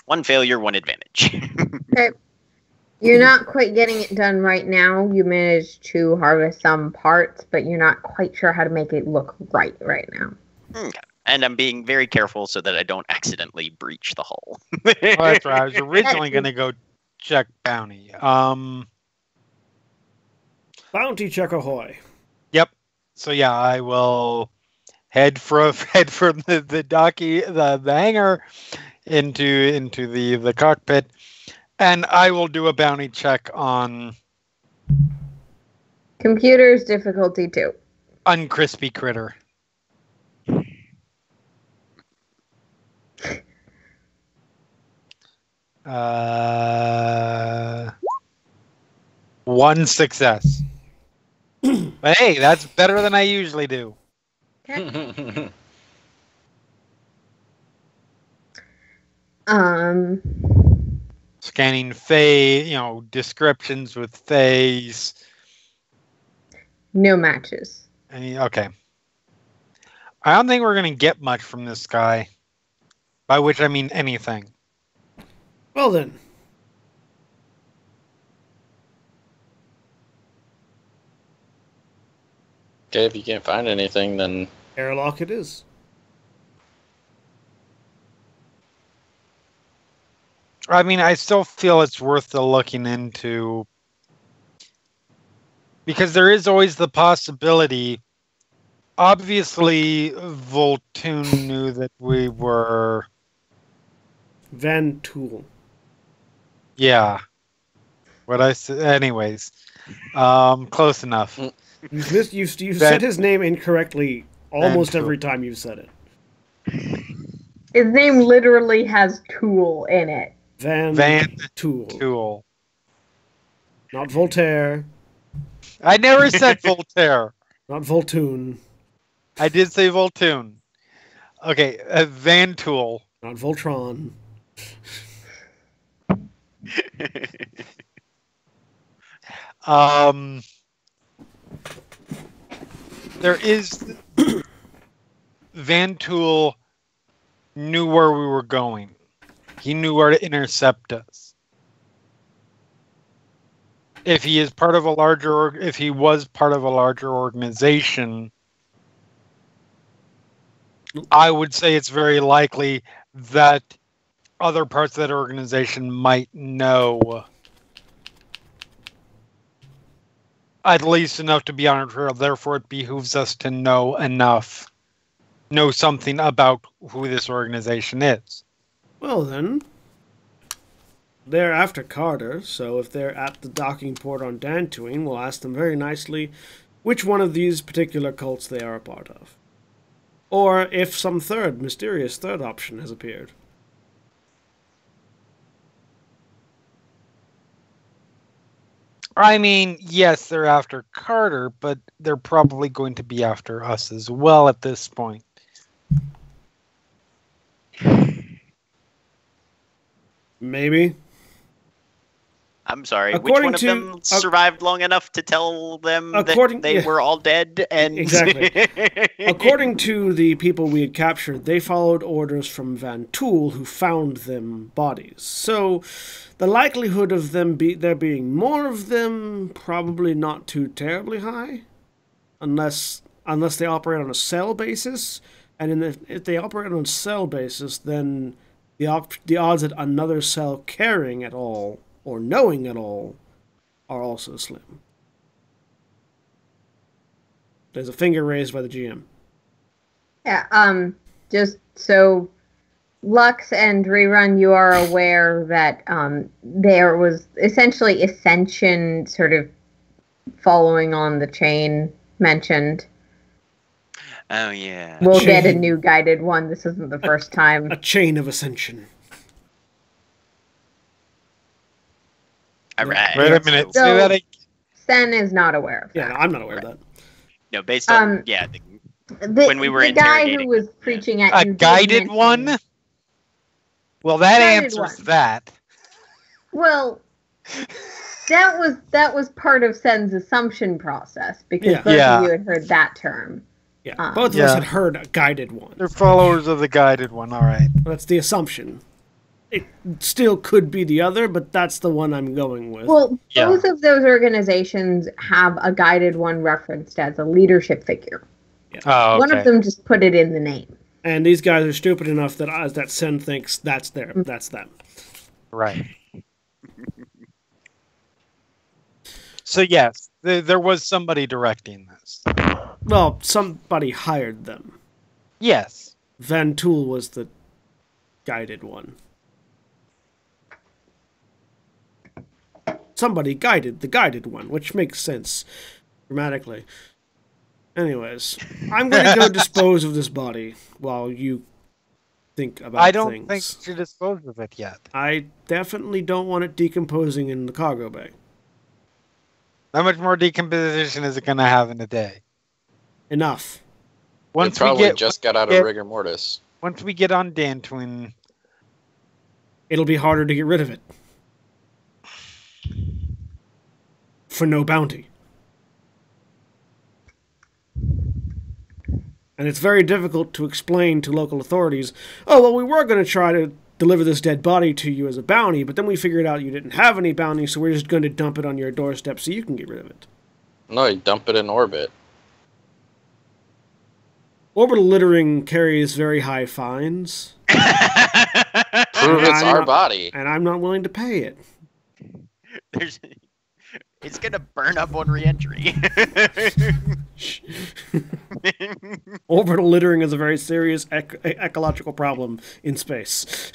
1 failure, 1 advantage. Okay. You're not quite getting it done right now. You managed to harvest some parts, but you're not quite sure how to make it look right now. Okay. And I'm being very careful so that I don't accidentally breach the hull. Oh, that's right. I was originally gonna go check bounty. Bounty check ahoy. Yep. So yeah, I will head from the docky the hangar into the cockpit, and I will do a bounty check on Computers difficulty 2. Uncrispy Critter. One success. But hey, that's better than I usually do. Scanning descriptions with phase. No matches. Okay. I don't think we're going to get much from this guy. By which I mean anything. Well then. Okay, if you can't find anything, then Airlock it is. I mean, I still feel it's worth the looking into. Because there is always the possibility. Obviously, Voltoon knew that we were... Van Tool. Yeah. What I said... Anyways. Close enough. You said his name incorrectly almost every time you've said it. His name literally has tool in it. Van Tool. Tool. Not Voltaire. I never said Voltaire. Not Voltoon. I did say Voltoon. Okay, Van Tool. Not Voltron. There is... Van Tool knew where we were going. He knew where to intercept us. If he is part of a larger, if he was part of a larger organization, I would say it's very likely that other parts of that organization might know at least enough to be on our trail. Therefore, it behooves us to know enough, know something about who this organization is. Well then, they're after Carter, so if they're at the docking port on Dantooine, we'll ask them very nicely which one of these particular cults they are a part of. Or if some mysterious third option has appeared. I mean, yes, they're after Carter, but they're probably going to be after us as well at this point. Maybe. I'm sorry. According Which one of them survived long enough to tell them that they were all dead? And exactly. According to the people we had captured, they followed orders from Van Tool, who found them bodies. So the likelihood of there being more of them, probably not too terribly high, unless they operate on a cell basis. And if they operate on a cell basis, then the odds that another cell caring at all or knowing at all are also slim. There's a finger raised by the GM. Yeah, just so Lux and Rerun, you are aware that there was essentially Ascension sort of following on the chain mentioned. Oh, yeah. We'll get a new guided one. This isn't the first time. A chain of Ascension. All right. Wait a minute. So, say that again. Sen is not aware of that. Yeah, no, I'm not aware of that. No, based on, when we were the guy interrogating. who was preaching at you. A guided one? Well, that Guided answers one. that. Well, that was part of Sen's assumption process, because both Yeah. of you had heard that term. Yeah, both of us had heard a guided one. They're followers of the guided one, all right. That's the assumption. It still could be the other, but that's the one I'm going with. Well, Yeah. both of those organizations have a guided one referenced as a leadership figure. Oh, okay. One of them just put it in the name. And these guys are stupid enough that Sen thinks that's them. Right. So, yes, there was somebody directing this. Well, somebody hired them. Yes. Van Tool was the guided one. Somebody guided the guided one, which makes sense grammatically. Anyways, I'm going to go dispose of this body while you think about things. I don't think you disposed of it yet. I definitely don't want it decomposing in the cargo bay. How much more decomposition is it going to have in a day? Enough. It probably just got out of rigor mortis. Once we get on Dantooine, It'll be harder to get rid of it. For no bounty. And it's very difficult to explain to local authorities, oh, well, we were going to try to deliver this dead body to you as a bounty, but then we figured out you didn't have any bounty, so we're just going to dump it on your doorstep so you can get rid of it. No, you dump it in orbit. Orbital littering carries very high fines. Prove it's our body. And I'm not willing to pay it. It's gonna burn up on re-entry. Orbital littering is a very serious ecological problem in space.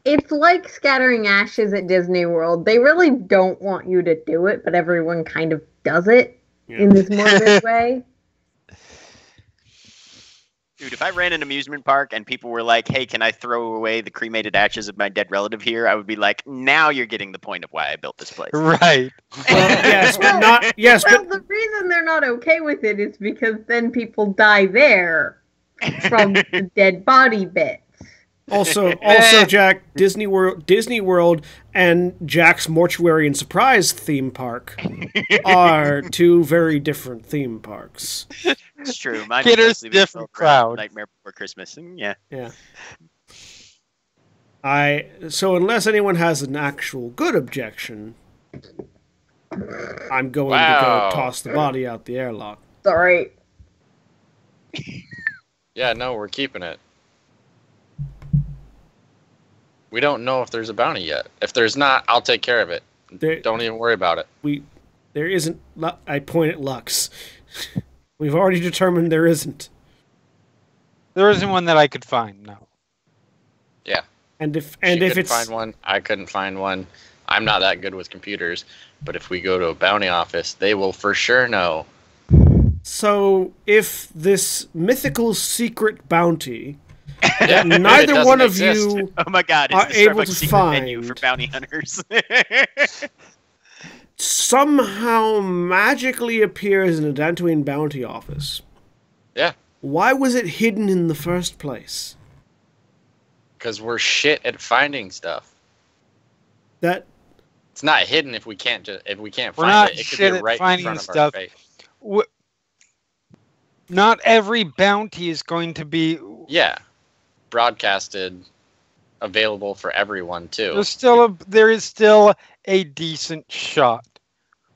It's like scattering ashes at Disney World. They really don't want you to do it, but everyone kind of does it in this morbid way. Dude, if I ran an amusement park and people were like, hey, can I throw away the cremated ashes of my dead relative here? I would be like, now you're getting the point of why I built this place. right. Well, yes, but not... Yes, Well, but... the reason they're not okay with it is because then people die there from the dead body bits. Also, Jack, Disney World, and Jack's Mortuary and Surprise theme park are two very different theme parks. It's true. Mine Get was us mostly different built around crowd. Nightmare Before Christmas. Yeah. Yeah. So unless anyone has an actual good objection, I'm going Wow. to go toss the body out the airlock. Sorry. Yeah, no, we're keeping it. We don't know if there's a bounty yet. If there's not, I'll take care of it. Don't even worry about it. There isn't. I point at Lux. We've already determined there isn't. There isn't one that I could find. No. Yeah. And if She couldn't it's find one, I couldn't find one. I'm not that good with computers, but if we go to a bounty office, they will for sure know. so, if this mythical secret bounty Yeah, neither it one doesn't of exist. you Oh my god, are it's the able Starbucks to secret menu find for bounty hunters. somehow magically appears in a Dantooine bounty office, Yeah, why was it hidden in the first place? because we're shit at finding stuff. That It's not hidden if we can't We're find not it. It could shit be at right in finding front of our stuff. face. Not every bounty is going to be. Yeah, broadcasted, available for everyone too. There is still a decent shot,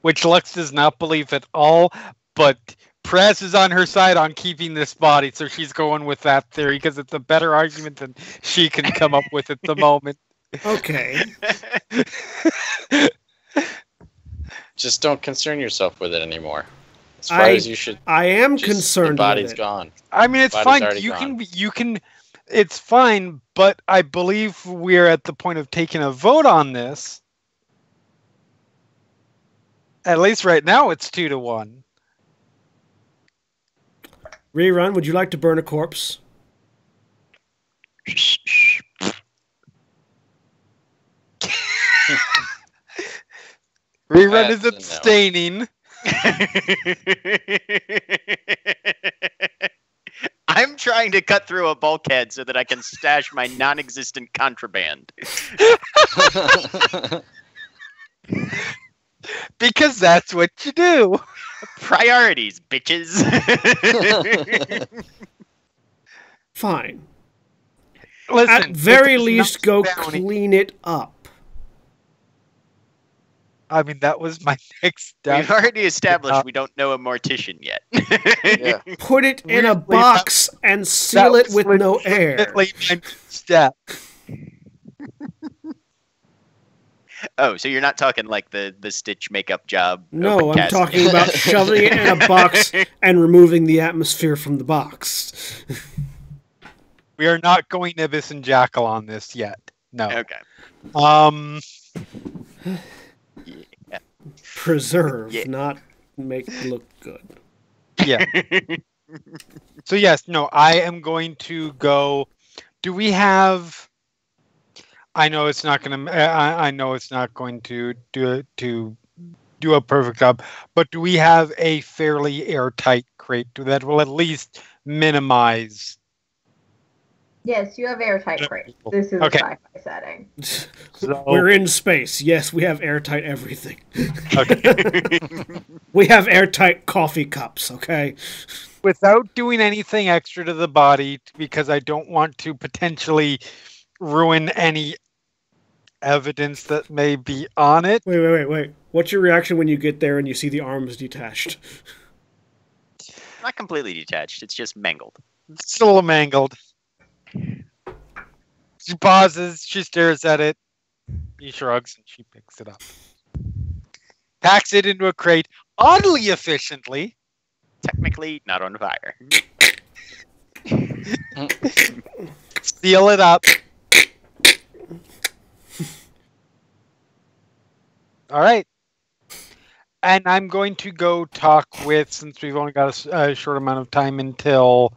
which Lux does not believe at all. But Press is on her side on keeping this body, so she's going with that theory because it's a better argument than she can come up with at the moment. okay. Just don't concern yourself with it anymore. As far as you should. I am Just, concerned the body's with it. gone. I mean, it's Body's fine. already You can. It's fine, but I believe we're at the point of taking a vote on this. At least right now, it's 2-1. Rerun, would you like to burn a corpse? Rerun is That's a no. abstaining. I'm trying to cut through a bulkhead so that I can stash my non-existent contraband. Because that's what you do. Priorities, bitches. Fine. Listen, At very if it's least, not go bounty- clean it up. I mean, that was my next step. We've already established we don't know a mortician yet. Yeah. Put it in a Weirdly, box and seal That it with was no air. legitimately my next step. Oh, so you're not talking like the Stitch makeup job? No, open I'm cast. talking about shoving it in a box and removing the atmosphere from the box. We are not going Ibis and Jackal on this yet. No. Okay. Preserve, Yeah. not make look good. Yeah. So yes, no, I am going to go. Do we have? I know it's not going to. I know it's not going to do a perfect job. But do we have a fairly airtight crate that will at least minimize? Yes, you have airtight crate. This is Okay. a sci-fi setting. So, We're in space. Yes, we have airtight everything. okay. We have airtight coffee cups, okay? Without doing anything extra to the body, because I don't want to potentially ruin any evidence that may be on it. Wait. What's your reaction when you get there and you see the arms detached? Not completely detached. It's just mangled. It's still mangled. She pauses, she stares at it, he shrugs, and she picks it up. Packs it into a crate, oddly efficiently. Technically not on fire. Seal it up. All right. And I'm going to go talk with, since we've only got a short amount of time until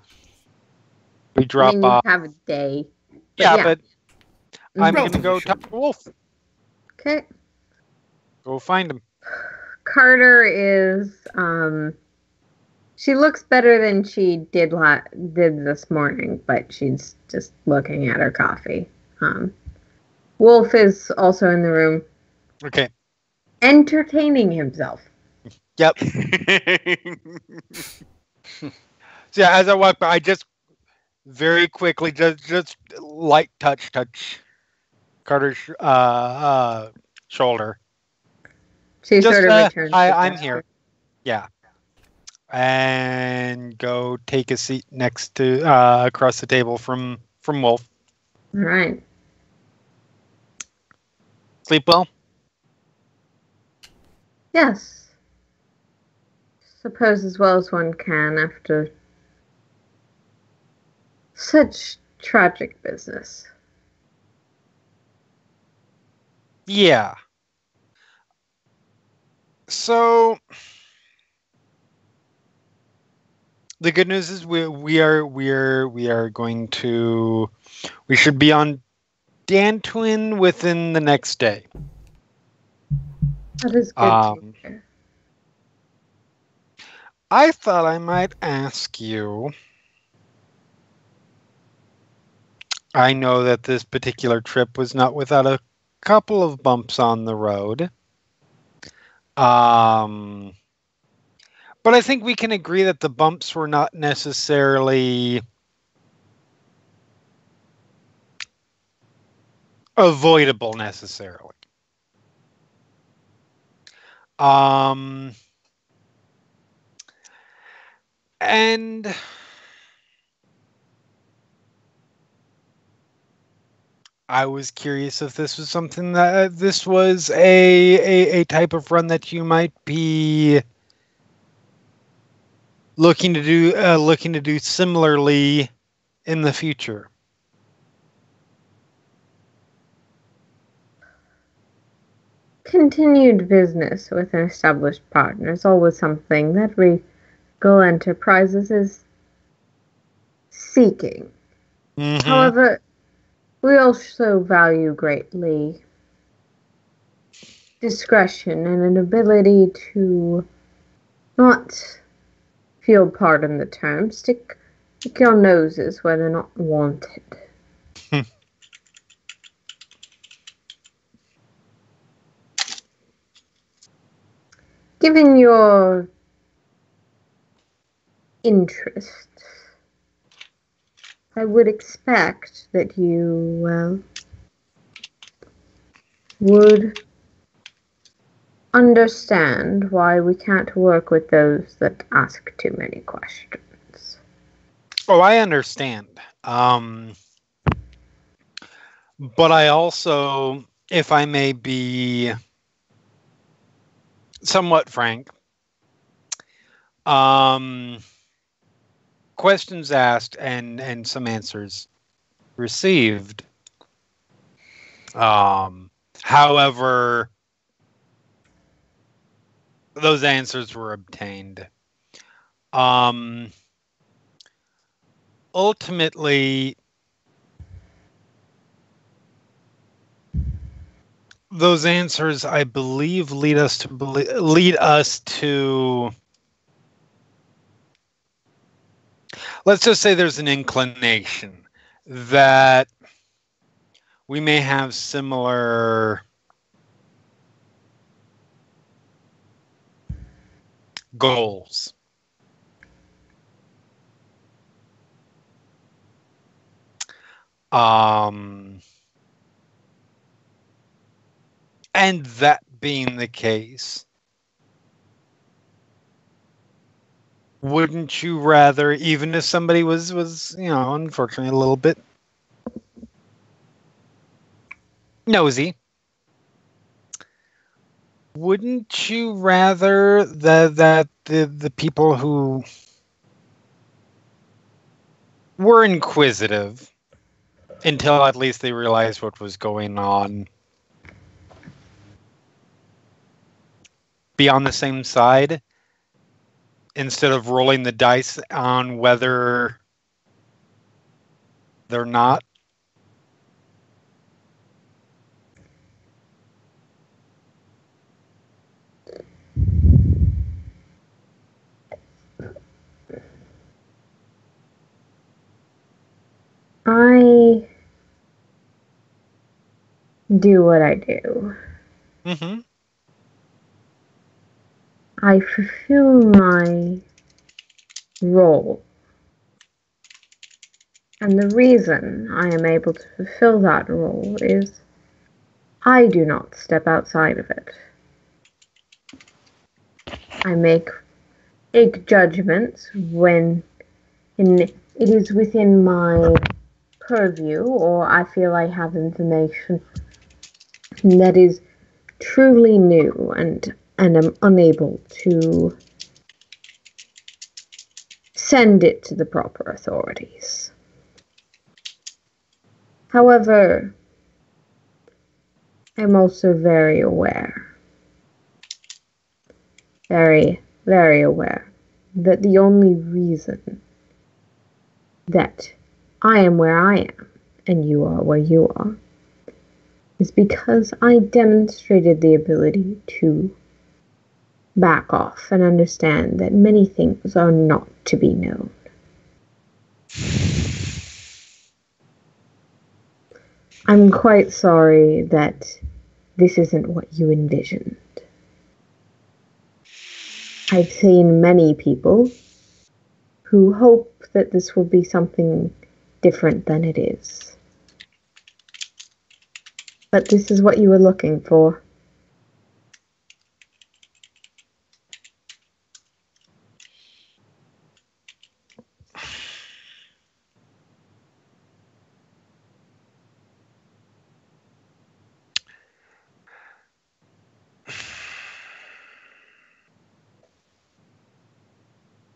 we drop I mean, you off. have a day. Yeah, but I'm going to Relatively go short. talk to Wolf. Okay. Go find him. Carter is she looks better than she did this morning, but she's just looking at her coffee. Wolf is also in the room Okay. entertaining himself. Yep. So yeah, as I walk by, I just very quickly just light touch Carter's shoulder. She Just, sort of returns. hi, the I'm gesture. here. Yeah. And go take a seat next to across the table from Wolf. All right. Sleep well. Yes. Suppose as well as one can after such tragic business. Yeah. So the good news is we should be on Dantwin within the next day. That is good to hear. I thought I might ask you. I know that this particular trip was not without a couple of bumps on the road. But I think we can agree that the bumps were not necessarily avoidable necessarily. And I was curious if this was something that this was a type of run that you might be looking to do similarly in the future. Continued business with an established partner is always something that Regal Enterprises is seeking. Mm-hmm. However, we also value greatly discretion and an ability to not feel, pardon the term, stick your noses where they're not wanted. Given your interests, I would expect that you, would understand why we can't work with those that ask too many questions. Oh, I understand. But I also, if I may be somewhat frank, questions asked and some answers received. However, those answers were obtained. Ultimately, those answers, I believe, lead us to. Let's just say there's an inclination that we may have similar goals. And that being the case, wouldn't you rather, even if somebody was unfortunately a little bit nosy, wouldn't you rather that the people who were inquisitive until at least they realized what was going on be on the same side instead of rolling the dice on whether they're not? I do what I do. Mm-hmm. I fulfill my role. And the reason I am able to fulfill that role is I do not step outside of it. I make judgments when it is within my purview, or I feel I have information that is truly new and am unable to send it to the proper authorities. However, I'm also very aware, very, very aware, that the only reason that I am where I am and you are where you are is because I demonstrated the ability to back off and understand that many things are not to be known. I'm quite sorry that this isn't what you envisioned. I've seen many people who hope that this will be something different than it is. But this is what you were looking for.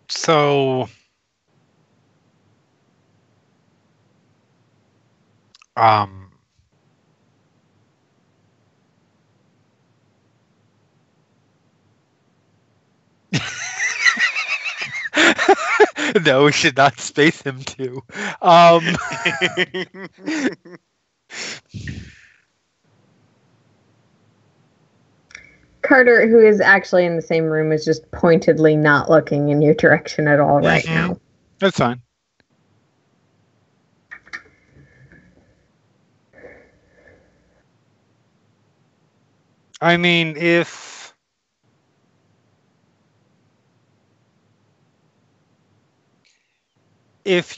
So, um, no, we should not space him too. Carter, who is actually in the same room, is just pointedly not looking in your direction at all right now. That's fine. I mean, if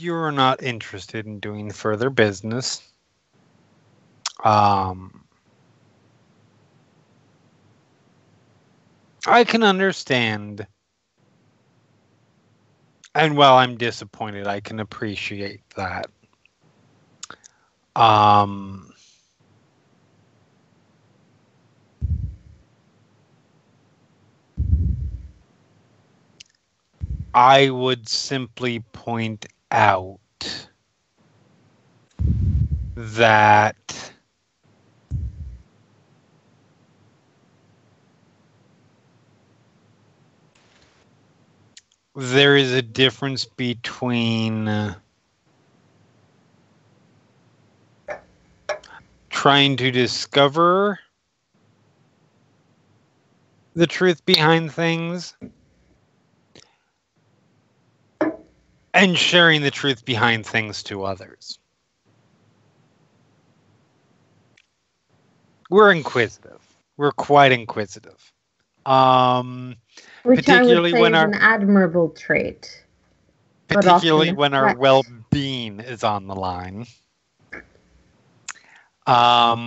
you're not interested in doing further business, I can understand. And while I'm disappointed, I can appreciate that. I would simply point out that there is a difference between trying to discover the truth behind things and sharing the truth behind things to others. We're inquisitive. We're quite inquisitive. Which Particularly I would say when is our an admirable trait. particularly often when our affects. well-being is on the line. But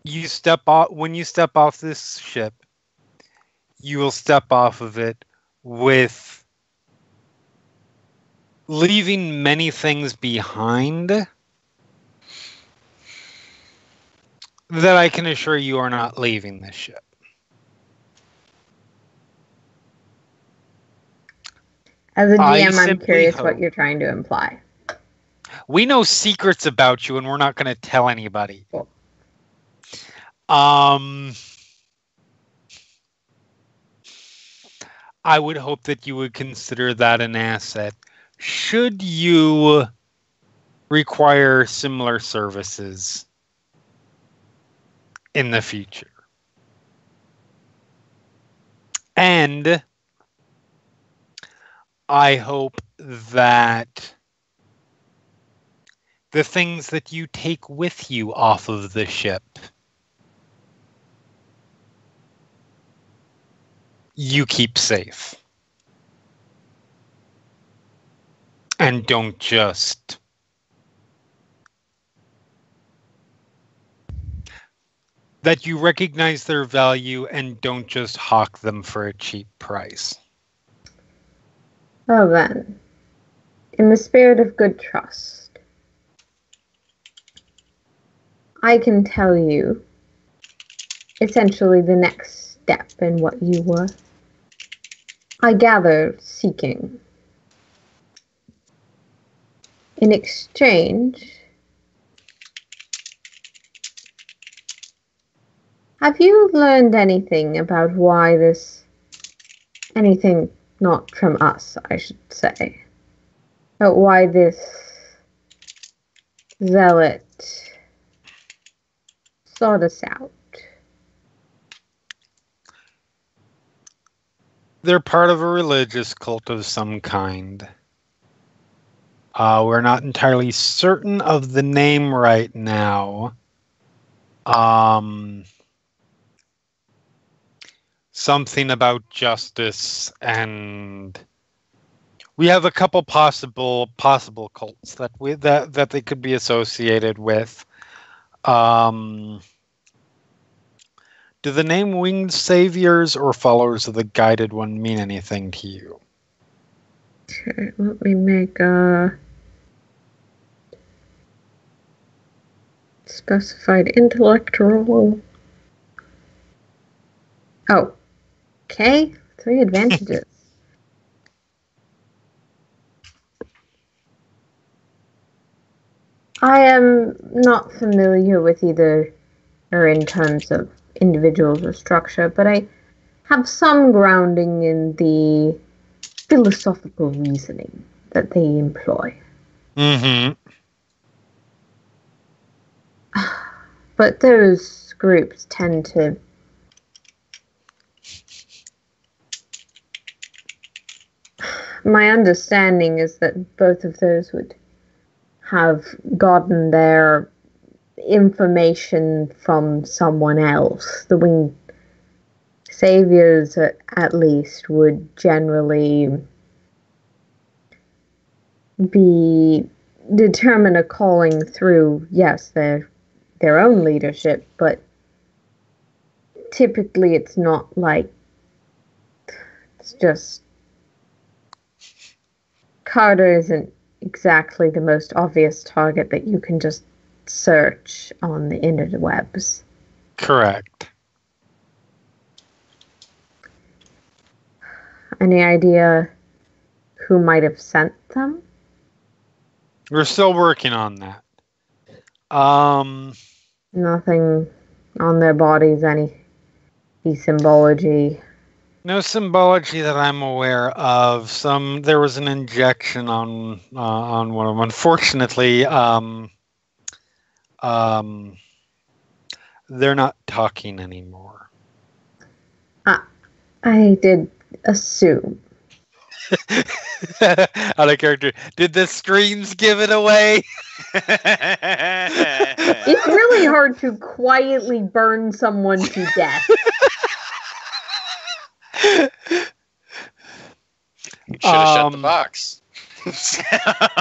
when you step off this ship, you will step off of it with leaving many things behind that I can assure you are not leaving this ship. As a I DM, I'm simply curious hope- what you're trying to imply. We know secrets about you and we're not going to tell anybody. Cool. I would hope that you would consider that an asset should you require similar services in the future. And I hope that the things that you take with you off of the ship, you keep safe. And don't That you recognize their value and don't just hawk them for a cheap price. Well then, in the spirit of good trust, I can tell you essentially the next step in what you were, I gather, seeking. In exchange, have you learned anything about why this, anything not from us, I should say, but why this zealot sought us out? They're part of a religious cult of some kind. We're not entirely certain of the name right now. Something about justice, and we have a couple possible cults that they could be associated with. Do the name Winged Saviors or Followers of the Guided One mean anything to you? Okay, let me make a specified intellect roll. Oh, okay. 3 advantages. I am not familiar with either, or in terms of individuals or structure, but I have some grounding in the philosophical reasoning that they employ. Mm-hmm. But those groups tend to my understanding is that both of those would have gotten their information from someone else. The Winged Saviors, at least, would generally determine a calling through, yes, their own leadership, but typically it's not like it's just Carter isn't exactly the most obvious target that you can just search on the interwebs. Correct. Any idea who might have sent them? We're still working on that. Nothing on their bodies, any symbology. No symbology that I'm aware of. There was an injection on one of them. Unfortunately, they're not talking anymore. I did assume. Out of character. Did the screams give it away? It's really hard to quietly burn someone to death. You should have shut the box.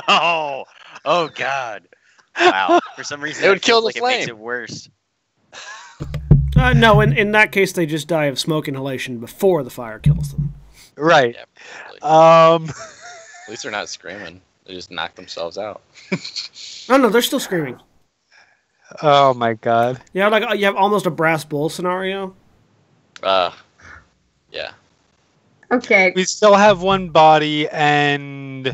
oh God! Wow. For some reason, It would kill the like flame. It makes it worse. No, in that case, they just die of smoke inhalation before the fire kills them. Right. Yeah, probably. Um. At least they're not screaming. They just knock themselves out. Oh no, they're still screaming. Oh my God. Yeah, like you have almost a brass bull scenario. Yeah. Okay. We still have one body, and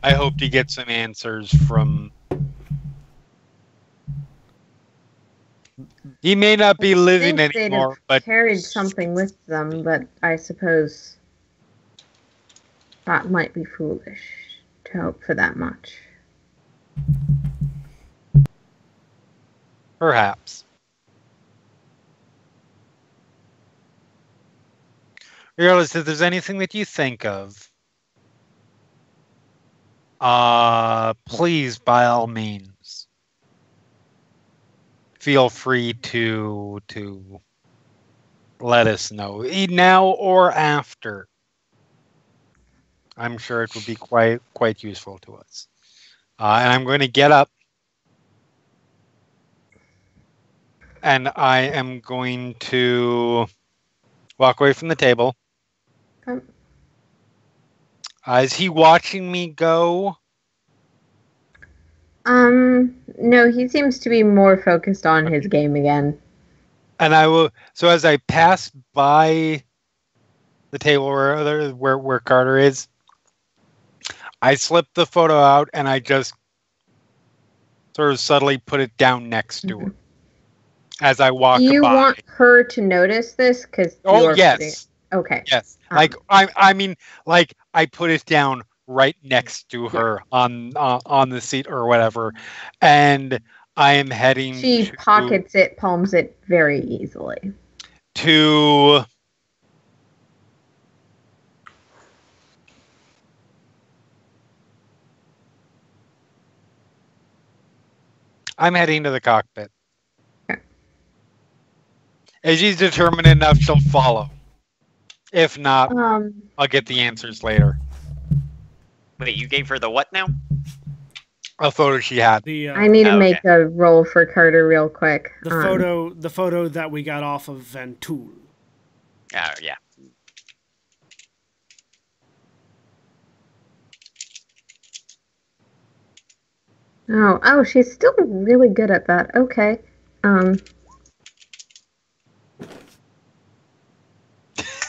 I hope to get some answers from. He may not be living I think anymore, they'd have but carried something with them, but I suppose that might be foolish to hope for that much. perhaps. Regardless, if there's anything that you think of, please, by all means, feel free to let us know, now or after. I'm sure it would be quite useful to us. And I'm going to get up. and I am going to walk away from the table. Okay. Is he watching me go? No, he seems to be more focused on his game again. And I will. So as I pass by the table where Carter is, I slip the photo out and I just sort of subtly put it down next to her as I walk Do you by. want her to notice this? Because Yes. Okay. Yes. Like I mean, like I put it down right next to her on the seat or whatever, and I am heading. She pockets it, palms it very easily. To I'm heading to the cockpit. Okay. If she's determined enough, she'll follow. If not, I'll get the answers later. Wait, you gave her the what now? A photo she had. I need to make a roll for Carter real quick. The photo that we got off of Ventoul. Oh, yeah. Oh, she's still really good at that. Okay.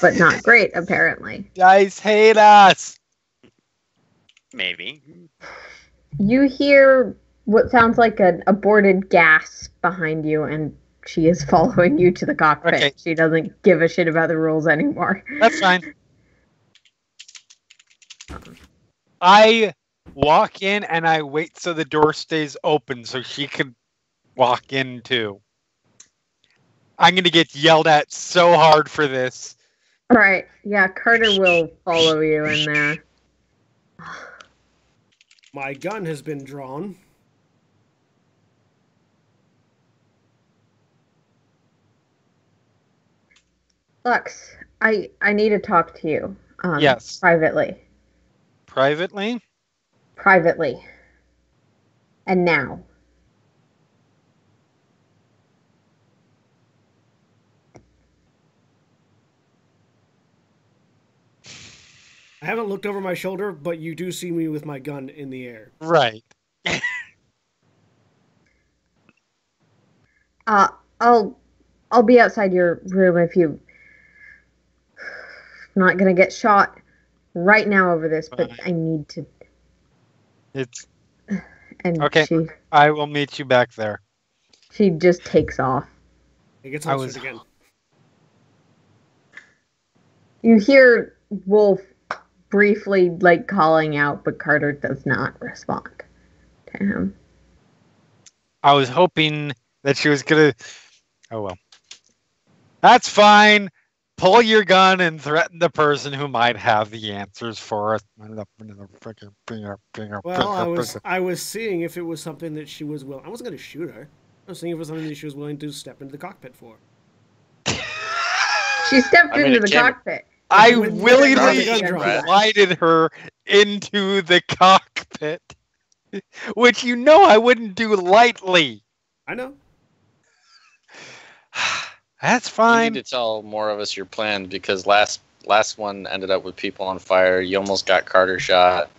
But not great, apparently. Guys hate us. Maybe. You hear what sounds like an aborted gas behind you, and she is following you to the cockpit. Okay. She doesn't give a shit about the rules anymore. That's fine. I walk in and I wait so the door stays open so she can walk in too. I'm going to get yelled at so hard for this. All right. Yeah, Carter will follow you in there. My gun has been drawn. Lux, I need to talk to you. Yes. Privately. Privately? Privately. And now. I haven't looked over my shoulder, but you do see me with my gun in the air. Right. I'll be outside your room if you I'm not gonna get shot right now over this, but I need to. It's And okay. I will meet you back there. She just takes off. It gets answered again. You hear Wolf briefly like calling out, but Carter does not respond to him. I was hoping that she was gonna. Oh well. That's fine. Pull your gun and threaten the person who might have the answers for us. Well, I was seeing if it was something that she was willing. I wasn't going to shoot her. I was seeing if it was something that she was willing to step into the cockpit for. She stepped into the cockpit. I willingly invited her into the cockpit, which you know I wouldn't do lightly. I know. That's fine. You need to tell more of us your plan because last one ended up with people on fire. You almost got Carter shot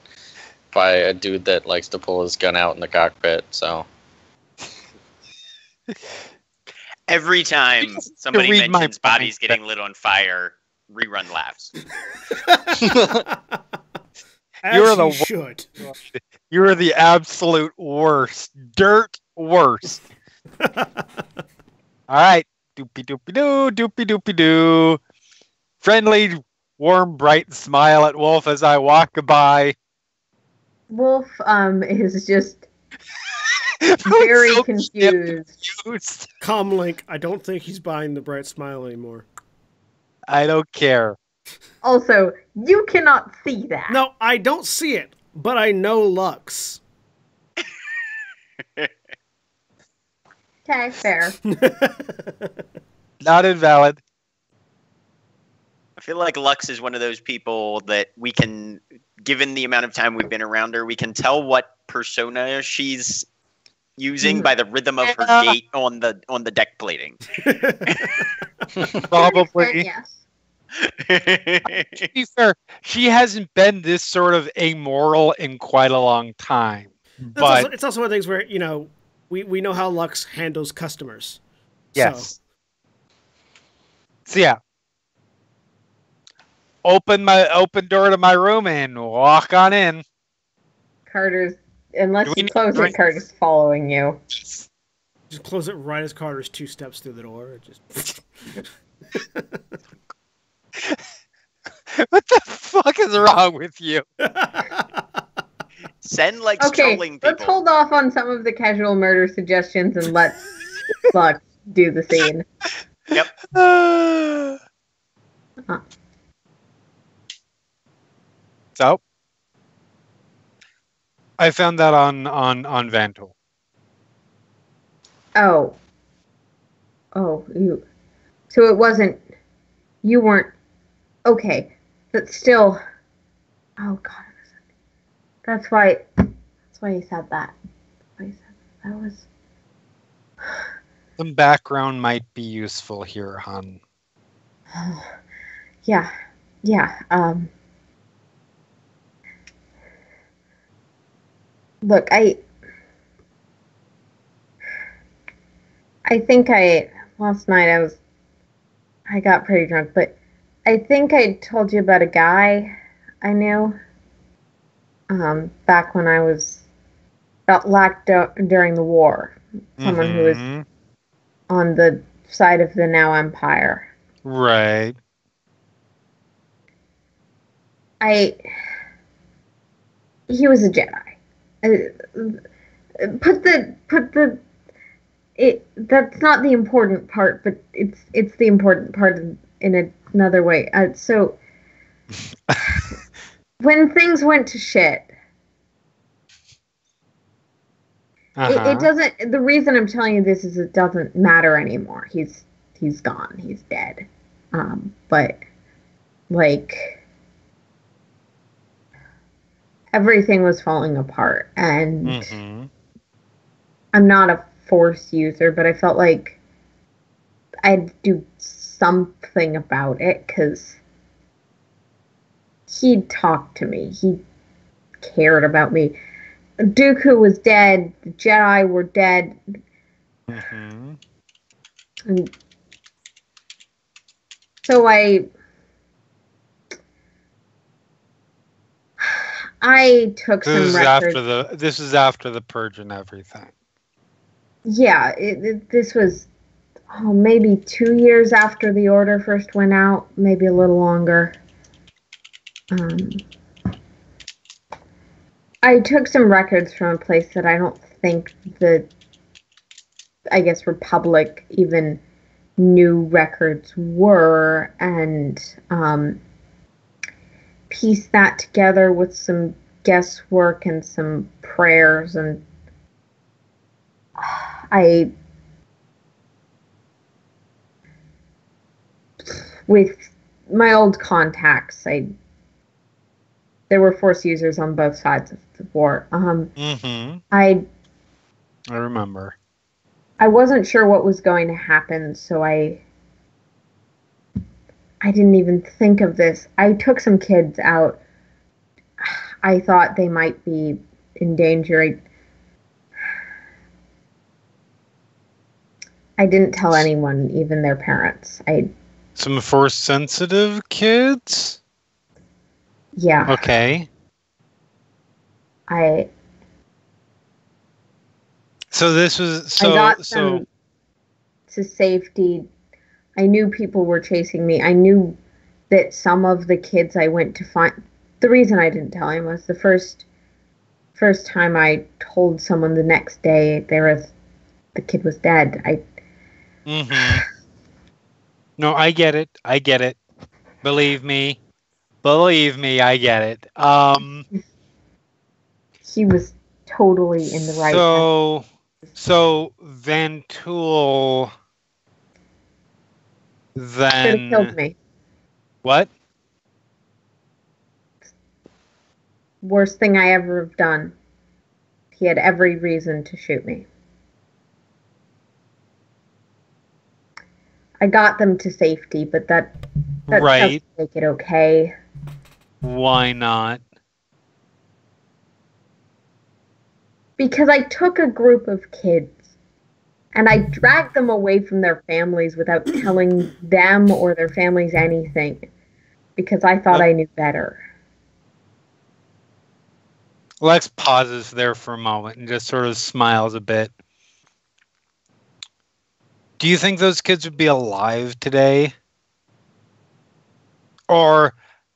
by a dude that likes to pull his gun out in the cockpit. So every time somebody mentions bodies getting lit on fire, Rerun laughs. You're the should. You're the absolute worst. Dirt worst. All right. Doopy doopy doo, doopy doopy doo. Friendly, warm, bright smile at Wolf as I walk by. Wolf is just very confused. Comlink, I don't think he's buying the bright smile anymore. I don't care. Also, you cannot see that. No, I don't see it, but I know Lux. Okay, fair. Not invalid. I feel like Lux is one of those people that we can, given the amount of time we've been around her, we can tell what persona she's using by the rhythm of her gait on the deck plating. Probably. Yes. To be fair, she hasn't been this sort of amoral in quite a long time. But It's also one of the things where, we know how Lux handles customers. yes. So yeah. Open door to my room and walk on in. Carter's, unless Do we you need close it, drinks? Carter's following you. Just close it right as Carter's 2 steps through the door. Just What the fuck is wrong with you? Sen likes Okay, trolling people. let's hold off on some of the casual murder suggestions and let Lux do the scene. Yep. So, I found that on Vantool. Oh, you. So it wasn't. You weren't. Okay, but still. Oh God. That's why he said that. That was. Some background might be useful here, hon. Yeah. Look, I think last night I got pretty drunk, but I think I told you about a guy I knew back when I was during the war. Someone who was on the side of the now Empire. Right. He was a Jedi. That's not the important part, but it's the important part in another way. So when things went to shit, it doesn't. The reason I'm telling you this is it doesn't matter anymore. He's gone. He's dead. But like everything was falling apart, and I'm not a Force user, but I felt like I'd do something about it because he'd talk to me. He cared about me. Dooku was dead. The Jedi were dead. And so I took some records. This is after the purge and everything. Yeah, this was maybe 2 years after the order first went out, maybe a little longer. I took some records from a place that I don't think the Republic even knew records were, and pieced that together with some guesswork and some prayers, and with my old contacts, there were Force users on both sides of the war. I remember. I wasn't sure what was going to happen, so I didn't even think of this. I took some kids out. I thought they might be in danger. I didn't tell anyone, even their parents. Some Force sensitive kids? Yeah. Okay. So this was I got them to safety. I knew people were chasing me. I knew that some of the kids I went to find. The reason I didn't tell him was the first time I told someone the next day the kid was dead. No, I get it. Believe me, I get it. He was totally in the right. So Vantool then could have killed me. What? Worst thing I ever have done. He had every reason to shoot me. I got them to safety, but that Right. doesn't make it okay. Why not? Because I took a group of kids and I dragged them away from their families without telling them or their families anything. Because I thought I knew better. Lex pauses there for a moment and just sort of smiles a bit. Do you think those kids would be alive today? Or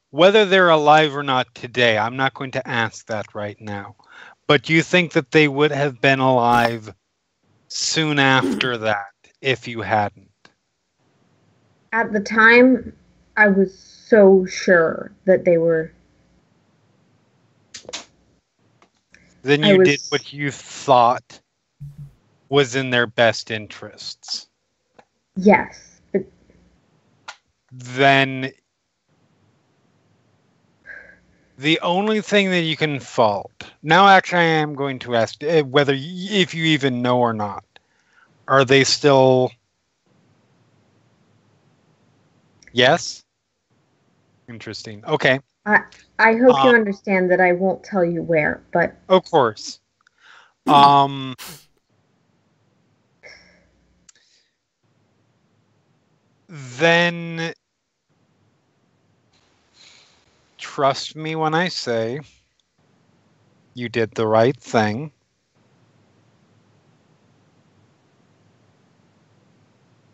whether they're alive or not today, I'm not going to ask that right now. But do you think that they would have been alive soon after that if you hadn't? At the time, I was so sure that they were. Then you did what you thought was in their best interests. Yes. But then the only thing that you can fault... Now, actually, I am going to ask whether, if you even know or not, are they still... Yes? Interesting. Okay. I hope you understand that I won't tell you where, but... Of course. Then trust me when I say you did the right thing.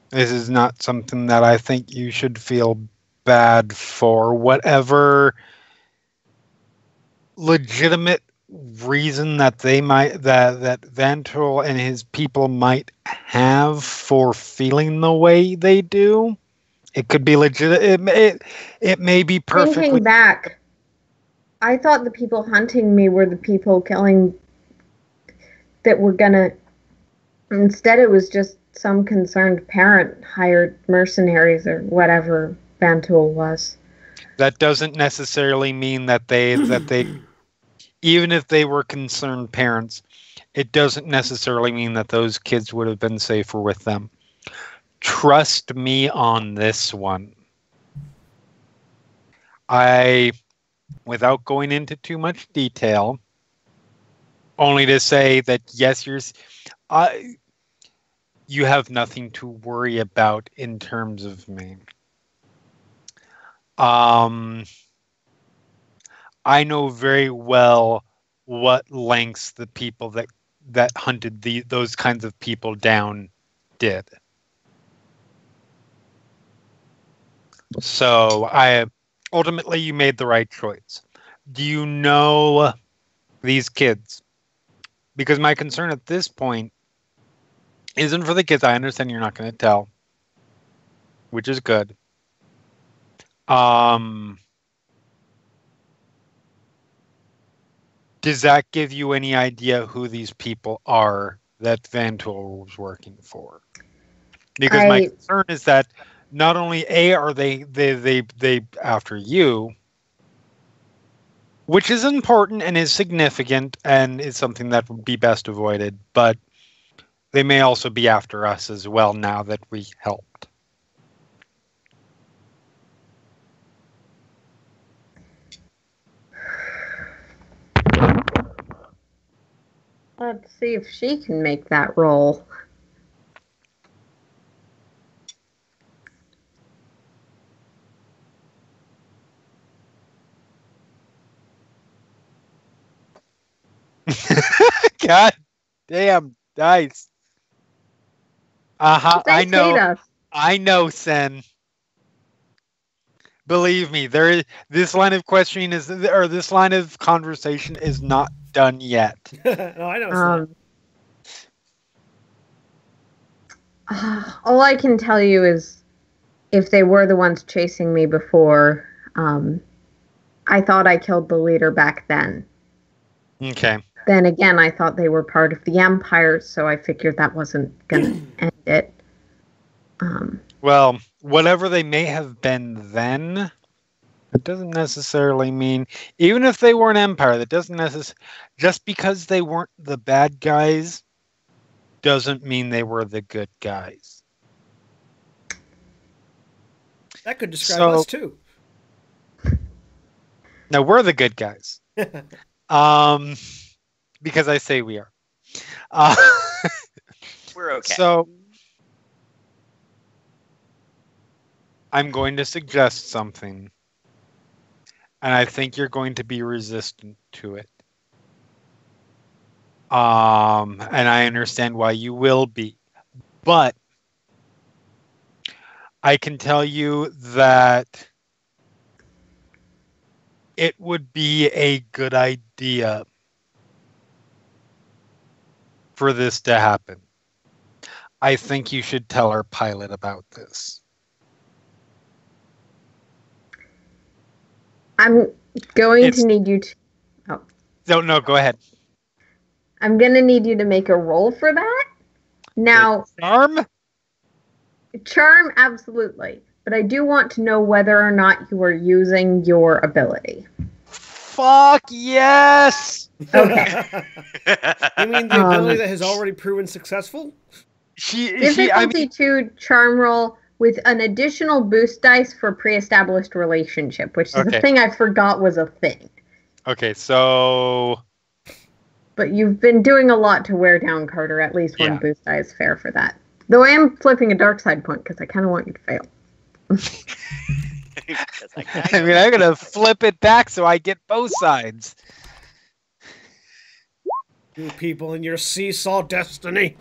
This is not something that I think you should feel bad for. Whatever legitimate reason that they might that Vantril and his people might have for feeling the way they do, it could be legit. It may be perfectly. Thinking back, I thought the people hunting me were the people killing that were gonna. Instead, it was just some concerned parent hired mercenaries or whatever Vantril was. That doesn't necessarily mean that they even if they were concerned parents, it doesn't necessarily mean that those kids would have been safer with them. Trust me on this one. Without going into too much detail, only to say that yes, you have nothing to worry about in terms of me. I know very well what lengths the people that hunted those kinds of people down did. So ultimately you made the right choice. Do you know these kids? Because my concern at this point isn't for the kids. I understand you're not going to tell, which is good. Does that give you any idea who these people are that Vantril was working for? Because my concern is that not only are they after you, which is important and is significant and is something that would be best avoided, but they may also be after us as well now that we helped. Let's see if she can make that roll. God damn dice. I know. I know, Sen. Believe me, this line of questioning this line of conversation is not done yet. No, I know. All I can tell you is, if they were the ones chasing me before, I thought I killed the leader back then. Okay. Then again, I thought they were part of the Empire, so I figured that wasn't going to end it. Well, whatever they may have been then, it doesn't necessarily mean... Even if they were an Empire, that doesn't necessarily... Just because they weren't the bad guys, doesn't mean they were the good guys. That could describe So- us too. No, we're the good guys. Because I say we are. We're okay. So I'm going to suggest something, and I think you're going to be resistant to it. And I understand why you will be, but I can tell you that it would be a good idea for this to happen. I think you should tell our pilot about this. I'm going It's- to need you to. No, go ahead. I'm going to need you to make a roll for that. Now, Charm? charm, absolutely. But I do want to know whether or not you are using your ability. Fuck yes! Okay. You mean the ability that has already proven successful? Difficulty 2 charm roll with an additional boost dice for pre-established relationship, which is Okay. a thing I forgot was a thing. Okay, so But you've been doing a lot to wear down Carter. At least one Yeah. boost die is fair for that. Though I am flipping a dark side point because I kind of want you to fail. 'Cause I I kinda- mean I'm gonna flip it back so I get both sides. You people and your seesaw destiny.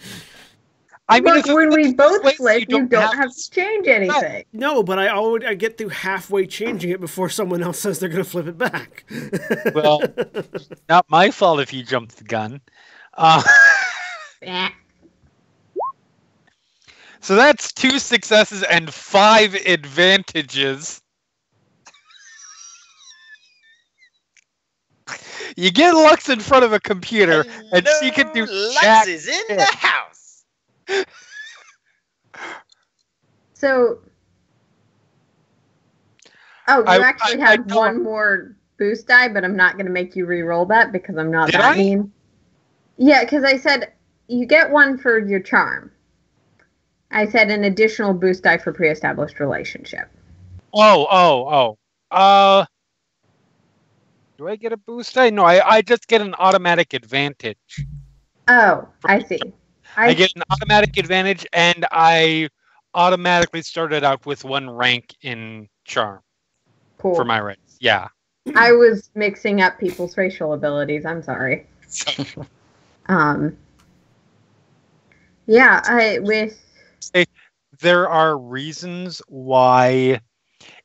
I mean, Look, if it when we flips both ways, flip, you don't have to- to change anything. No, but I get through halfway changing it before someone else says they're going to flip it back. Well, not my fault if you jumped the gun. Uh, Eh. so that's 2 successes and 5 advantages. You get Lux in front of a computer, and she can do Hello, jack Lux is in shit. the house. So, you I- actually I have don't- one more boost die, but I'm not going to make you re-roll that because I'm not Did that I? mean. Yeah, because I said you get one for your charm. I said an additional boost die for pre-established relationship. Oh. Do I get a boost die? No, I just get an automatic advantage. Oh, I see. I get an automatic advantage, and I automatically started out with 1 rank in charm cool. for my race. Yeah. I was mixing up people's racial abilities. I'm sorry. Yeah, There are reasons why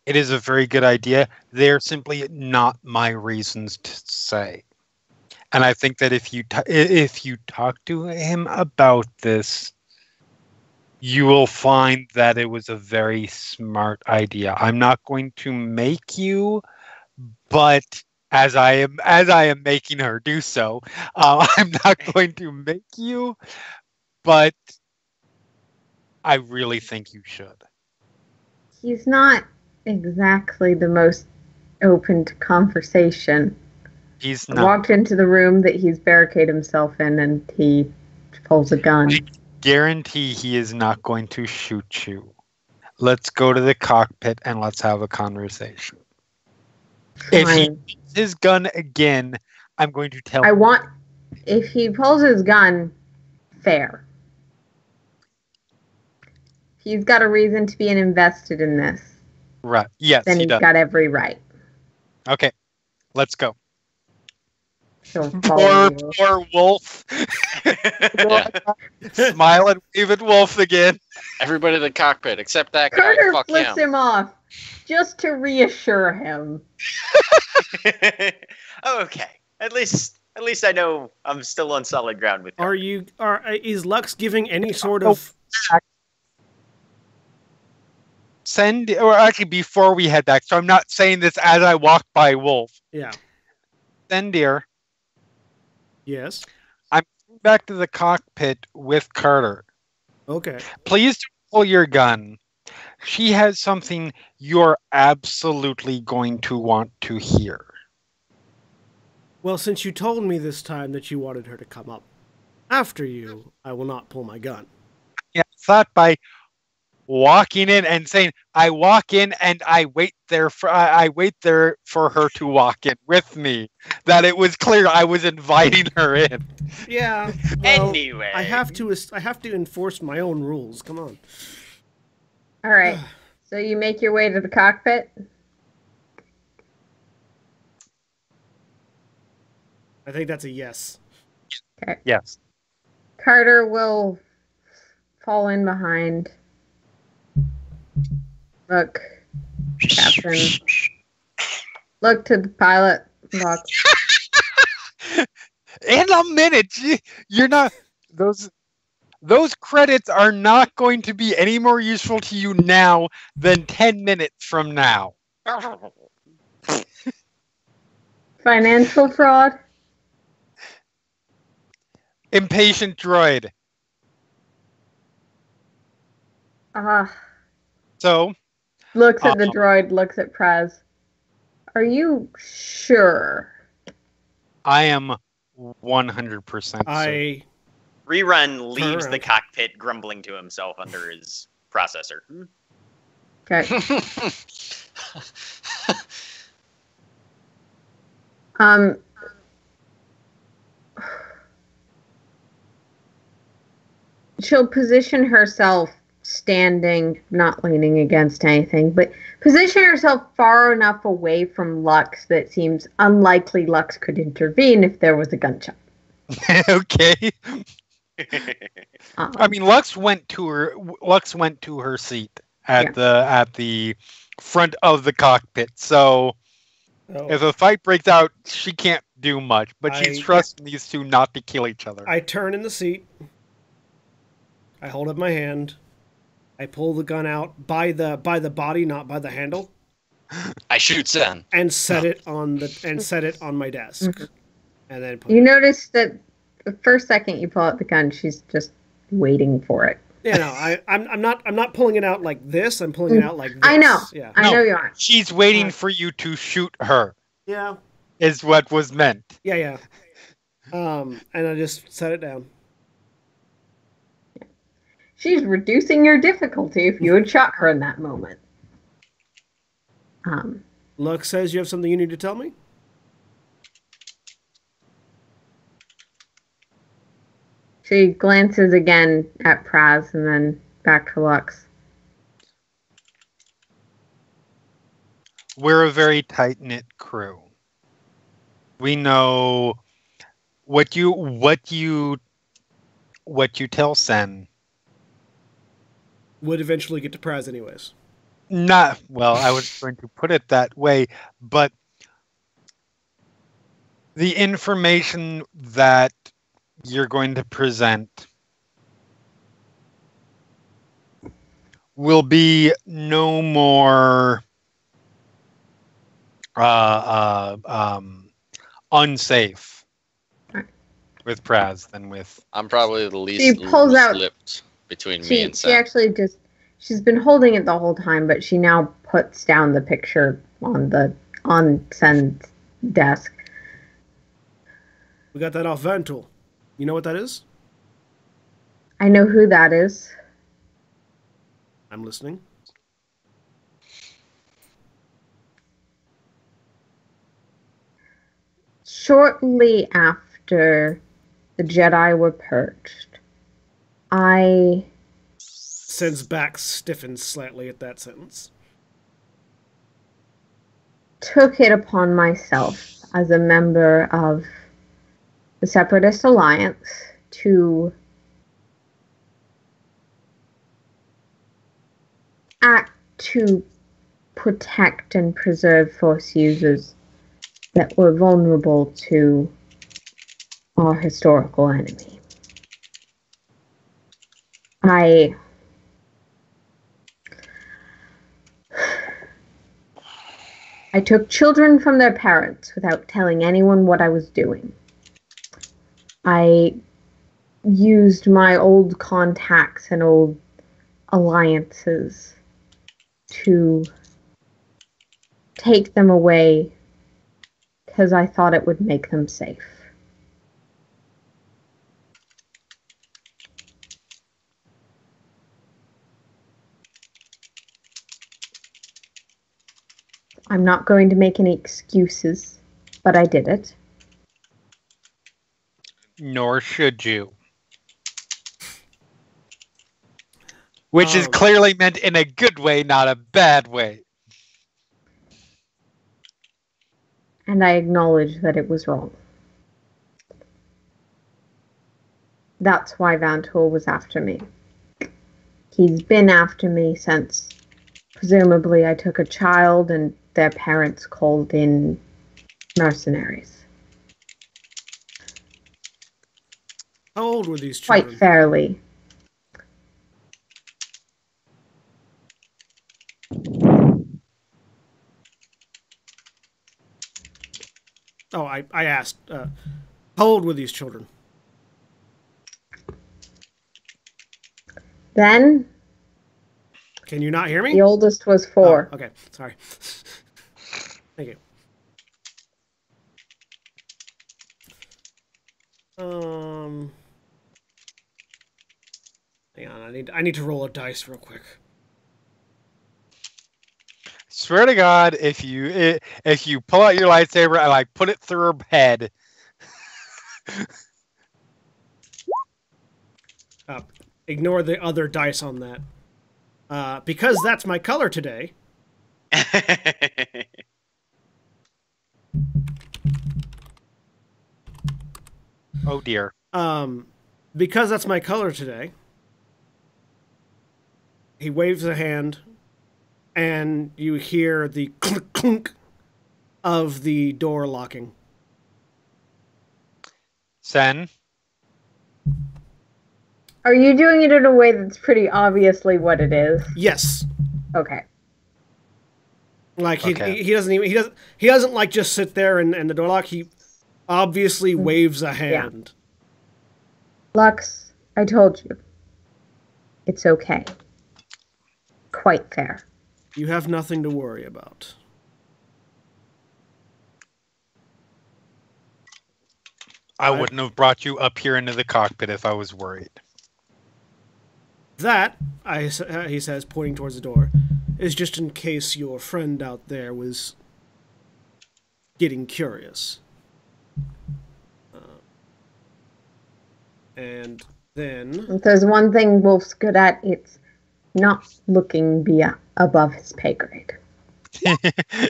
it is a very good idea. They're simply not my reasons to say. And I think that if you talk to him about this, you will find that it was a very smart idea. I'm not going to make you, but as I am making her do so, I'm not going to make you, but I really think you should. he's not exactly the most open to conversation. He's I not. walked into the room that he's barricaded himself in, and he pulls a gun. Guarantee he is not going to shoot you. Let's go to the cockpit and let's have a conversation. If he Fine. pulls his gun again, I'm going to tell If he pulls his gun, fair. He's got a reason to be invested in this. Right. Yes, Then he he's does. got every right. Okay. Let's go. He'll follow Poor, you. poor Wolf. Yeah. Smile and wave at Wolf again. Everybody in the cockpit except that guy. Carter Fuck flips him off just to reassure him. Okay. At least I know I'm still on solid ground with Carter. Is Lux giving any sort of Or actually before we head back, so I'm not saying this as I walk by Wolf. yeah. Sendir, Yes. back to the cockpit with Carter. Okay. Please don't pull your gun. She has something you're absolutely going to want to hear. Well, since you told me this time that you wanted her to come up after you, I will not pull my gun. Yeah, I thought by walking in and saying, "I walk in and I wait there for her to walk in with me." That it was clear I was inviting her in. Yeah. Well, Anyway. I have to enforce my own rules. Come on. All right. So you make your way to the cockpit. I think that's a yes. Okay. Yes. Carter will fall in behind. Look, Captain. Look to the pilot box. In a minute, you're not those credits are not going to be any more useful to you now than 10 minutes from now. Financial fraud. Impatient droid. So, Looks at the droid, looks at Praz. Are you sure? I am 100% certain. Rerun leaves the cockpit grumbling to himself under his processor. Okay. She'll position herself standing, not leaning against anything, but position herself far enough away from Lux that it seems unlikely Lux could intervene if there was a gunshot. Okay. I mean, Lux went to her seat at the front of the cockpit. So if a fight breaks out, she can't do much. But she's trusting these two not to kill each other. I turn in the seat. I hold up my hand. I pull the gun out by the body, not by the handle. I shoot Sen and set it on my desk. And then you notice that the first second you pull out the gun, she's just waiting for it. Yeah, no, I'm not pulling it out like this. I'm pulling it out like this. I know. Yeah. I know you aren't. She's waiting for you to shoot her. Yeah. Is what was meant. Yeah. And I just set it down. She's reducing your difficulty if you had shot her in that moment. Lux says you have something you need to tell me? She glances again at Praz and then back to Lux. We're a very tight-knit crew. We know what you tell Sen would eventually get to Praz anyways. Not well, I was going to put it that way, but the information that you're going to present will be no more unsafe with Praz than with. I'm probably the least slipped between me and Sen. She actually she's been holding it the whole time, but she now puts down the picture on Sen's desk. We got that off Ventul. You know what that is? I know who that is. I'm listening. Shortly after the Jedi were purged, Sen's back stiffens slightly at that sentence. Took it upon myself as a member of the Separatist Alliance to act to protect and preserve Force users that were vulnerable to our historical enemy. I took children from their parents without telling anyone what I was doing. I used my old contacts and old alliances to take them away because I thought it would make them safe. I'm not going to make any excuses, but I did it. Nor should you. Which is clearly meant in a good way, not a bad way. And I acknowledge that it was wrong. That's why Vantor was after me. He's been after me since, presumably, I took a child and their parents called in mercenaries. How old were these children? Quite fairly. Oh, I asked. How old were these children? Then, Can you not hear me? the oldest was 4. Oh, okay, sorry. Thank you. Hang on, I need to roll a dice real quick. Swear to God, if you pull out your lightsaber and like put it through her head. Ignore the other dice on that. Because that's my color today. Oh dear. Because that's my color today. He waves a hand, and you hear the clunk clunk of the door locking. Sen, Are you doing it in a way that's pretty obviously what it is? Yes. Okay. Like Okay. he doesn't like just sit there and the door lock. He obviously waves a hand. Lux, I told you. It's okay. Quite fair. You have nothing to worry about. I wouldn't have brought you up here into the cockpit if I was worried. That, he says, pointing towards the door, is just in case your friend out there was getting curious. And then... If there's one thing Wolf's good at, it's not looking above his pay grade.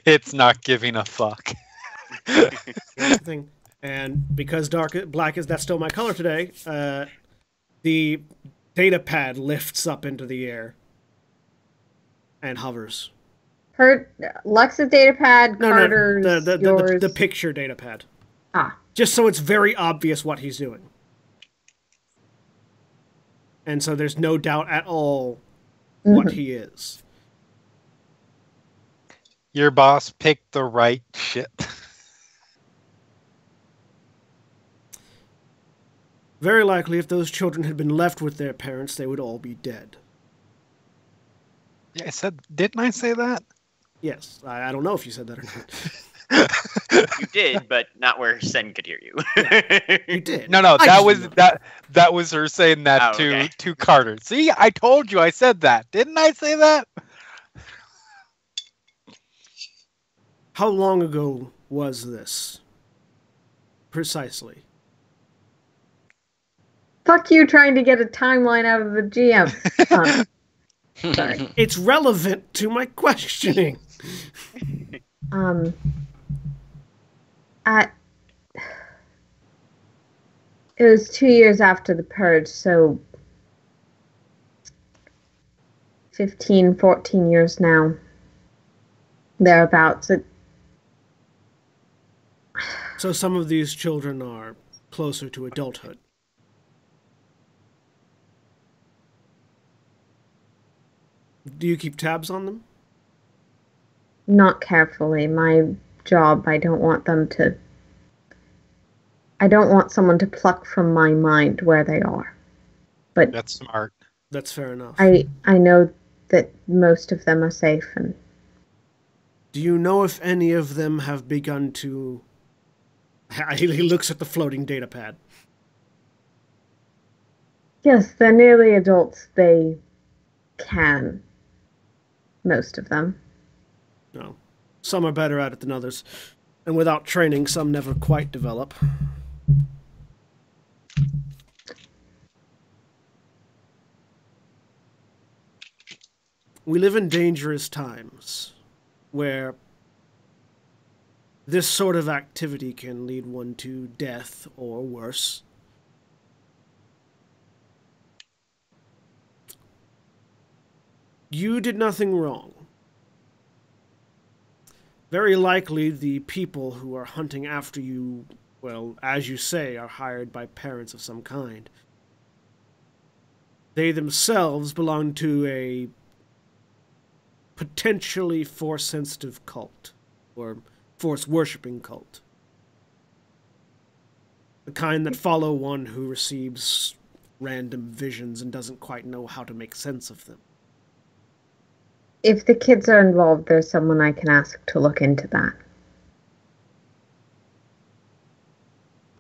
It's not giving a fuck. Here's the thing. And because black is that's still my color today, the data pad lifts up into the air and hovers. Lux's data pad, No, Carter's, yours. the picture data pad. Ah. Just so it's very obvious what he's doing. And so there's no doubt at all what he is. Your boss picked the right shit. Very likely, if those children had been left with their parents, they would all be dead. Yeah, didn't I say that? Yes, I don't know if you said that or not. You did, but not where Sen could hear you. You did. No, that was her saying that to Carter. See, I told you I said that. Didn't I say that? How long ago was this? Precisely. Fuck you trying to get a timeline out of the GM. Sorry. It's relevant to my questioning. It was 2 years after the purge, so 15, 14 years now. Thereabouts. So some of these children are closer to adulthood. Do you keep tabs on them? Not carefully. My job, I don't want someone to pluck from my mind where they are. But that's smart. That's fair enough. I know that most of them are safe. And do you know if any of them have begun to... He looks at the floating data pad. Yes, they're nearly adults. They can. Most of them. No. Some are better at it than others. And without training, some never quite develop. We live in dangerous times where this sort of activity can lead one to death or worse. You did nothing wrong. Very likely the people who are hunting after you, well, as you say, are hired by parents of some kind. They themselves belong to a potentially Force-sensitive cult, or Force-worshipping cult. The kind that follow one who receives random visions and doesn't quite know how to make sense of them. If the kids are involved, there's someone I can ask to look into that.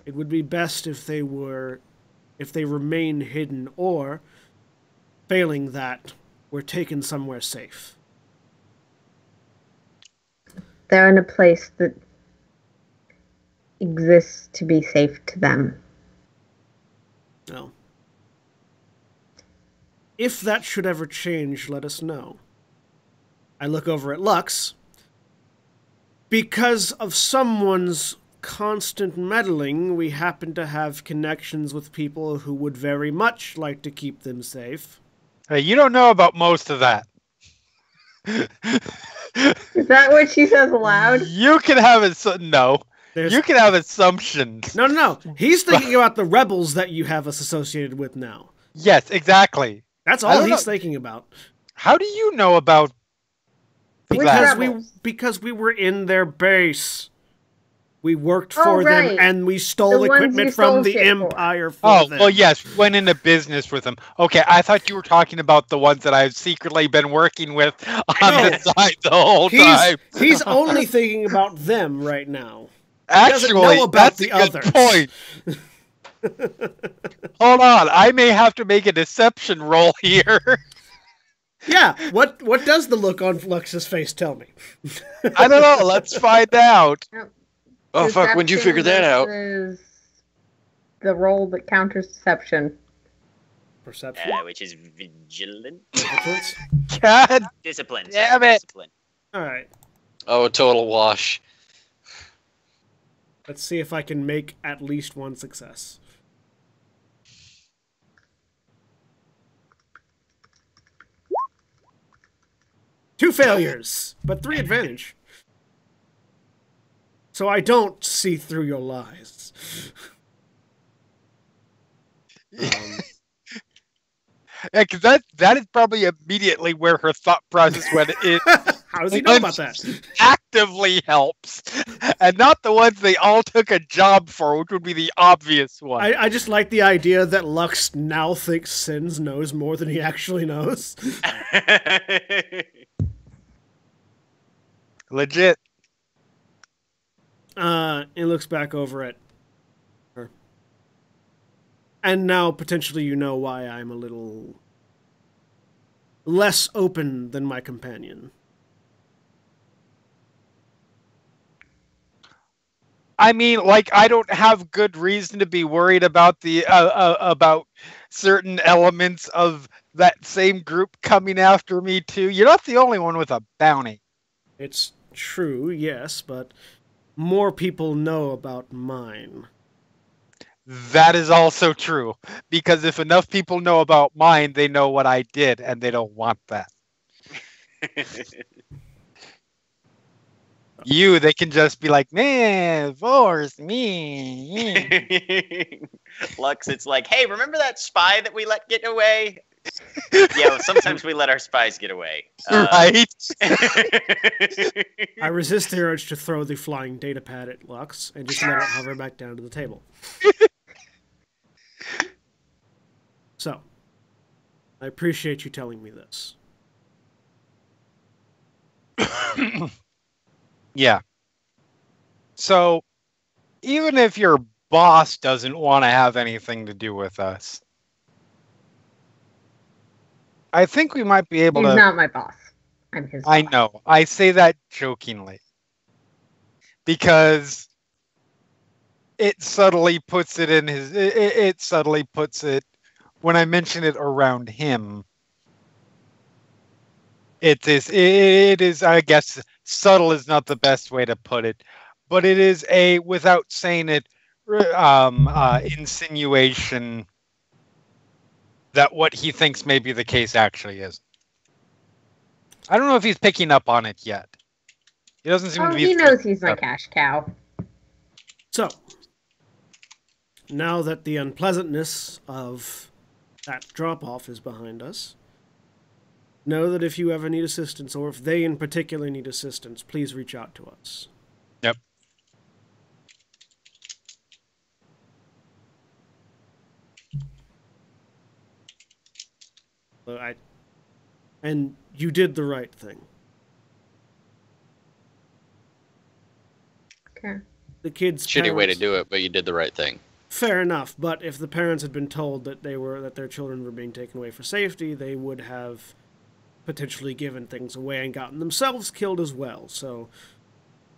It would be best if they remain hidden, or, failing that, were taken somewhere safe. They're in a place that exists to be safe to them. No. If that should ever change, let us know. I look over at Lux. Because of someone's constant meddling, we happen to have connections with people who would very much like to keep them safe. Hey, you don't know about most of that. Is that what she says aloud? You can have no. There's... You can have assumptions. No. He's thinking about the rebels that you have us associated with now. Yes, exactly. That's all he's thinking about. How do you know about Because we were in their base. We worked for them, and we stole equipment from the Empire for them. Well, yes, we went into business with them. Okay, I thought you were talking about the ones that I've secretly been working with on the side the whole time. He's only thinking about them right now. Actually, that's a good point. Hold on, I may have to make a deception roll here. Yeah, what does the look on Lux's face tell me? I don't know, let's find out. Oh, fuck, when'd you figure that out? The roll that counters deception. Perception? Which is vigilant. God Discipline. Damn it. Discipline. Alright. Oh, a total wash. Let's see if I can make at least one success. Two failures, but 3 advantage. So I don't see through your lies. Yeah, because that is probably immediately where her thought process went. How does he know about that? Actively helps, and not the ones they all took a job for, which would be the obvious one. I just like the idea that Lux now thinks Sins knows more than he actually knows. Legit. It looks back over at her. And now, potentially, you know why I'm a little less open than my companion. I mean, like, I don't have good reason to be worried about the about certain elements of that same group coming after me too. You're not the only one with a bounty. It's true, yes, but more people know about mine. That is also true, because if enough people know about mine, they know what I did, and they don't want that. They can just be like, man, force me. Lux, it's like, hey, remember that spy that we let get away? Yeah, well, sometimes we let our spies get away. Right? I resist the urge to throw the flying data pad at Lux and just let it hover back down to the table. So, I appreciate you telling me this. Yeah. So, even if your boss doesn't want to have anything to do with us, I think we might be able to... He's not my boss. I'm his boss. I know. I say that jokingly. because it subtly puts it in his. It subtly puts it when I mention it around him. It is. It is. I guess subtle is not the best way to put it, but it is a, without saying it, insinuation that what he thinks may be the case actually is. I don't know if he's picking up on it yet. He doesn't seem to be. He knows he's my cash cow. So, now that the unpleasantness of that drop-off is behind us, know that if you ever need assistance, or if they in particular need assistance, please reach out to us. Yep. And you did the right thing. Okay. The kids' Shitty way to parents- do it, but you did the right thing. Fair enough, but if the parents had been told that their children were being taken away for safety, they would have potentially given things away and gotten themselves killed as well. So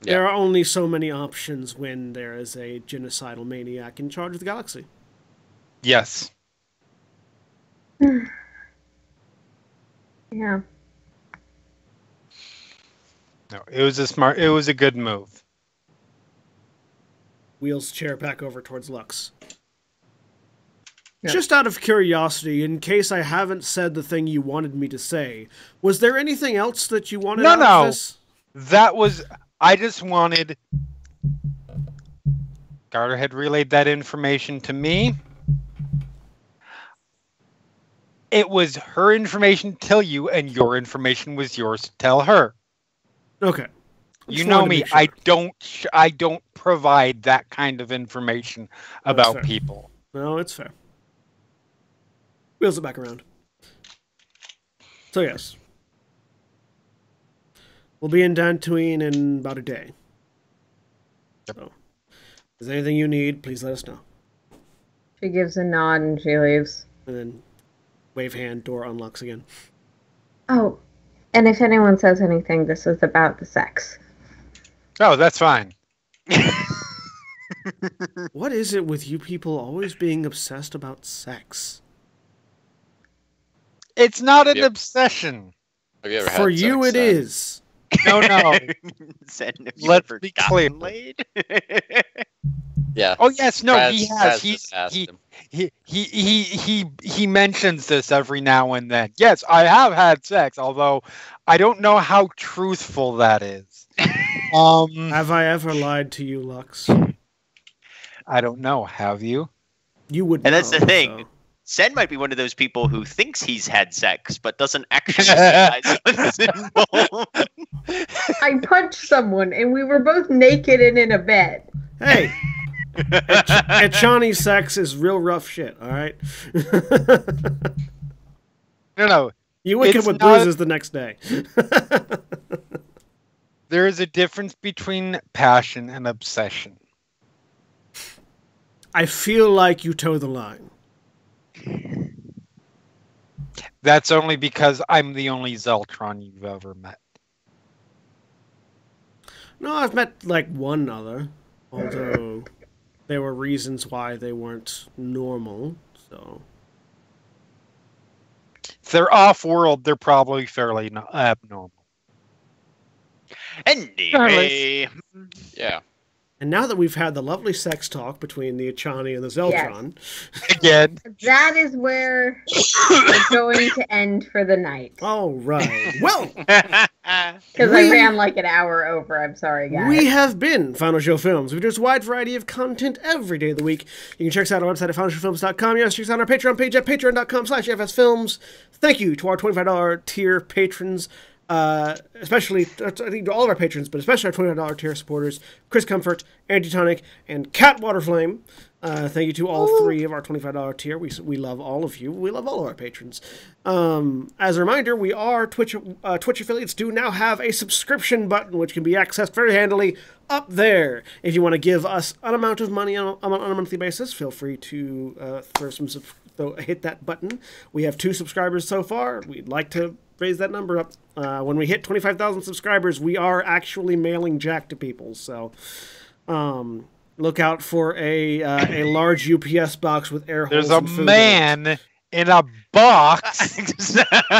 there are only so many options when there is a genocidal maniac in charge of the galaxy. Yes. Yeah. No, it was a smart. It was a good move. Wheels chair back over towards Lux. Yeah. Just out of curiosity, in case I haven't said the thing you wanted me to say, was there anything else that you wanted out of this? That was. I just wanted. Carter had relayed that information to me. It was her information to tell you, and your information was yours to tell her. Okay. You know me. Sure. I don't provide that kind of information about fair. people. No, it's fair. Wheels it back around. So yes. We'll be in Dantooine in about a day. Yep. So, if there's anything you need, please let us know. She gives a nod and she leaves. And then wave hand, door unlocks again. Oh, and if anyone says anything, this is about the sex. Oh, that's fine. What is it with you people always being obsessed about sex? It's not an Yep. obsession. Have you ever For had you sex, it then? is. No, no. Said, "Have you Let's ever be gotten clear. laid?" Yeah. Oh yes, no, Praz- he has. Praz just asked him. He mentions this every now and then. Yes, I have had sex, although I don't know how truthful that is. Have I ever lied to you, Lux? I don't know. Have you? You would And that's know, the thing. so. Sen might be one of those people who thinks he's had sex, but doesn't actually realize what's involved. I punched someone and we were both naked and in a bed. Hey! Echani sex is real rough shit, alright? No. You wake It's up with not- bruises the next day. There is a difference between passion and obsession. I feel like you toe the line. That's only because I'm the only Zeltron you've ever met. No, I've met, like, one other. Although, there were reasons why they weren't normal, so... If they're off-world, they're probably fairly abnormal. Anyway, Yeah. And now that we've had the lovely sex talk between the Echani and the Zeltron... Again. That is where we're going to end for the night. All right. Well, Because I ran like an hour over. I'm sorry, guys. we have been Final Show Films. We do a wide variety of content every day of the week. You can check us out on our website at finalshowfilms.com. Yes, check us out on our Patreon page at patreon.com/fsfilms. Thank you to our $25 tier patrons, especially I think to all of our patrons, but especially our $25 tier supporters, Chris Comfort, Antitonic, and Cat Waterflame. Thank you to all three of our $25 tier. We love all of you. We love all of our patrons. As a reminder, we are Twitch affiliates do now have a subscription button, which can be accessed very handily up there. If you want to give us an amount of money on a monthly basis, feel free to hit that button. We have 2 subscribers so far. We'd like to raise that number up. When we hit 25,000 subscribers, we are actually mailing Jack to people. So look out for a large UPS box with air holes. There's a and food man in a box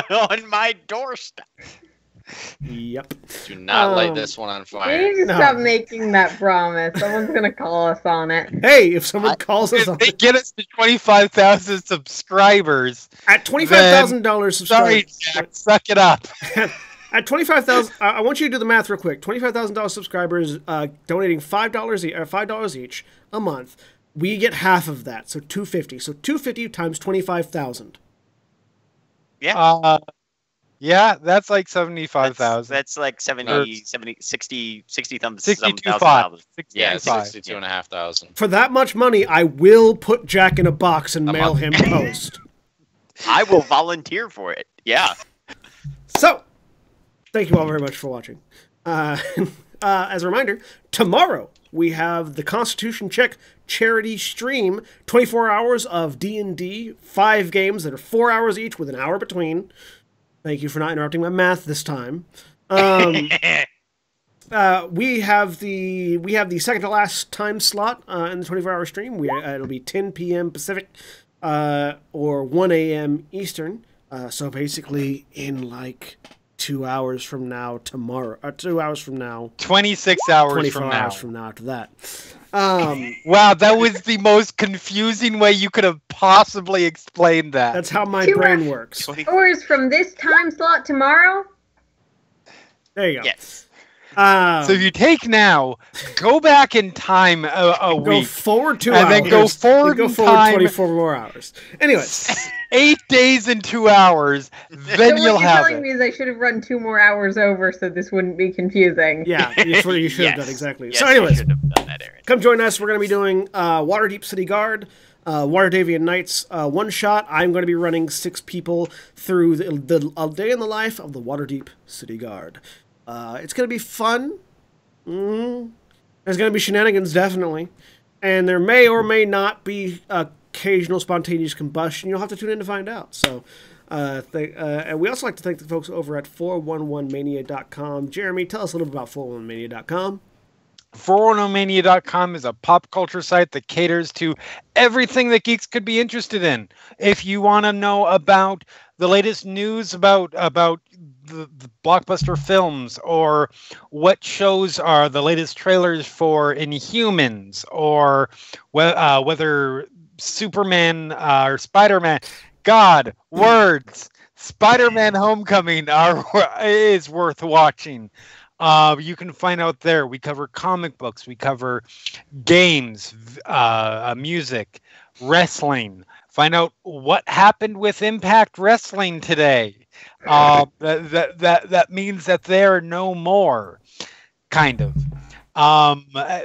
on my doorstep. Yep. Do not light this one on We fire. need to No. stop making that promise. Someone's gonna call us on it. Hey, if someone calls us If on they get us to 25,000 subscribers, at $25,000 sorry, subscribers, Jack, suck it up. at 25,000, I want you to do the math real quick. $25,000 subscribers donating $5 each a month. We get half of that, so $250. So $250 times 25,000. Yeah, that's like 75,000. That's like 70, 60 thumbs. 62,500. Yeah, 62,500. 62,500. For that much money, I will put Jack in a box and mail him post. I will volunteer for it. Yeah. So, thank you all very much for watching. As a reminder, tomorrow we have the Constitution Check charity stream, 24 hours of D&D, 5 games that are 4 hours each with an hour between. Thank you for not interrupting my math this time. We have the second to last time slot in the 24-hour stream. It'll be 10 p.m. Pacific or 1 a.m. Eastern. So basically, in like 2 hours from now, tomorrow, 2 hours from now, 26 hours 24 from hours now. from now after that. Wow, that was the most confusing way you could have possibly explained that. That's how my 2 brain works. Hours from this time slot tomorrow? There you go. Yes. So if you take now, go back in time a go week, forward 2 and hours. then go forward then go in forward time. 24 more hours. Anyways, 8 days and 2 hours, So then what you'll you're have telling it. me is I should have run 2 more hours over so this wouldn't be confusing. yeah, that's what you should have Yes. done, exactly. Yes, So you anyways, should have done that, Aaron. come join us. We're going to be doing Waterdeep City Guard, Waterdavian Knights one shot. I'm going to be running 6 people through the a day in the life of the Waterdeep City Guard. It's going to be fun. There's going to be shenanigans, definitely. And there may or may not be occasional spontaneous combustion. You'll have to tune in to find out. So, and we also like to thank the folks over at 411mania.com. Jeremy, tell us a little bit about 411mania.com. 411mania.com is a pop culture site that caters to everything that geeks could be interested in. If you want to know about the latest news about the blockbuster films, or what shows are the latest trailers for Inhumans, or whether Superman or Spider-Man, God, words, Spider-Man Homecoming is worth watching. You can find out there. We cover comic books, we cover games, music, wrestling. Find out what happened with Impact Wrestling today. That means that they're no more, kind of.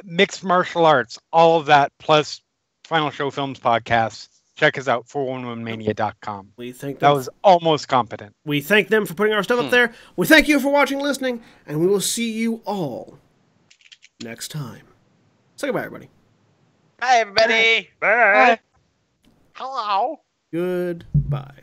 Mixed martial arts, all of that, plus Final Show Films podcasts. Check us out, 411mania.com. We thank That them. was almost competent. We thank them for putting our stuff up there. We thank you for watching, listening, and we will see you all next time. Say goodbye, everybody. Bye, everybody. Bye. Hello. Goodbye.